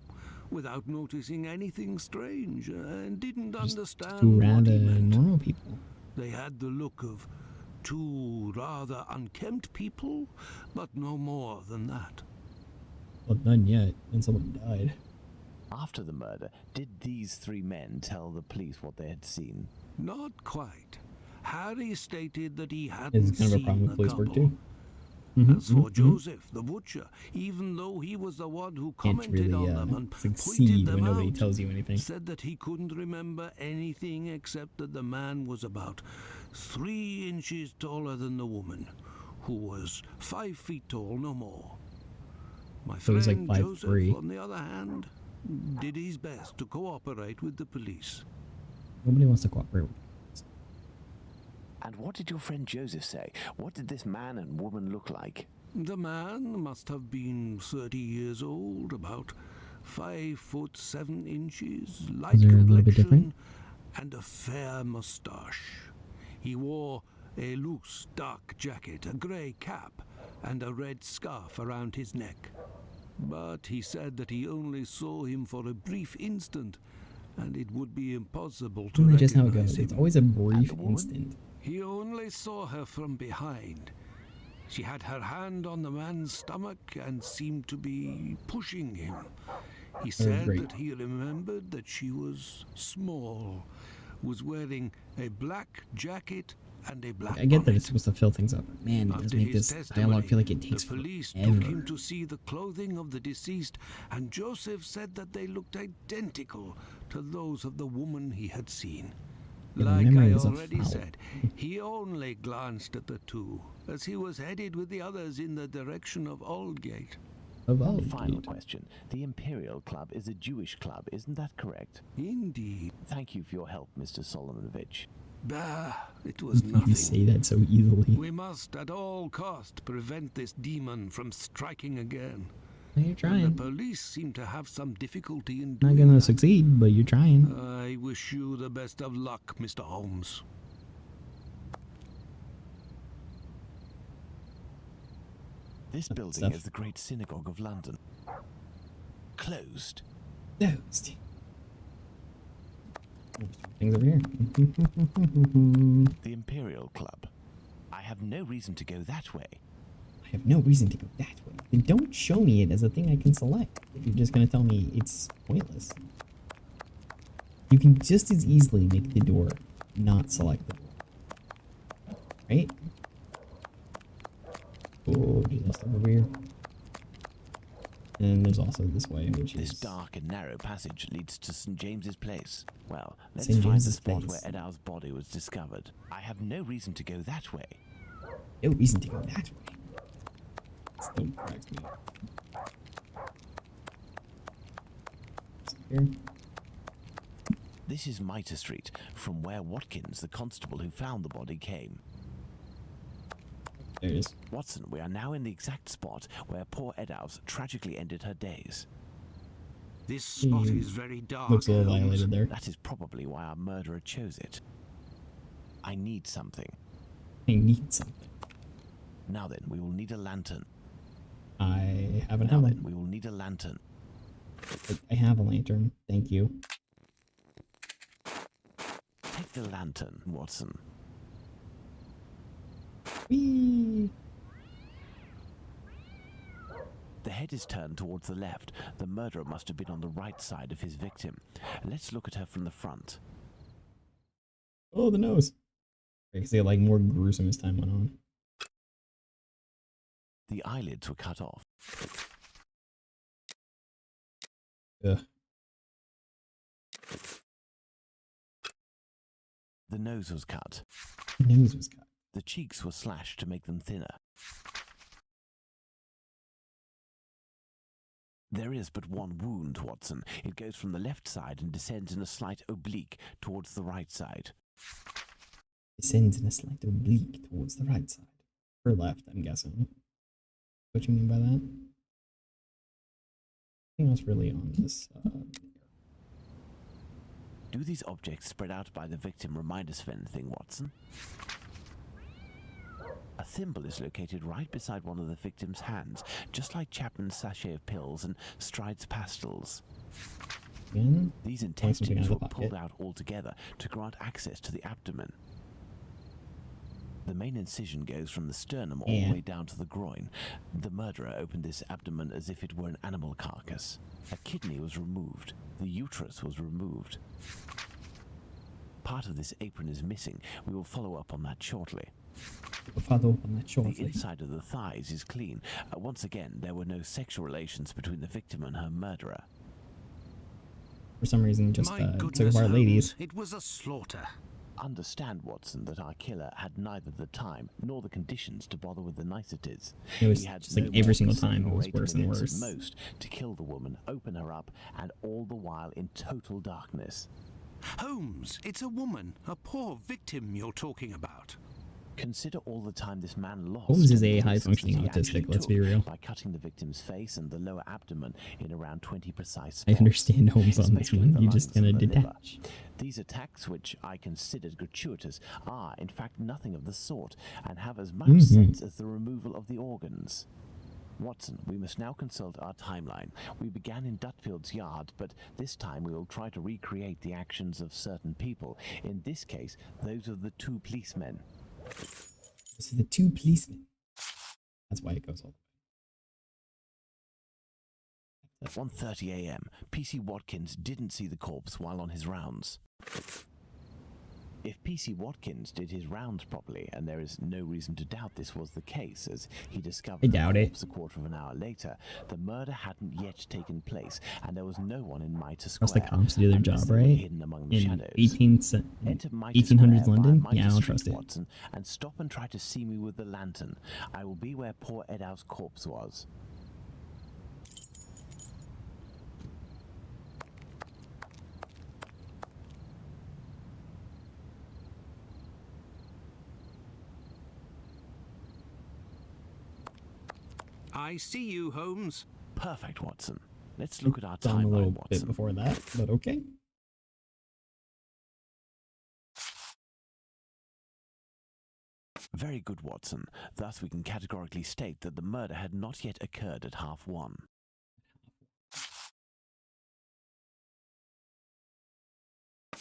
without noticing anything strange and didn't understand 2 what he rather meant. normal people. They had the look of 2 rather unkempt people, but no more than that. Well, none yet, and someone died. After the murder, did these 3 men tell the police what they had seen? Not quite. Harry stated that he hadn't This is kind of a seen problem the with police work couple. too. As for Joseph, the butcher, even though he was the one who Can't commented really on them and pointed succeed them when nobody out, tells you anything. said that he couldn't remember anything except that the man was about 3 inches taller than the woman, who was 5 feet tall, no more. My So he's like friend 5'3". Joseph, on the other hand, did his best to cooperate with the police. Nobody wants to cooperate with us. And what did your friend Joseph say? What did this man and woman look like? The man must have been 30 years old, about 5 foot 7 inches, light Is there a little bit complexion, different? and a fair moustache. He wore a loose, dark jacket, a grey cap, and a red scarf around his neck. But he said that he only saw him for a brief instant, and it would be impossible to Isn't that just how it recognize goes? him. It's always a brief instant. He only saw her from behind. She had her hand on the man's stomach and seemed to be pushing him. He said great. that he remembered that she was small, was wearing a black jacket and a black I get that bonnet. it's supposed to fill things up. Man, it does After make his this dialogue feel like it testimony, takes the police forever. took him to see the clothing of the deceased, and Joseph said that they looked identical to those of the woman he had seen. Yeah, my Like memory I is a already foul. said, he only glanced at the 2 as he was headed with the others in the direction of Aldgate. Of One all final question. The Imperial Club is a Jewish club, isn't that correct? Indeed. Thank you for your help, Mr. Solomonovich. Bah, it was You nothing. say that so easily. We must at all cost prevent this demon from striking again. You're And the trying. police seem to have some difficulty in Not doing gonna that. succeed, but you're trying. I wish you the best of luck, Mr. Holmes. This building stuff. is the Great Synagogue of London. Closed. Closed. Things over here. The Imperial Club. I have no reason to go that way. I have no reason to go that way. Then don't show me it as a thing I can select if you're just gonna tell me it's pointless. You can just as easily make the door not selectable. Right? Oh, there's also stuff over here. And there's also this way, which This is... dark and narrow passage leads to St. James's Place. Well, let's St. find the James's spot Place. where Edow's body was discovered. I have no reason to go that way. No reason to go that way. Still cracks me up. Here. This is Mitre Street, from where Watkins, the constable who found the body, came. There it is. Watson, we are now in the exact spot where poor Eddowes tragically ended her days. This spot is very dark. Looks a little Holmes. violated there. That is probably why our murderer chose it. I need something. I need something. Now then, we will need a lantern. I haven't Now had then, one. we will need a lantern. I have a lantern. Thank you. Take the lantern, Watson. Whee! The head is turned towards the left. The murderer must have been on the right side of his victim. Let's look at her from the front. Oh, the nose. I can see it like more gruesome as time went on. The eyelids were cut off. Ugh. The nose was cut. The nose was cut. The cheeks were slashed to make them thinner. There is but one wound, Watson. It goes from the left side and descends in a slight oblique towards the right side. Descends in a slight oblique towards the right side. Or left, I'm guessing. What you mean by that? Nothing else really on this. Do these objects spread out by the victim remind us of anything, Watson? A thimble is located right beside one of the victim's hands, just like Chapman's sachet of pills and Stride's pastils. Again? These Something out intestines of the were pulled pocket. out altogether to grant access to the abdomen. The main incision goes from the sternum all the way down to the groin. The murderer opened this abdomen as if it were an animal carcass. A kidney was removed. The uterus was removed. Part of this apron is missing. We will follow up on that shortly. The inside of the thighs is clean. Once again, there were no sexual relations between the victim and her murderer. For some reason, just My took goodness, apart ladies. Holmes, it was a slaughter. Understand, Watson, that our killer had neither the time nor the conditions to bother with the niceties. It was He had just like no every more single than time 7 it or was 8 worse and minutes worse. at most to kill the woman, open her up, and all the while in total darkness. Holmes, it's a woman, a poor victim you're talking about. Consider all the time this man lost. Holmes is and a the high-functioning distance he actually autistic, let's took be real. By cutting the victim's face and the lower abdomen in around 20 precise I spots. understand Holmes on this especially one. the You just lungs and kind of the liver. detach. These attacks, which I considered gratuitous, are in fact nothing of the sort, and have as much sense as the removal of the organs. Watson, we must now consult our timeline. We began in Dutfield's yard, but this time we will try to recreate the actions of certain people. In this case, those of the 2 policemen. This is the 2 policemen. That's why it goes all At 1:30 a.m., PC Watkins didn't see the corpse while on his rounds. If PC Watkins did his rounds properly, and there is no reason to doubt this was the case, as he discovered the corpse a quarter of an hour later, the murder hadn't yet taken place, and there was no one in Mitre Square. Trust the cops to do their job, right? Hidden among the In shadows. 1800s London? Mitre Yeah, I don't Street, trust it. Watson, and stop and try to see me with the lantern. I will be where poor Eddowes' corpse was. I see you, Holmes. Perfect, Watson. Let's look at our Done a little timeline, bit Watson. before that, but okay. Very good, Watson. Thus we can categorically state that the murder had not yet occurred at 1:30.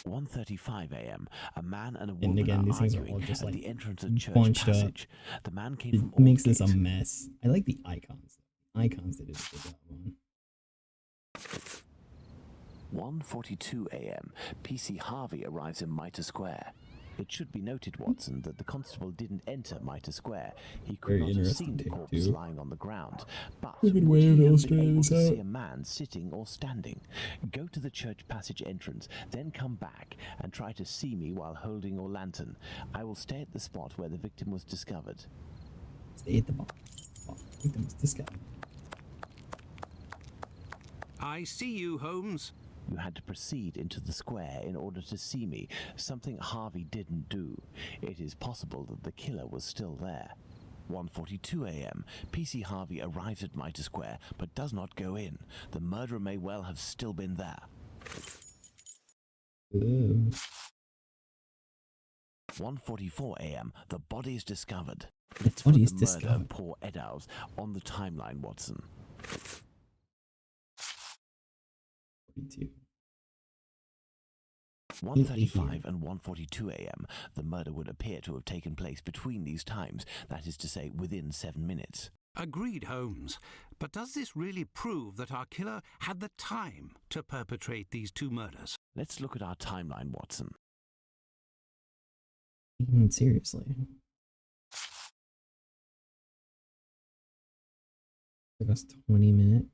1:35 a.m. A man and a woman again, are these things are arguing all just, at like, the entrance of Church bunched up. Passage. The man came It from makes this a Aldgate. mess. I like the icons. Icons they did a good job on. 1:42 a.m. PC Harvey arrives in Mitre Square. It should be noted, Watson, that the constable didn't enter Mitre Square. He could Very not have interesting seen the take, corpse too. lying on the ground. But Good would way he of have been illustrating able this to see out. a man sitting or standing? Go to the Church Passage entrance, then come back and try to see me while holding your lantern. I will stay at the spot where the victim was discovered. Stay at the bar. Victim was discovered. I see you, Holmes. You had to proceed into the square in order to see me, something Harvey didn't do. It is possible that the killer was still there. 1:42 a.m. PC Harvey arrives at Mitre Square, but does not go in. The murderer may well have still been there. Ooh. 1:44 a.m. The body is discovered. The body is Murder discovered. Poor Eddowes on the timeline, Watson. 42. 1:35 and 1:42 a.m. The murder would appear to have taken place between these times, that is to say, within 7 minutes. Agreed, Holmes. But does this really prove that our killer had the time to perpetrate these two murders? Let's look at our timeline, Watson. Seriously. Took us 20 minutes.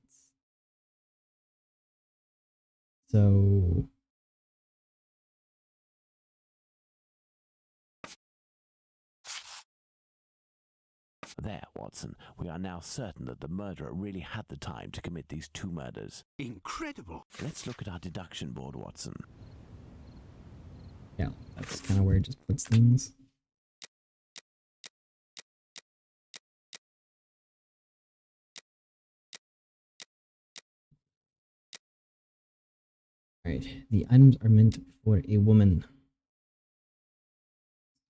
So There, Watson. We are now certain that the murderer really had the time to commit these two murders. Incredible. Let's look at our deduction board, Watson. yeah, that's kind of where it just puts things. Alright, the items are meant for a woman.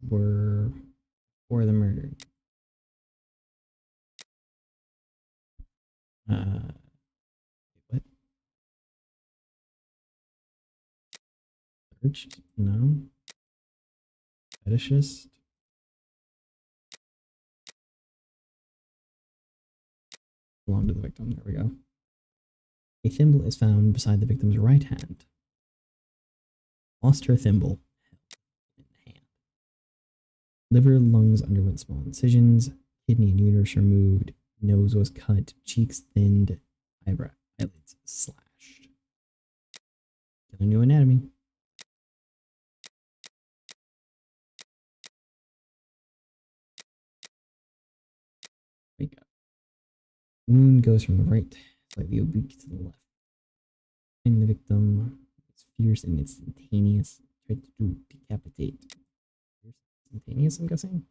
Were for the murder. What? Search? No. Fetishist? Belong to the victim. There we go. A thimble is found beside the victim's right hand. Lost her thimble. Hand. Liver, lungs underwent small incisions. Kidney and uterus removed. Nose was cut. Cheeks thinned. Eyelids slashed. Killer new anatomy. There we go. Wound goes from the right, slightly oblique to the left. And the victim is fierce and instantaneous. Tried to decapitate. Fierce, instantaneous, I'm guessing.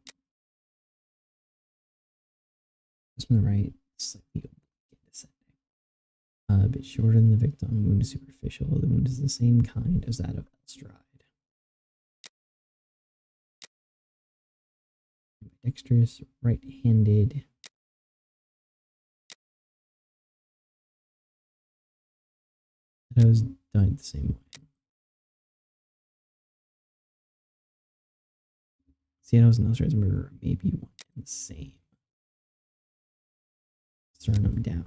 Just from the right, slightly oblique and descending. A bit shorter than the victim. Wound is superficial. The wound is the same kind as that of Elstride. Dexterous, right-handed. That was died the same way. Seattle's and Elstride's murderer may be one and the same. Sternum down.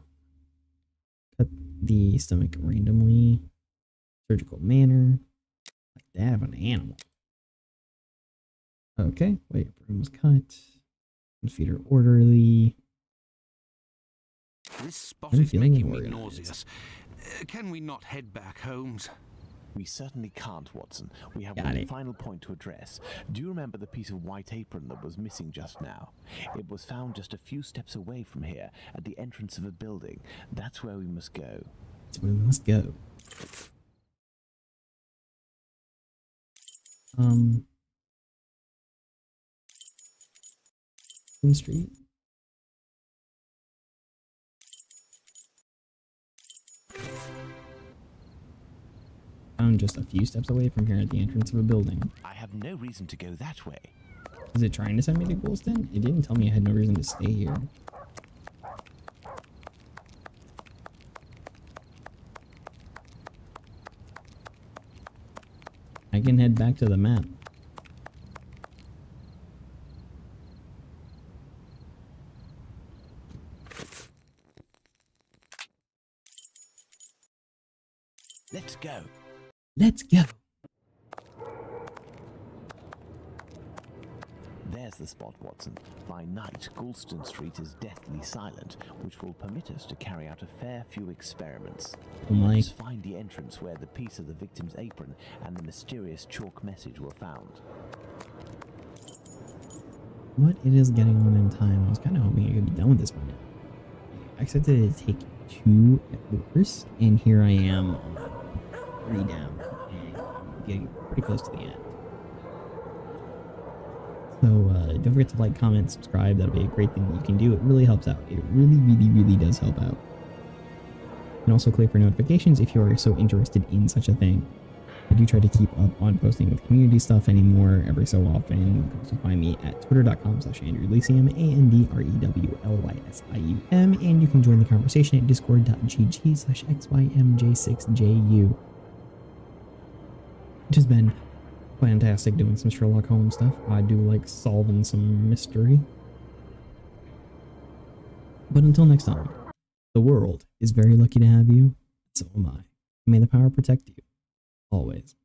Cut the stomach randomly. Surgical manner. Like that of an animal. Okay, wait, brain was cut. Feet are orderly. This spot is making me nauseous. Can we not head back, Holmes? We certainly can't, Watson. We have Got one it. final point to address. Do you remember the piece of white apron that was missing just now? It was found just a few steps away from here, at the entrance of a building. That's where we must go. That's where we must go. Street. Found just a few steps away from here at the entrance of a building. I have no reason to go that way. Is it trying to send me to Goulston? It didn't tell me I had no reason to stay here. I can head back to the map. Let's go. Let's go. There's the spot, Watson. By night, Goulston Street is deathly silent, which will permit us to carry out a fair few experiments. Oh my. Let's find the entrance where the piece of the victim's apron and the mysterious chalk message were found. What it is getting on in time. I was kind of hoping I could be done with this by now. I expected it to take 2 at worst, and here I am. pretty down, and getting pretty close to the end. So don't forget to like, comment, subscribe. That'll be a great thing that you can do. It really helps out. It really, really, really does help out. And also click for notifications if you are so interested in such a thing. I do try to keep up on posting with community stuff anymore every so often. You can also find me at twitter.com/Andrewlysium, ANDREWLYSIUM, and you can join the conversation at discord.gg/xymj6ju. It has been fantastic doing some Sherlock Holmes stuff. I do like solving some mystery. But until next time, the world is very lucky to have you, so am I. May the power protect you. Always.